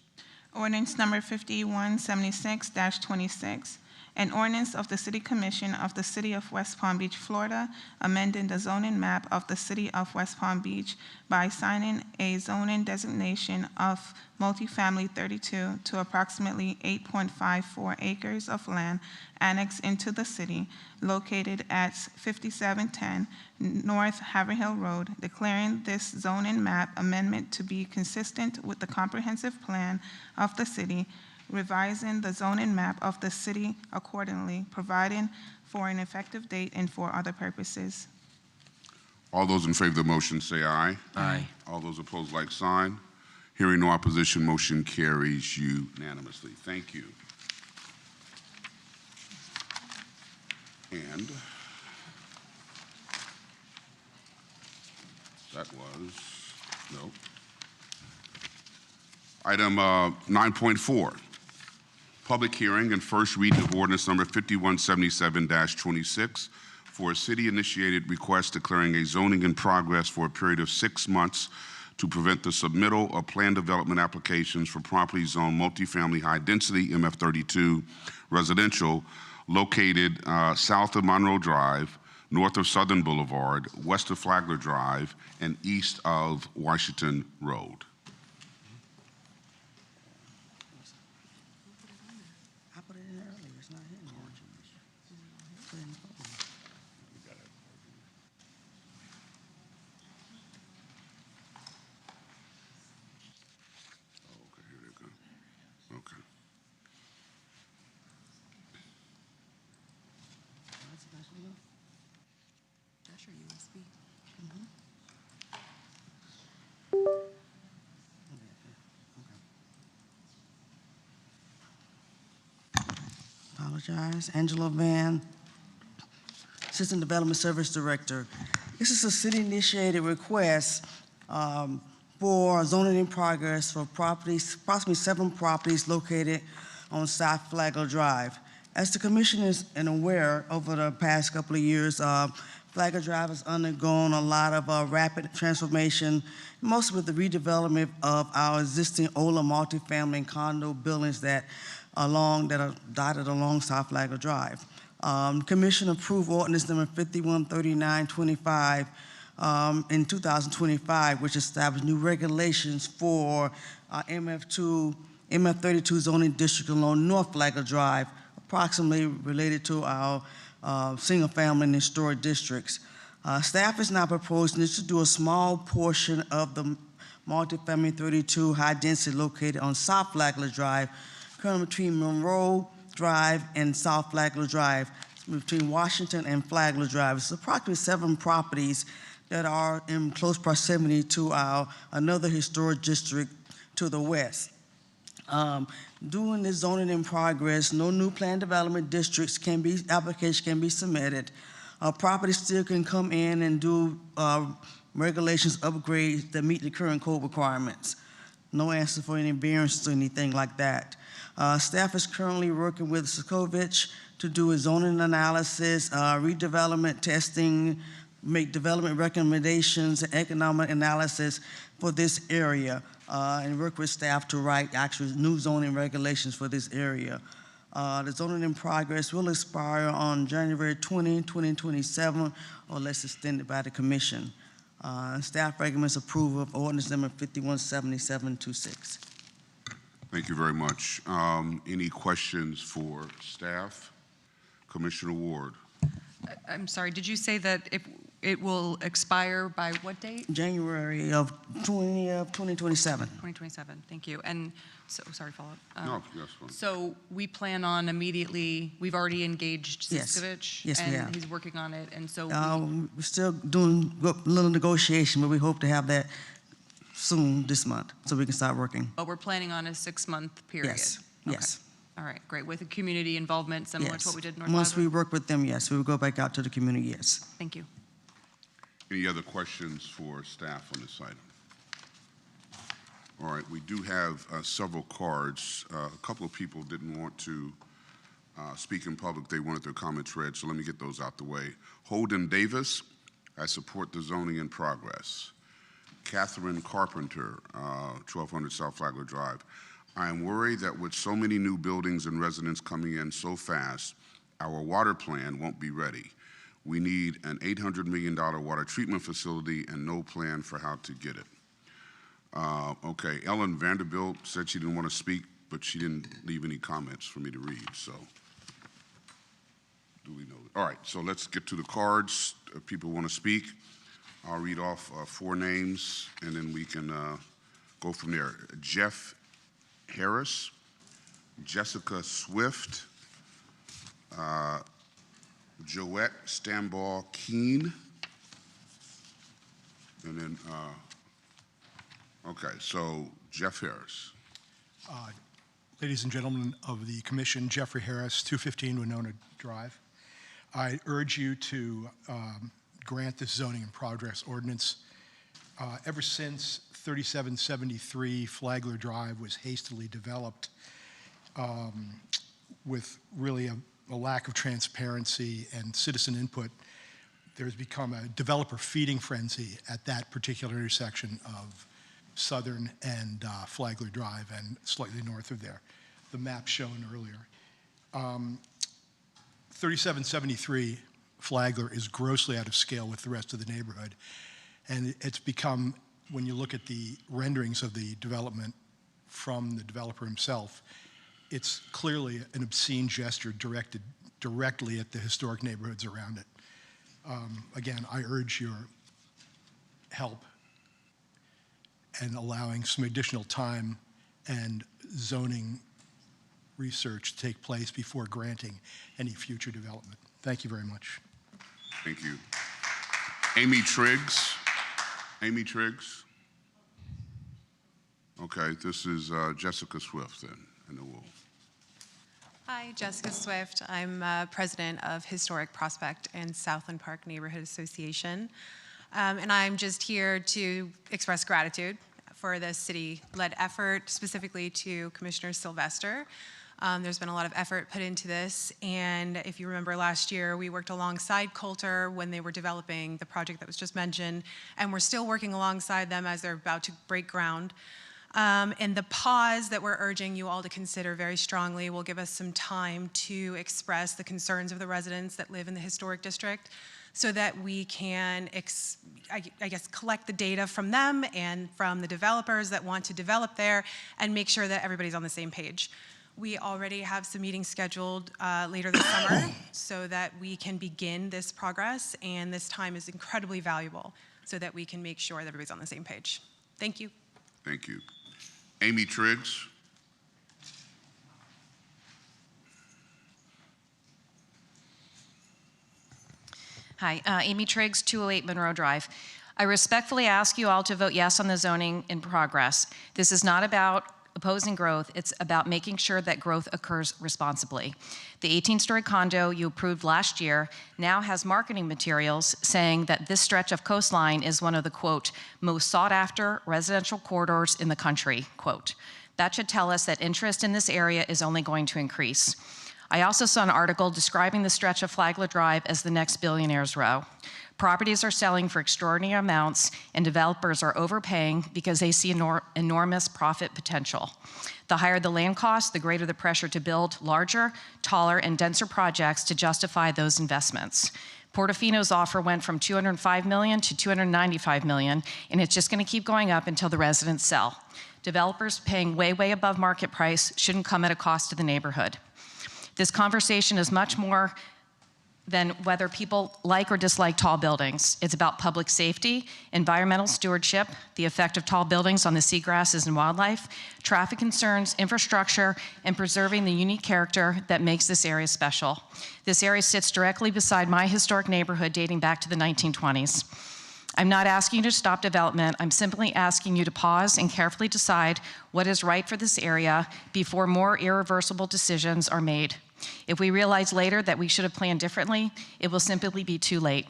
Ordinance number 5176-26, an ordinance of the City Commission of the City of West Palm Beach, Florida, amending the zoning map of the City of West Palm Beach by assigning a zoning designation of multifamily 32 to approximately 8.54 acres of land annexed into the city, located at 5710 North Haverhill Road, declaring this zoning map amendment to be consistent with the comprehensive plan of the city, revising the zoning map of the city accordingly, providing for an effective date, and for other purposes. All those in favor of the motion say aye. Aye. All those opposed, like sign. Hearing no opposition, motion carries unanimously. Thank you. And that was, no. Item 9.4, public hearing and first reading of ordinance number 5177-26 for a city-initiated request declaring a zoning in progress for a period of 6 months to prevent the submittal of planned development applications for property zone multifamily high-density MF32 residential located south of Monroe Drive, north of Southern Boulevard, west of Flagler Drive, and east of Washington Road. Apologize. Angela Van, Assistant Development Service Director. This is a city-initiated request for zoning in progress for properties, approximately 7 properties located on South Flagler Drive. As the Commission is aware, over the past couple of years, Flagler Drive has undergone a lot of rapid transformation, mostly with the redevelopment of our existing older multifamily and condo buildings that are dotted along South Flagler Drive. Commission approved ordinance number 513925 in 2025, which established new regulations for MF32 zoning district along North Flagler Drive, approximately related to our single-family and historic districts. Staff is now proposing this to do a small portion of the multifamily 32 high density located on South Flagler Drive, currently between Monroe Drive and South Flagler Drive, between Washington and Flagler Drive. It's approximately 7 properties that are in close proximity to another historic district to the west. During this zoning in progress, no new planned development districts applications can be submitted. Properties still can come in and do regulations, upgrades that meet the current code requirements. No answer for any variances or anything like that. Staff is currently working with Sokovich to do a zoning analysis, redevelopment testing, make development recommendations, and economic analysis for this area, and work with staff to write actual new zoning regulations for this area. The zoning in progress will expire on January 20, 2027, or unless extended by the Commission. Staff recommends approval of ordinance number 517726. Thank you very much. Any questions for staff? Commissioner Ward. I'm sorry, did you say that it will expire by what date? January of 2027. 2027, thank you. And so, sorry, follow up. No, yes, fine. So we plan on immediately, we've already engaged Siskovic. Yes, we have. And he's working on it, and so. We're still doing a little negotiation, but we hope to have that soon this month, so we can start working. But we're planning on a 6-month period? Yes, Okay. yes. All right, great. With a community involvement similar to what we did in North Once Flagler? we work with them, yes, we will go back out to the community, yes. Thank you. Any other questions for staff on this item? All right, we do have several cards. A couple of people didn't want to speak in public. They wanted their comments read, so let me get those out the way. Holden Davis, I support the zoning in progress. Catherine Carpenter, 1200 South Flagler Drive. I am worried that with so many new buildings and residents coming in so fast, our water plan won't be ready. We need an $800 million water treatment facility and no plan for how to get it. Okay, Ellen Vanderbilt said she didn't want to speak, but she didn't leave any comments for me to read, so. Do we know? All right, so let's get to the cards. If people want to speak, I'll read off 4 names, and then we can go from there. Jeff Harris, Jessica Swift, Joette Stambaugh Keene, And then, okay, so Jeff Harris. Ladies and gentlemen of the commission, Jeffrey Harris, 215 Winona Drive. I urge you to grant this zoning and progress ordinance. Ever since 3773 Flagler Drive was hastily developed with really a lack of transparency and citizen input, there's become a developer feeding frenzy at that particular intersection of Southern and Flagler Drive and slightly north of there, the map shown earlier. 3773 Flagler is grossly out of scale with the rest of the neighborhood. And it's become, when you look at the renderings of the development from the developer himself, it's clearly an obscene gesture directed directly at the historic neighborhoods around it. Again, I urge your help in allowing some additional time and zoning research to take place before granting any future development. Thank you very much. Thank you. Amy Triggs. Amy Triggs. Okay, this is Jessica Swift then, and then we'll. Hi, Jessica Swift. I'm president of Historic Prospect and Southland Park Neighborhood Association. And I'm just here to express gratitude for the city-led effort, specifically to Commissioner Sylvester. There's been a lot of effort put into this, and if you remember last year, we worked alongside Coulter when they were developing the project that was just mentioned, and we're still working alongside them as they're about to break ground. And the pause that we're urging you all to consider very strongly will give us some time to express the concerns of the residents that live in the historic district so that we can, I guess, collect the data from them and from the developers that want to develop there and make sure that everybody's on the same page. We already have some meetings scheduled later this summer so that we can begin this progress, and this time is incredibly valuable so that we can make sure that everybody's on the same page. Thank you. Thank you. Amy Triggs. Hi, Amy Triggs, 208 Monroe Drive. I respectfully ask you all to vote yes on the zoning in progress. This is not about opposing growth, it's about making sure that growth occurs responsibly. The 18-story condo you approved last year now has marketing materials saying that this stretch of coastline is one of the, quote, most sought after residential corridors in the country, quote. That should tell us that interest in this area is only going to increase. I also saw an article describing the stretch of Flagler Drive as the next billionaire's row. Properties are selling for extraordinary amounts, and developers are overpaying because they see enormous profit potential. The higher the land cost, the greater the pressure to build larger, taller, and denser projects to justify those investments. Portofino's offer went from $205 million to $295 million, and it's just going to keep going up until the residents sell. Developers paying way, way above market price shouldn't come at a cost to the neighborhood. This conversation is much more than whether people like or dislike tall buildings. It's about public safety, environmental stewardship, the effect of tall buildings on the seagrasses and wildlife, traffic concerns, infrastructure, and preserving the unique character that makes this area special. This area sits directly beside my historic neighborhood dating back to the 1920s. I'm not asking you to stop development. I'm simply asking you to pause and carefully decide what is right for this area before more irreversible decisions are made. If we realize later that we should have planned differently, it will simply be too late.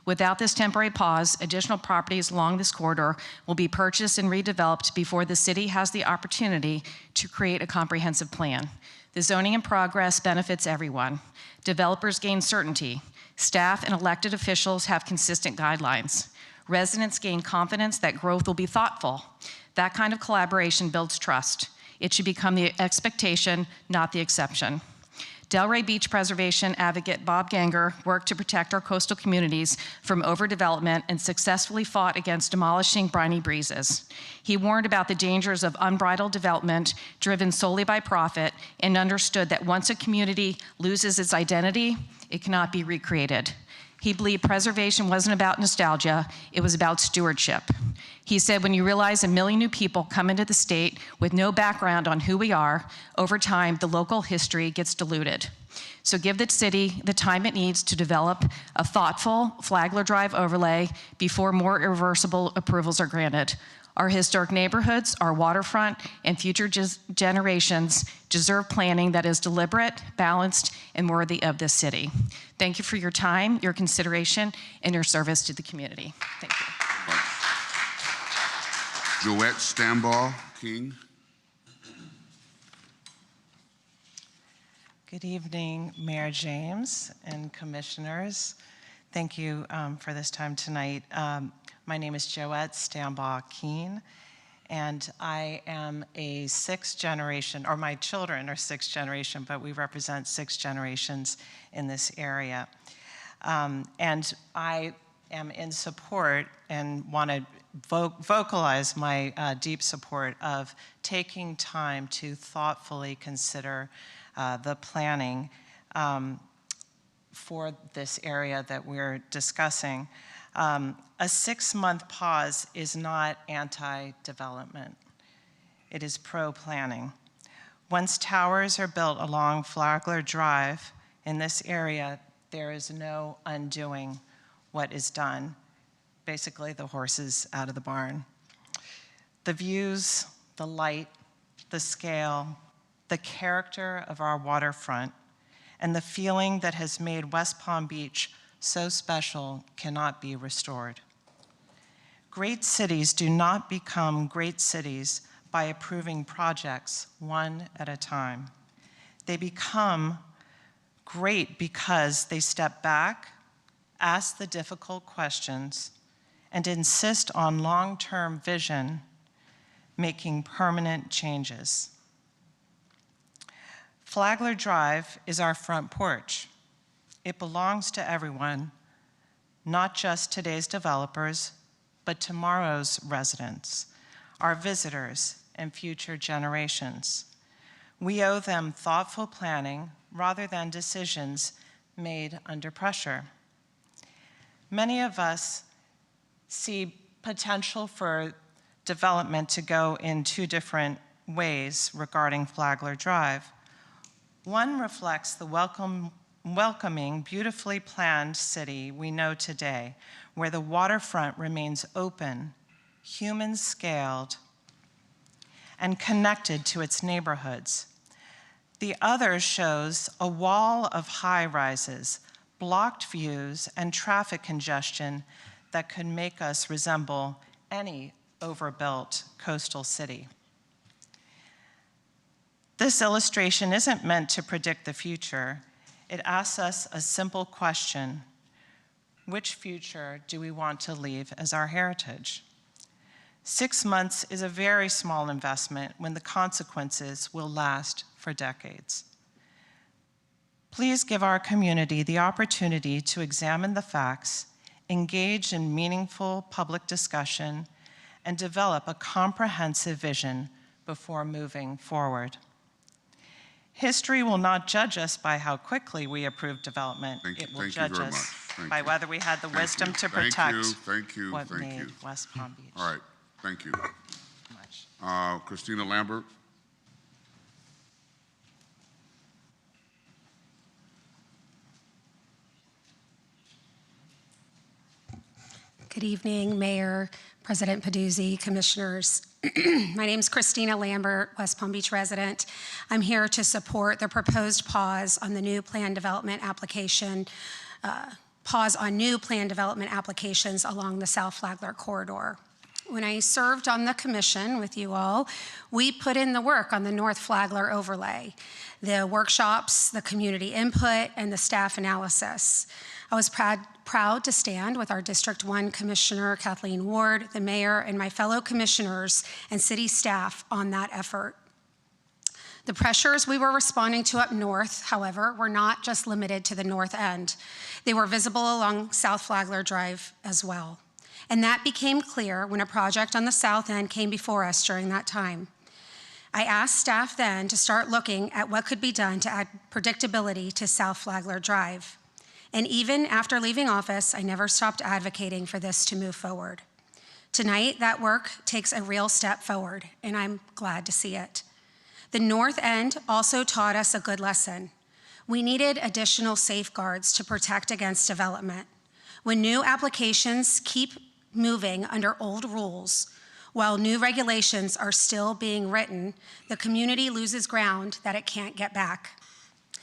Without this temporary pause, additional properties along this corridor will be purchased and redeveloped before the city has the opportunity to create a comprehensive plan. The zoning in progress benefits everyone. Developers gain certainty. Staff and elected officials have consistent guidelines. Residents gain confidence that growth will be thoughtful. That kind of collaboration builds trust. It should become the expectation, not the exception. Delray Beach Preservation advocate Bob Ganger worked to protect our coastal communities from overdevelopment and successfully fought against demolishing briny breezes. He warned about the dangers of unbridled development driven solely by profit and understood that once a community loses its identity, it cannot be recreated. He believed preservation wasn't about nostalgia, it was about stewardship. He said, when you realize 1 million new people come into the state with no background on who we are, over time, the local history gets diluted. So give the city the time it needs to develop a thoughtful Flagler Drive overlay before more irreversible approvals are granted. Our historic neighborhoods, our waterfront, and future generations deserve planning that is deliberate, balanced, and worthy of this city. Thank you for your time, your consideration, and your service to the community. Thank you. Joette Stambaugh King. Good evening, Mayor James and commissioners. Thank you for this time tonight. My name is Joette Stambaugh Keene, and I am a 6th generation, or my children are 6th generation, but we represent 6 generations in this area. And I am in support and want to vocalize my deep support of taking time to thoughtfully consider the planning for this area that we're discussing. A 6-month pause is not anti-development. It is pro-planning. Once towers are built along Flagler Drive in this area, there is no undoing what is done. Basically, the horse is out of the barn. The views, the light, the scale, the character of our waterfront, and the feeling that has made West Palm Beach so special cannot be restored. Great cities do not become great cities by approving projects one at a time. They become great because they step back, ask the difficult questions, and insist on long-term vision, making permanent changes. Flagler Drive is our front porch. It belongs to everyone, not just today's developers, but tomorrow's residents, our visitors, and future generations. We owe them thoughtful planning rather than decisions made under pressure. Many of us see potential for development to go in 2 different ways regarding Flagler Drive. One reflects the welcoming, beautifully planned city we know today, where the waterfront remains open, human-scaled, and connected to its neighborhoods. The other shows a wall of high-rises, blocked views, and traffic congestion that could make us resemble any overbuilt coastal city. This illustration isn't meant to predict the future. It asks us a simple question: which future do we want to leave as our heritage? 6 months is a very small investment when the consequences will last for decades. Please give our community the opportunity to examine the facts, engage in meaningful public discussion, and develop a comprehensive vision before moving forward. History will not judge us by how quickly we approve development. It will judge us by whether we had the wisdom to protect what made West Palm Beach. All right, thank you. Christina Lambert. Good evening, Mayor, President Peduzzi, Commissioners. My name is Christina Lambert, West Palm Beach resident. I'm here to support the proposed pause on the new plan development application, pause on new plan development applications along the South Flagler corridor. When I served on the commission with you all, we put in the work on the North Flagler overlay, the workshops, the community input, and the staff analysis. I was proud to stand with our District 1 Commissioner, Kathleen Ward, the mayor, and my fellow commissioners and city staff on that effort. The pressures we were responding to up north, however, were not just limited to the north end. They were visible along South Flagler Drive as well. And that became clear when a project on the south end came before us during that time. I asked staff then to start looking at what could be done to add predictability to South Flagler Drive. And even after leaving office, I never stopped advocating for this to move forward. Tonight, that work takes a real step forward, and I'm glad to see it. The North End also taught us a good lesson. We needed additional safeguards to protect against development. When new applications keep moving under old rules, while new regulations are still being written, the community loses ground that it can't get back.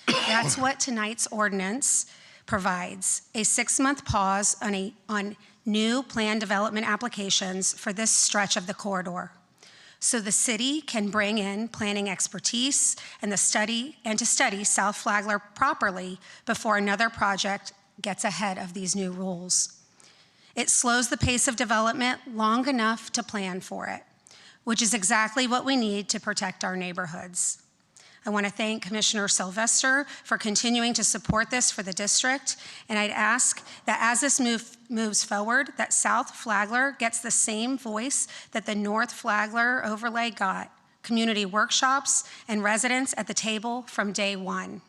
That's what tonight's ordinance provides, a 6-month pause on new plan development applications for this stretch of the corridor, so the city can bring in planning expertise and to study South Flagler properly before another project gets ahead of these new rules. It slows the pace of development long enough to plan for it, which is exactly what we need to protect our neighborhoods. I want to thank Commissioner Sylvester for continuing to support this for the district, and I'd ask that as this moves forward, that South Flagler gets the same voice that the North Flagler overlay got, community workshops and residents at the table from day one.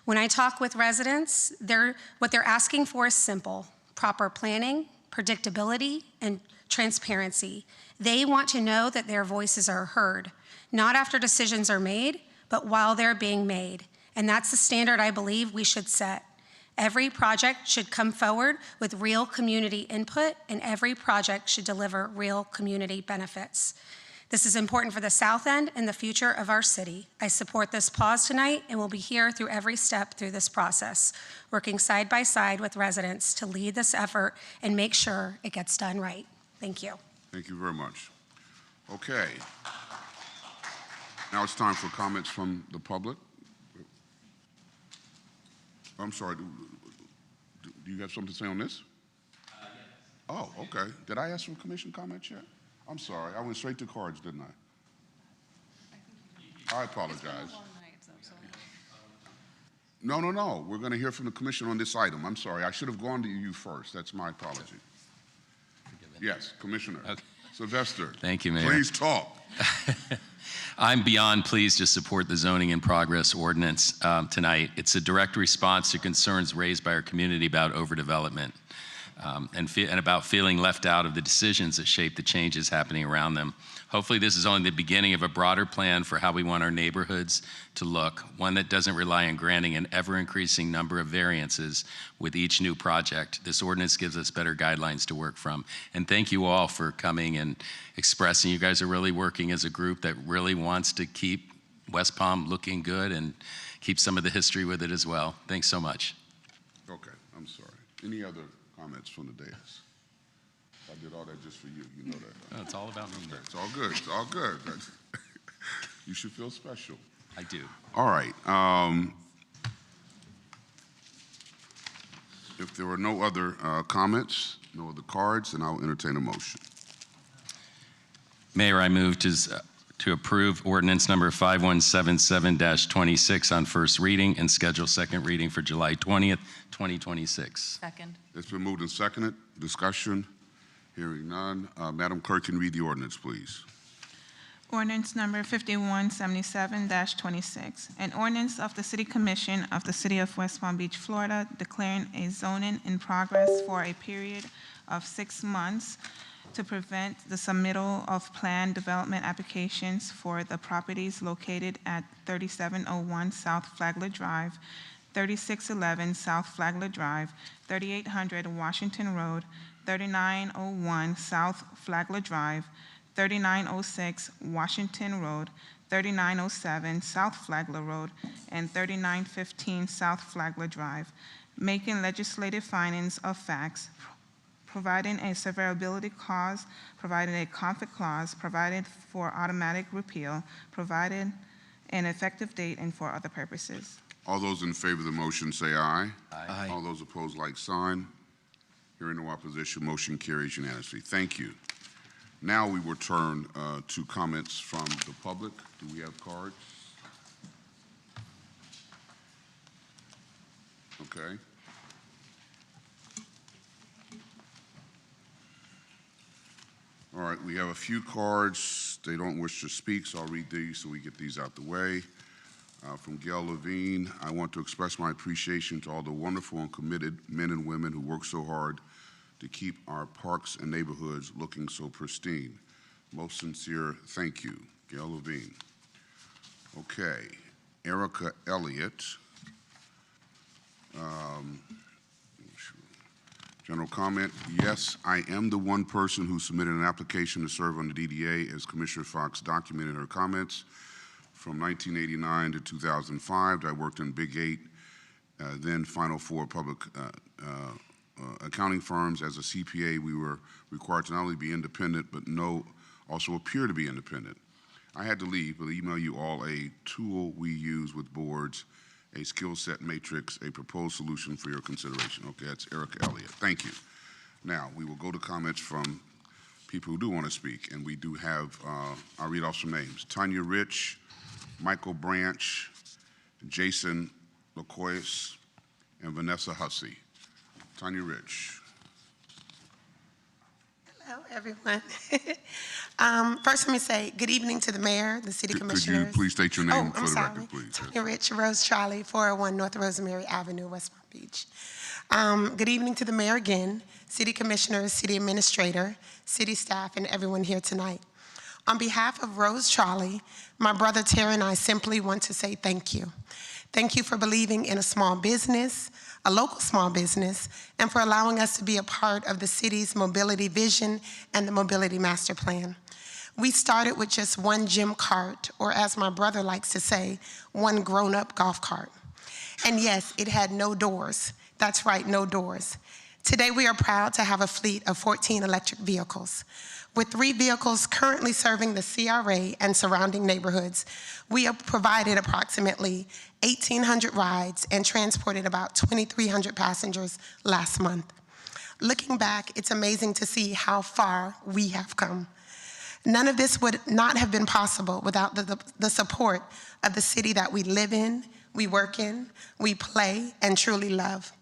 When I talk with residents, what they're asking for is simple: proper planning, predictability, and transparency. They want to know that their voices are heard, not after decisions are made, but while they're being made. And that's the standard I believe we should set. Every project should come forward with real community input, and every project should deliver real community benefits. This is important for the South End and the future of our city. I support this pause tonight and will be here through every step through this process, working side by side with residents to lead this effort and make sure it gets done right. Thank you. Thank you very much. Okay. Now it's time for comments from the public. I'm sorry, do you have something to say on this? Yes. Oh, okay. Did I ask for commission comments yet? I'm sorry, I went straight to cards, didn't I? I apologize. No. We're going to hear from the commission on this item. I'm sorry, I should have gone to you first. That's my apology. Yes, Commissioner. Okay. Sylvester. Thank you, Mayor. Please talk. I'm beyond pleased to support the zoning in progress ordinance tonight. It's a direct response to concerns raised by our community about overdevelopment and about feeling left out of the decisions that shape the changes happening around them. Hopefully this is only the beginning of a broader plan for how we want our neighborhoods to look, one that doesn't rely on granting an ever-increasing number of variances with each new project. This ordinance gives us better guidelines to work from. And thank you all for coming and expressing. You guys are really working as a group that really wants to keep West Palm looking good and keep some of the history with it as well. Thanks so much. Okay, I'm sorry. Any other comments from the dais? I did all that just for you. You know that. Right? No, it's all about me. Okay, it's all good. It's all good. You should feel special. I do. All right. If there are no other comments, no other cards, then I'll entertain a motion. Mayor, I move to approve ordinance number 5177-26 on first reading and schedule second reading for July 20th, 2026. Second. It's been moved and seconded. Discussion. Hearing none. Madam Clerk, can you read the ordinance, please? Ordinance number 5177-26, an ordinance of the City Commission of the City of West Palm Beach, Florida, declaring a zoning in progress for a period of 6 months to prevent the submittal of planned development applications for the properties located at 3701 South Flagler Drive, 3611 South Flagler Drive, 3800 Washington Road, 3901 South Flagler Drive, 3906 Washington Road, 3907 South Flagler Road, and 3915 South Flagler Drive, making legislative findings of facts, providing a severability clause, providing a conflict clause, provided for automatic repeal, provided an effective date, and for other purposes. All those in favor of the motion say aye. Aye. All those opposed, like sign. Hearing no opposition, motion carries unanimously. Thank you. Now we will turn to comments from the public. Do we have cards? Okay. All right, we have a few cards. They don't wish to speak, so I'll read these so we get these out the way. From Gail Levine, I want to express my appreciation to all the wonderful and committed men and women who work so hard to keep our parks and neighborhoods looking so pristine. Most sincere thank you, Gail Levine. Okay, Erica Elliott. General comment, yes, I am the one person who submitted an application to serve on the DDA, as Commissioner Fox documented in her comments. From 1989 to 2005, I worked in Big 8, then Final Four public accounting firms. As a CPA, we were required to not only be independent, but also appear to be independent. I had to leave, but email you all a tool we use with boards, a skill set matrix, a proposed solution for your consideration. Okay, that's Erica Elliott. Thank you. Now, we will go to comments from people who do want to speak, and we do have, I'll read off some names. Tanya Rich, Michael Branch, Jason LaCoyce, and Vanessa Hussey. Tanya Rich. Hello, everyone. First, let me say good evening to the mayor, the city commissioners. Could you please state your name for the record, please? Tanya Rich, Rose Charlie, 401 North Rosemary Avenue, West Palm Beach. Good evening to the mayor again, city commissioners, city administrator, city staff, and everyone here tonight. On behalf of Rose Charlie, my brother Terry and I simply want to say thank you. Thank you for believing in a small business, a local small business, and for allowing us to be a part of the city's mobility vision and the mobility master plan. We started with just one gym cart, or as my brother likes to say, one grown-up golf cart. And yes, it had no doors. That's right, no doors. Today we are proud to have a fleet of 14 electric vehicles. With 3 vehicles currently serving the CRA and surrounding neighborhoods, we have provided approximately 1,800 rides and transported about 2,300 passengers last month. Looking back, it's amazing to see how far we have come. None of this would not have been possible without the support of the city that we live in, we work in, we play, and truly love.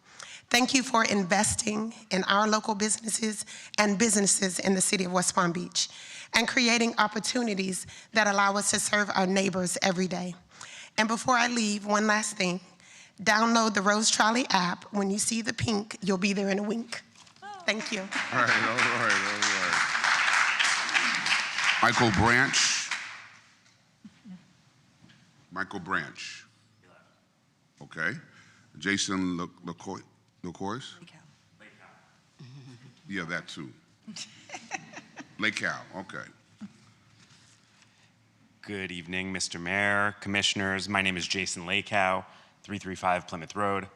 Thank you for investing in our local businesses and businesses in the city of West Palm Beach and creating opportunities that allow us to serve our neighbors every day. And before I leave, one last thing. Download the Rose Trolley app. When you see the pink, you'll be there in a wink. Thank you. All right. Michael Branch. Michael Branch. Okay. Jason LaCoyce. Yeah, that too. Lake Cal, okay. Good evening, Mr. Mayor, commissioners. My name is Jason Lakehow, 335 Plymouth Road.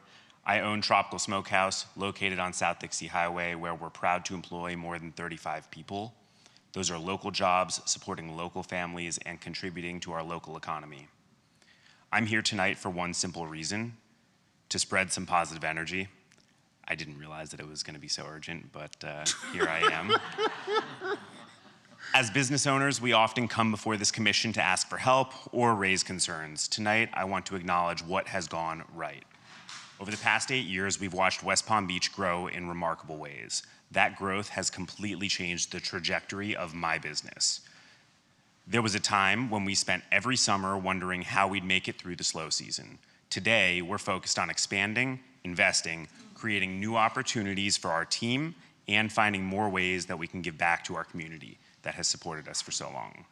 I own Tropical Smokehouse, located on South Dixie Highway, where we're proud to employ more than 35 people. Those are local jobs, supporting local families, and contributing to our local economy. I'm here tonight for one simple reason: to spread some positive energy. I didn't realize that it was going to be so urgent, but here I am. As business owners, we often come before this commission to ask for help or raise concerns. Tonight, I want to acknowledge what has gone right. Over the past 8 years, we've watched West Palm Beach grow in remarkable ways. That growth has completely changed the trajectory of my business. There was a time when we spent every summer wondering how we'd make it through the slow season. Today, we're focused on expanding, investing, creating new opportunities for our team, and finding more ways that we can give back to our community that has supported us for so long.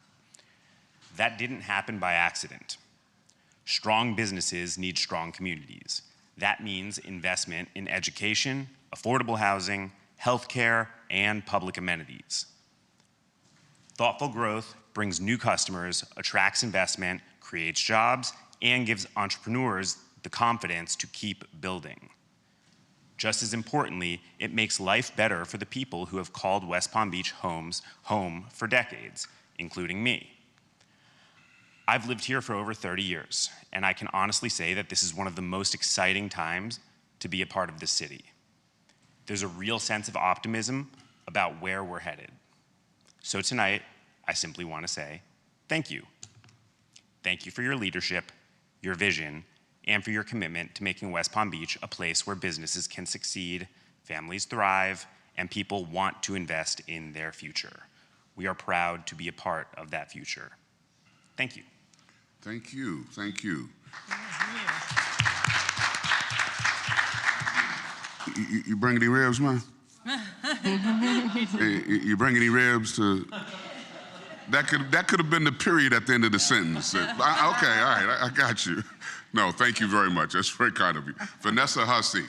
That didn't happen by accident. Strong businesses need strong communities. That means investment in education, affordable housing, healthcare, and public amenities. Thoughtful growth brings new customers, attracts investment, creates jobs, and gives entrepreneurs the confidence to keep building. Just as importantly, it makes life better for the people who have called West Palm Beach home for decades, including me. I've lived here for over 30 years, and I can honestly say that this is one of the most exciting times to be a part of this city. There's a real sense of optimism about where we're headed. So tonight, I simply want to say thank you. Thank you for your leadership, your vision, and for your commitment to making West Palm Beach a place where businesses can succeed, families thrive, and people want to invest in their future. We are proud to be a part of that future. Thank you. Thank you. You bring any ribs, man? You bring any ribs to? That could have been the period at the end of the sentence. Okay, all right, I got you. No, thank you very much. That's very kind of you. Vanessa Hussey.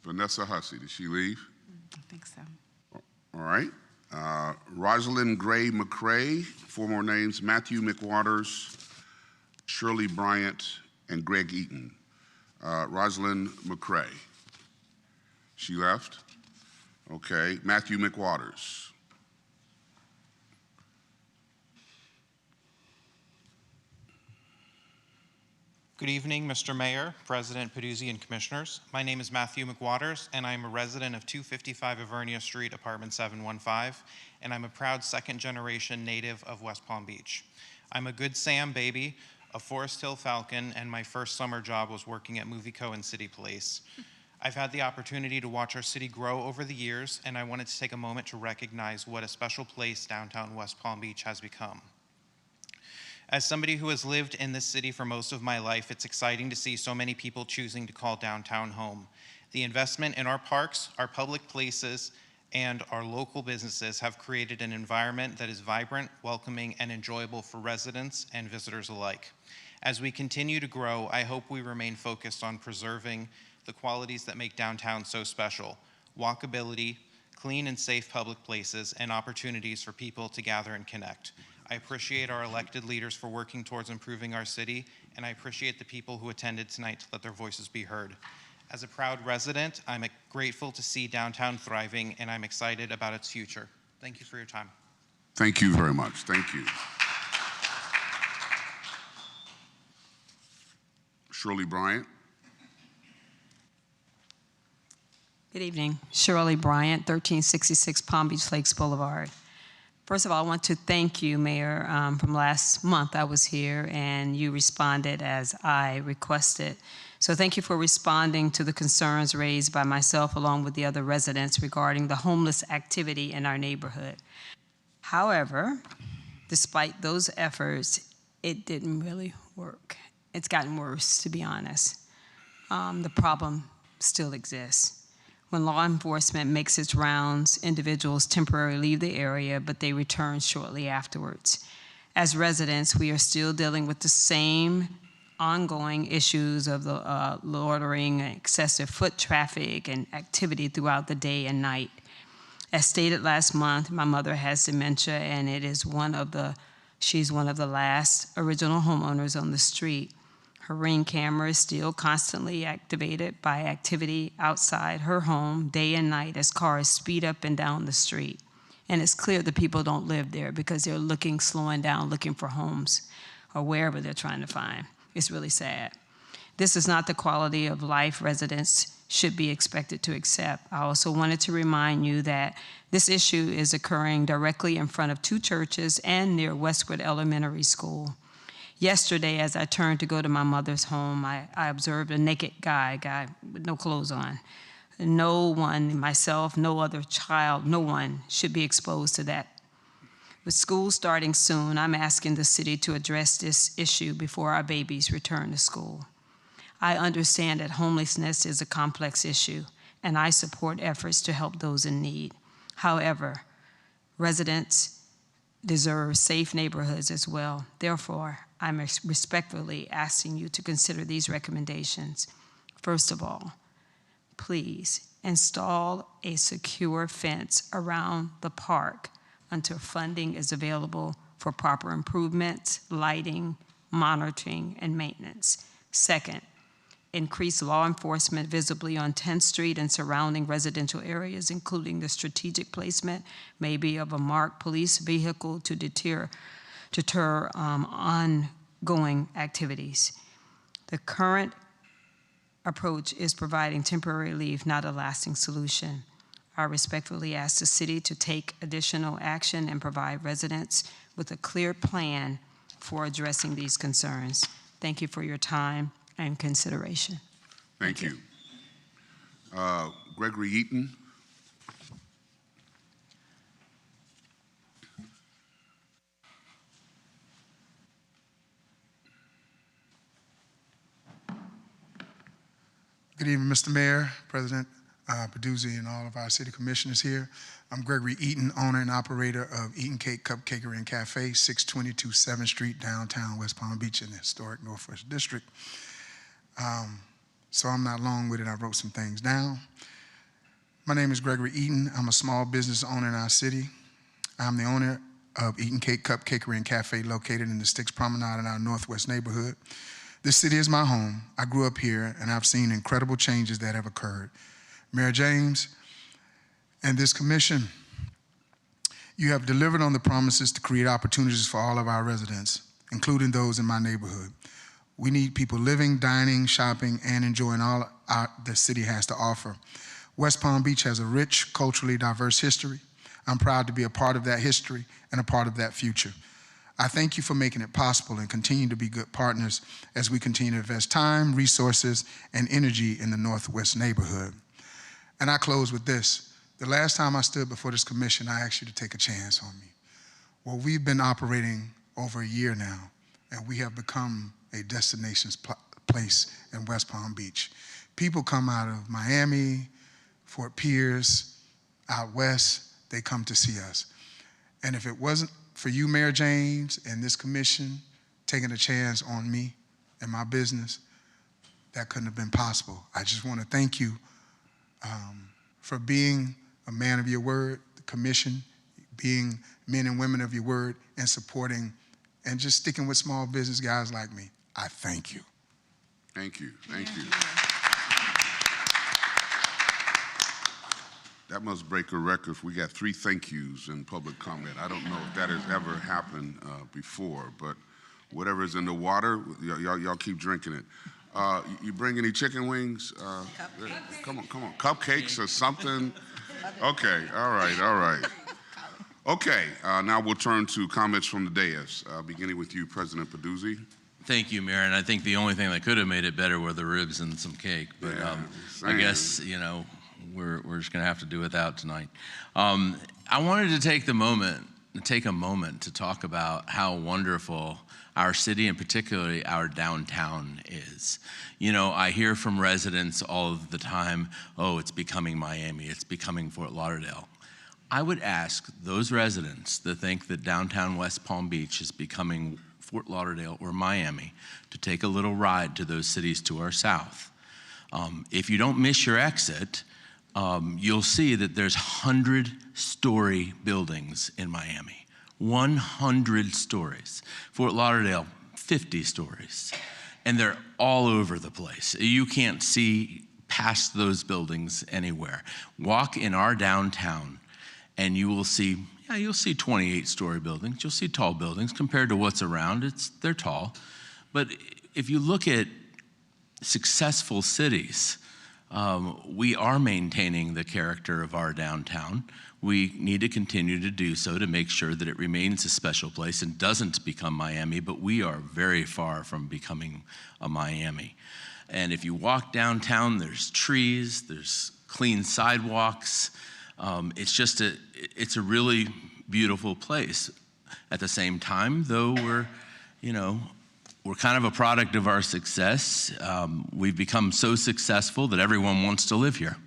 Vanessa Hussey, did she leave? I think so. All right. Rosalind Gray McCrae, 4 more names, Matthew McWaters, Shirley Bryant, and Greg Eaton. Rosalind McCrae. She left? Okay. Matthew McWaters. Good evening, Mr. Mayor, President Peduzzi, and Commissioners. My name is Matthew McWaters, and I'm a resident of 255 Avernia Street, Apartment 715, and I'm a proud second-generation native of West Palm Beach. I'm a Good Sam baby, a Forest Hill Falcon, and my first summer job was working at Movie Co. and City Police. I've had the opportunity to watch our city grow over the years, and I wanted to take a moment to recognize what a special place downtown West Palm Beach has become. As somebody who has lived in this city for most of my life, it's exciting to see so many people choosing to call downtown home. The investment in our parks, our public places, and our local businesses have created an environment that is vibrant, welcoming, and enjoyable for residents and visitors alike. As we continue to grow, I hope we remain focused on preserving the qualities that make downtown so special: walkability, clean and safe public places, and opportunities for people to gather and connect. I appreciate our elected leaders for working towards improving our city, and I appreciate the people who attended tonight to let their voices be heard. As a proud resident, I'm grateful to see downtown thriving, and I'm excited about its future. Thank you for your time. Thank you very much. Thank you. Shirley Bryant. Good evening. Shirley Bryant, 1366 Palm Beach Lakes Boulevard. First of all, I want to thank you, Mayor. From last month, I was here, and you responded as I requested. So thank you for responding to the concerns raised by myself along with the other residents regarding the homeless activity in our neighborhood. However, despite those efforts, it didn't really work. It's gotten worse, to be honest. The problem still exists. When law enforcement makes its rounds, individuals temporarily leave the area, but they return shortly afterwards. As residents, we are still dealing with the same ongoing issues of the loitering, excessive foot traffic, and activity throughout the day and night. As stated last month, my mother has dementia, and she's one of the last original homeowners on the street. Her Ring camera is still constantly activated by activity outside her home day and night as cars speed up and down the street. And it's clear that people don't live there because they're slowing down, looking for homes or wherever they're trying to find. It's really sad. This is not the quality of life residents should be expected to accept. I also wanted to remind you that this issue is occurring directly in front of 2 churches and near Westwood Elementary School. Yesterday, as I turned to go to my mother's home, I observed a naked guy with no clothes on. No one, myself, no other child, no one should be exposed to that. With school starting soon, I'm asking the city to address this issue before our babies return to school. I understand that homelessness is a complex issue, and I support efforts to help those in need. However, residents deserve safe neighborhoods as well. Therefore, I'm respectfully asking you to consider these recommendations. First of all, please install a secure fence around the park until funding is available for proper improvements, lighting, monitoring, and maintenance. Second, increase law enforcement visibly on 10th Street and surrounding residential areas, including the strategic placement, maybe of a marked police vehicle to deter ongoing activities. The current approach is providing temporary relief, not a lasting solution. I respectfully ask the city to take additional action and provide residents with a clear plan for addressing these concerns. Thank you for your time and consideration. Thank you. Gregory Eaton. Good evening, Mr. Mayor, President Peduzzi, and all of our city commissioners here. I'm Gregory Eaton, owner and operator of Eaton Cake Cupcakery and Cafe, 622 7th Street, downtown West Palm Beach in the historic Northwest District. So I'm not long-winded, I wrote some things down. My name is Gregory Eaton. I'm a small business owner in our city. I'm the owner of Eaton Cake Cupcakery and Cafe located in the Styx Promenade in our Northwest neighborhood. This city is my home. I grew up here, and I've seen incredible changes that have occurred. Mayor James and this commission, you have delivered on the promises to create opportunities for all of our residents, including those in my neighborhood. We need people living, dining, shopping, and enjoying all the city has to offer. West Palm Beach has a rich, culturally diverse history. I'm proud to be a part of that history and a part of that future. I thank you for making it possible and continue to be good partners as we continue to invest time, resources, and energy in the Northwest neighborhood. And I close with this. The last time I stood before this commission, I asked you to take a chance on me. Well, we've been operating over a year now, and we have become a destination place in West Palm Beach. People come out of Miami, Fort Pierce, out west, they come to see us. And if it wasn't for you, Mayor James, and this commission taking a chance on me and my business, that couldn't have been possible. I just want to thank you for being a man of your word, the commission, being men and women of your word, and supporting and just sticking with small business guys like me. I thank you. Thank you. Thank you. That must break a record. We got 3 thank yous in public comment. I don't know if that has ever happened before, but whatever's in the water, y'all keep drinking it. You bring any chicken wings? Come on. Cupcakes or something? Okay, all right. Okay, now we'll turn to comments from the dais, beginning with you, President Peduzzi. Thank you, Mayor, and I think the only thing that could have made it better were the ribs and some cake, but I guess, we're just gonna have to do without tonight. I wanted to take a moment to talk about how wonderful our city and particularly our downtown is. I hear from residents all of the time, oh, it's becoming Miami, it's becoming Fort Lauderdale. I would ask those residents that think that downtown West Palm Beach is becoming Fort Lauderdale or Miami to take a little ride to those cities to our south. If you don't miss your exit, you'll see that there's 100-story buildings in Miami. 100 stories. Fort Lauderdale, 50 stories. And they're all over the place. You can't see past those buildings anywhere. Walk in our downtown and you will see, you'll see 28-story buildings. You'll see tall buildings compared to what's around. They're tall. But if you look at successful cities, we are maintaining the character of our downtown. We need to continue to do so to make sure that it remains a special place and doesn't become Miami, but we are very far from becoming a Miami. And if you walk downtown, there's trees, there's clean sidewalks. It's a really beautiful place. At the same time, though, we're kind of a product of our success. We've become so successful that everyone wants to live here.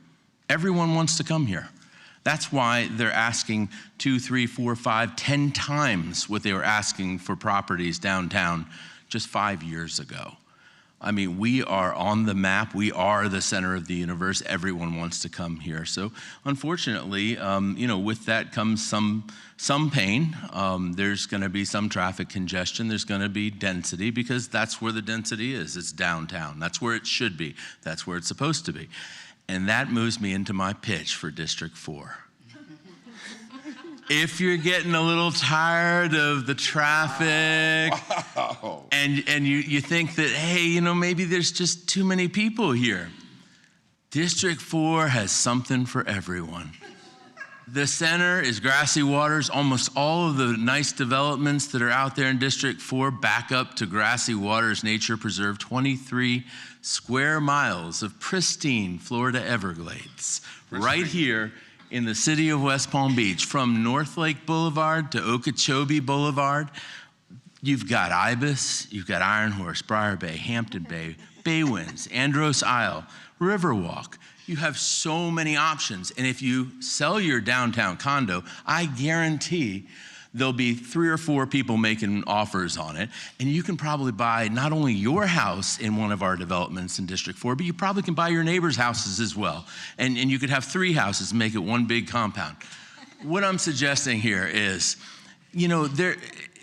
Everyone wants to come here. That's why they're asking 2, 3, 4, 5, 10 times what they were asking for properties downtown just 5 years ago. I mean, we are on the map. We are the center of the universe. Everyone wants to come here. So unfortunately, with that comes some pain. There's going to be some traffic congestion. There's going to be density because that's where the density is. It's downtown. That's where it should be. That's where it's supposed to be. And that moves me into my pitch for District 4. If you're getting a little tired of the traffic and you think that, hey, maybe there's just too many people here, District 4 has something for everyone. The center is grassy waters. Almost all of the nice developments that are out there in District 4 back up to Grassy Waters Nature Preserve, 23 square miles of pristine Florida Everglades right here in the city of West Palm Beach, from North Lake Boulevard to Okeechobee Boulevard. You've got Ibis, you've got Iron Horse, Briar Bay, Hampton Bay, Bay Winds, Andros Isle, Riverwalk. You have so many options. And if you sell your downtown condo, I guarantee there'll be 3 or 4 people making offers on it. And you can probably buy not only your house in one of our developments in District 4, but you probably can buy your neighbor's houses as well. And you could have 3 houses and make it one big compound. What I'm suggesting here is, you know,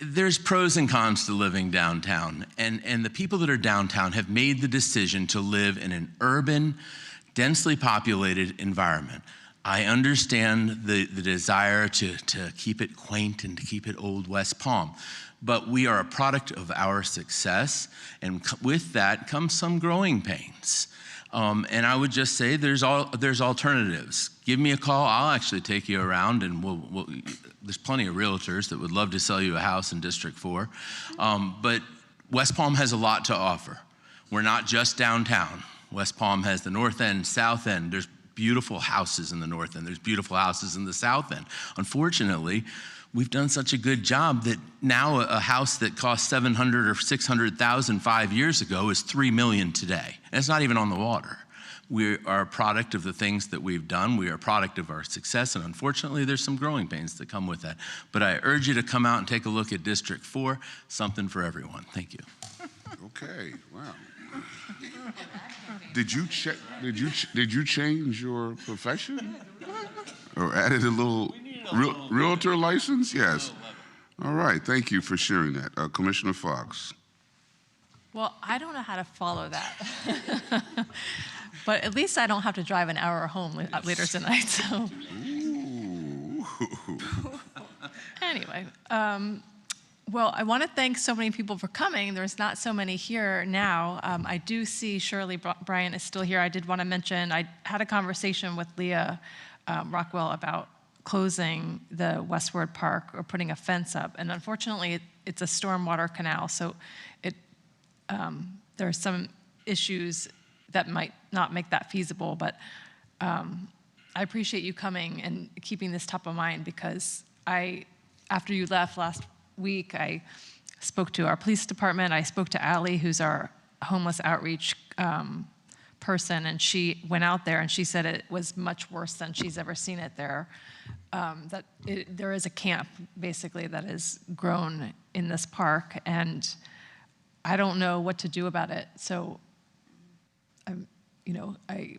there's pros and cons to living downtown. And the people that are downtown have made the decision to live in an urban, densely populated environment. I understand the desire to keep it quaint and to keep it old West Palm, but we are a product of our success, and with that comes some growing pains. And I would just say there's alternatives. Give me a call, I'll actually take you around, and there's plenty of realtors that would love to sell you a house in District 4. But West Palm has a lot to offer. We're not just downtown. West Palm has the north end, south end. There's beautiful houses in the north end. There's beautiful houses in the south end. Unfortunately, we've done such a good job that now a house that cost $700,000 or $600,000 5 years ago is $3 million today. And it's not even on the water. We are a product of the things that we've done. We are a product of our success, and unfortunately, there's some growing pains that come with that. But I urge you to come out and take a look at District 4, something for everyone. Thank you. Okay, wow. Did you change your profession? Or added a little realtor license? Yes. All right, thank you for sharing that. Commissioner Fox. Well, I don't know how to follow that. But at least I don't have to drive an hour home later tonight, so. Ooh. Anyway, well, I want to thank so many people for coming. There's not so many here now. I do see Shirley Bryant is still here. I did want to mention, I had a conversation with Leah Rockwell about closing the Westward Park or putting a fence up. And unfortunately, it's a stormwater canal, so there are some issues that might not make that feasible. But I appreciate you coming and keeping this top of mind, because after you left last week, I spoke to our police department. I spoke to Allie, who's our homeless outreach person, and she went out there and she said it was much worse than she's ever seen it there. There is a camp, basically, that is grown in this park, and I don't know what to do about it. So,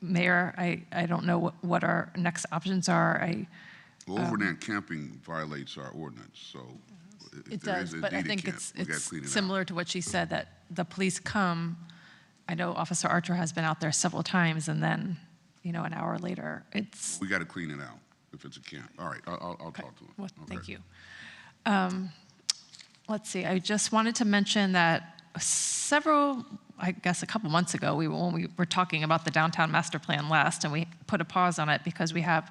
Mayor, I don't know what our next options are. Overnight camping violates our ordinance, so. It does, but I think it's similar to what she said, that the police come. I know Officer Archer has been out there several times, and then, an hour later, it's. We got to clean it out if it's a camp. All right, I'll talk to him. Well, thank you. Let's see, I just wanted to mention that a couple months ago, when we were talking about the downtown master plan last, and we put a pause on it because we have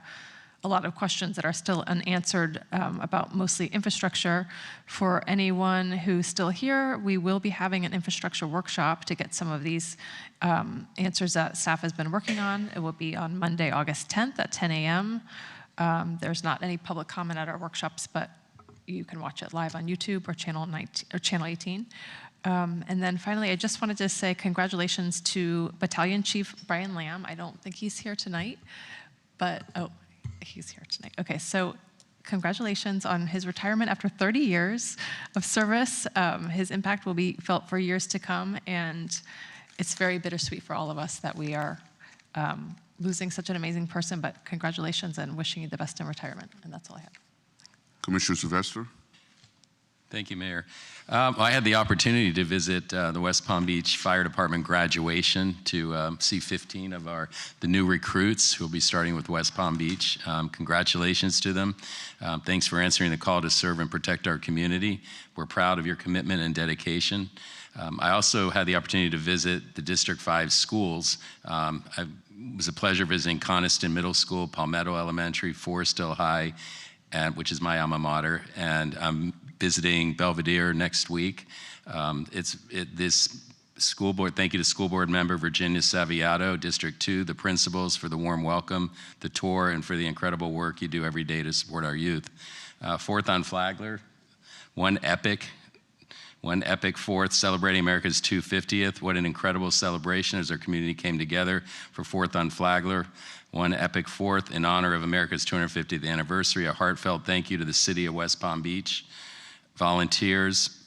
a lot of questions that are still unanswered about mostly infrastructure. For anyone who's still here, we will be having an infrastructure workshop to get some of these answers that staff has been working on. It will be on Monday, August 10th at 10 a.m. There's not any public comment at our workshops, but you can watch it live on YouTube or Channel 18. And then finally, I just wanted to say congratulations to Battalion Chief Brian Lamb. I don't think he's here tonight, but he's here tonight. Okay, so congratulations on his retirement after 30 years of service. His impact will be felt for years to come, and it's very bittersweet for all of us that we are losing such an amazing person, but congratulations and wishing you the best in retirement, and that's all I have. Commissioner Sylvester. Thank you, Mayor. I had the opportunity to visit the West Palm Beach Fire Department graduation to see 15 of the new recruits who will be starting with West Palm Beach. Congratulations to them. Thanks for answering the call to serve and protect our community. We're proud of your commitment and dedication. I also had the opportunity to visit the District 5 schools. It was a pleasure visiting Coniston Middle School, Palmetto Elementary, Forestdale High, which is my alma mater, and I'm visiting Belvedere next week. This school board, thank you to school board member Virginia Saviato, District 2, the principals for the warm welcome, the tour, and for the incredible work you do every day to support our youth. Fourth on Flagler, one epic One epic 4th, celebrating America's 250th. What an incredible celebration as our community came together for 4th on Flagler. One epic 4th, in honor of America's 250th anniversary. A heartfelt thank you to the city of West Palm Beach, volunteers,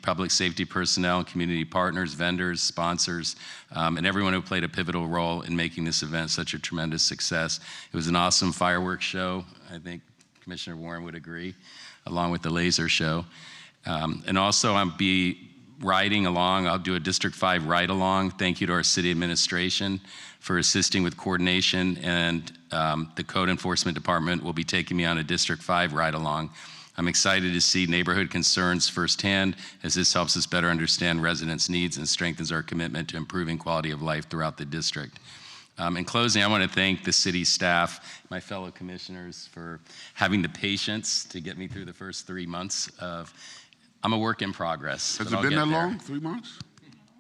public safety personnel, community partners, vendors, sponsors, and everyone who played a pivotal role in making this event such a tremendous success. It was an awesome fireworks show. I think Commissioner Warren would agree, along with the laser show. And also I'll be riding along, I'll do a District 5 ride-along. Thank you to our city administration for assisting with coordination, and the Code Enforcement Department will be taking me on a District 5 ride-along. I'm excited to see neighborhood concerns firsthand, as this helps us better understand residents' needs and strengthens our commitment to improving quality of life throughout the district. In closing, I want to thank the city staff, my fellow commissioners, for having the patience to get me through the first 3 months of, I'm a work in progress. Has it been that long? 3 months?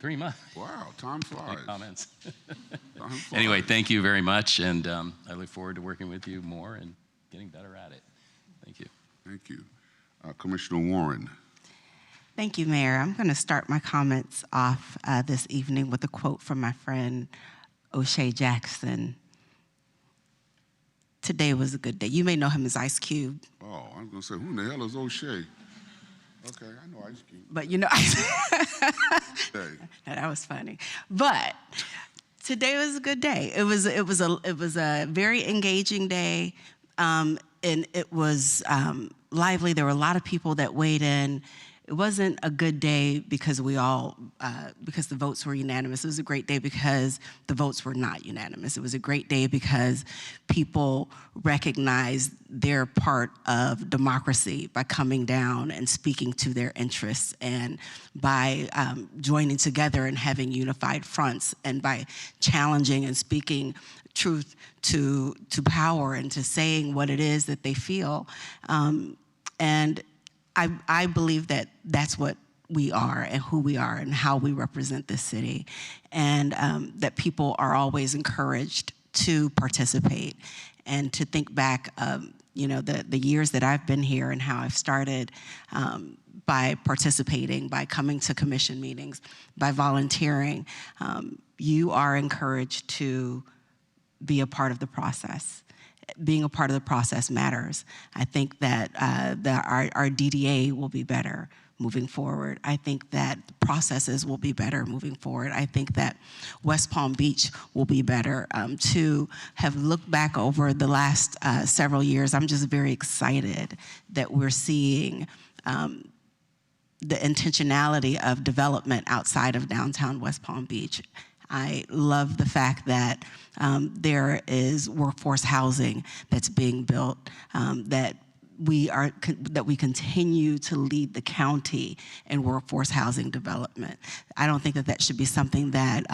3 months. Wow, time flies. Any comments? Time flies. Anyway, thank you very much, and I look forward to working with you more and getting better at it. Thank you. Thank you. Commissioner Warren. Thank you, Mayor. I'm going to start my comments off this evening with a quote from my friend O'Shea Jackson. Today was a good day. You may know him as Ice Cube. Oh, I was going to say, who in the hell is O'Shea? Okay, I know Ice Cube. But you know, that was funny. But today was a good day. It was a very engaging day, and it was lively. There were a lot of people that weighed in. It wasn't a good day because because the votes were unanimous. It was a great day because the votes were not unanimous. It was a great day because people recognized their part of democracy by coming down and speaking to their interests, and by joining together and having unified fronts, and by challenging and speaking truth to power and to saying what it is that they feel. And I believe that that's what we are and who we are and how we represent this city, and that people are always encouraged to participate and to think back of, you know, the years that I've been here and how I've started by participating, by coming to commission meetings, by volunteering. You are encouraged to be a part of the process. Being a part of the process matters. I think that our DDA will be better moving forward. I think that processes will be better moving forward. I think that West Palm Beach will be better. To have looked back over the last several years, I'm just very excited that we're seeing the intentionality of development outside of downtown West Palm Beach. I love the fact that there is workforce housing that's being built, that we continue to lead the county in workforce housing development. I don't think that that should be something that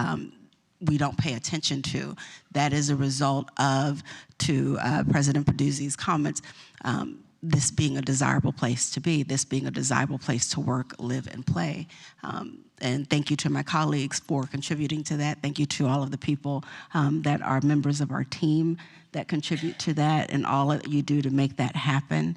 we don't pay attention to. That is a result of, to President Peduzzi's comments, this being a desirable place to be, this being a desirable place to work, live, and play. And thank you to my colleagues for contributing to that. Thank you to all of the people that are members of our team that contribute to that, and all that you do to make that happen.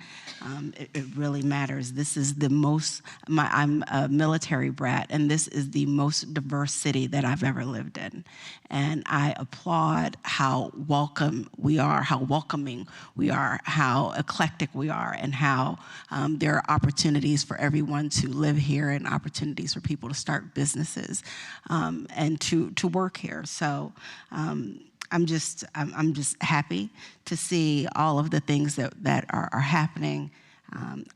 It really matters. This is the most, I'm a military brat, and this is the most diverse city that I've ever lived in. And I applaud how welcome we are, how welcoming we are, how eclectic we are, and how there are opportunities for everyone to live here and opportunities for people to start businesses and to work here. So I'm just happy to see all of the things that are happening.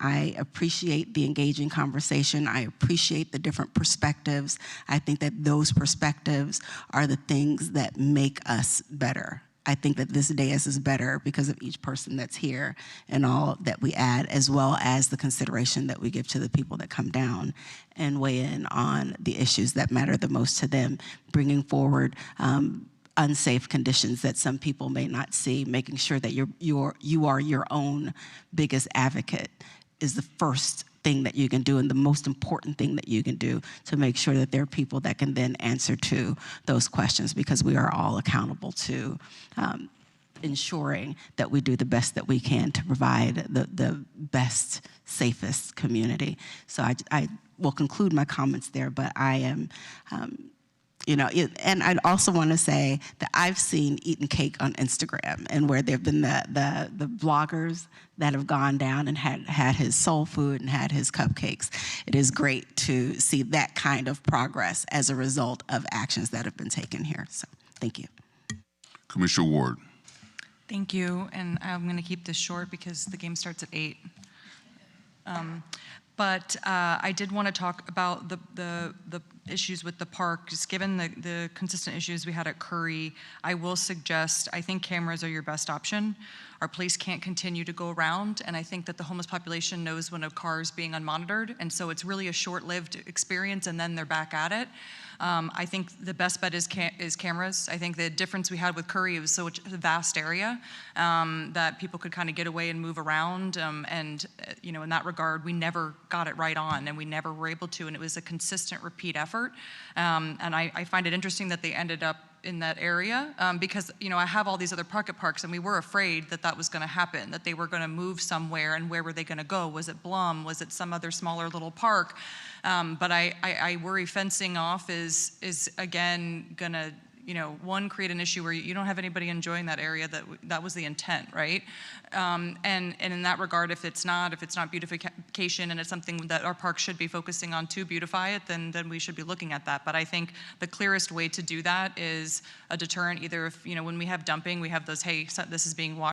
I appreciate the engaging conversation. I appreciate the different perspectives. I think that those perspectives are the things that make us better. I think that this dais is better because of each person that's here and all that we add, as well as the consideration that we give to the people that come down and weigh in on the issues that matter the most to them, bringing forward unsafe conditions that some people may not see, making sure that you are your own biggest advocate is the first thing that you can do, and the most important thing that you can do to make sure that there are people that can then answer to those questions, because we are all accountable to ensuring that we do the best that we can to provide the best, safest community. So I will conclude my comments there, but I am, and I'd also want to say that I've seen Eatin' Cake on Instagram, and where there have been the bloggers that have gone down and had his soul food and had his cupcakes. It is great to see that kind of progress as a result of actions that have been taken here. So, thank you. Commissioner Ward. Thank you, and I'm going to keep this short because the game starts at 8. But I did want to talk about the issues with the park. Just given the consistent issues we had at Curry, I will suggest, I think cameras are your best option. Our police can't continue to go around, and I think that the homeless population knows when a car is being unmonitored, and so it's really a short-lived experience, and then they're back at it. I think the best bet is cameras. I think the difference we had with Curry, it was such a vast area that people could kind of get away and move around. And in that regard, we never got it right on, and we never were able to. And it was a consistent, repeat effort. And I find it interesting that they ended up in that area because I have all these other pocket parks, and we were afraid that that was going to happen, that they were going to move somewhere, and where were they going to go? Was it Blum? Was it some other smaller little park? But I worry fencing off is again going to one, create an issue where you don't have anybody enjoying that area. That was the intent, right? And in that regard, if it's not beautification and it's something that our park should be focusing on to beautify it, then we should be looking at that. But I think the clearest way to do that is a deterrent. Either if when we have dumping, we have those, hey, this is being watched.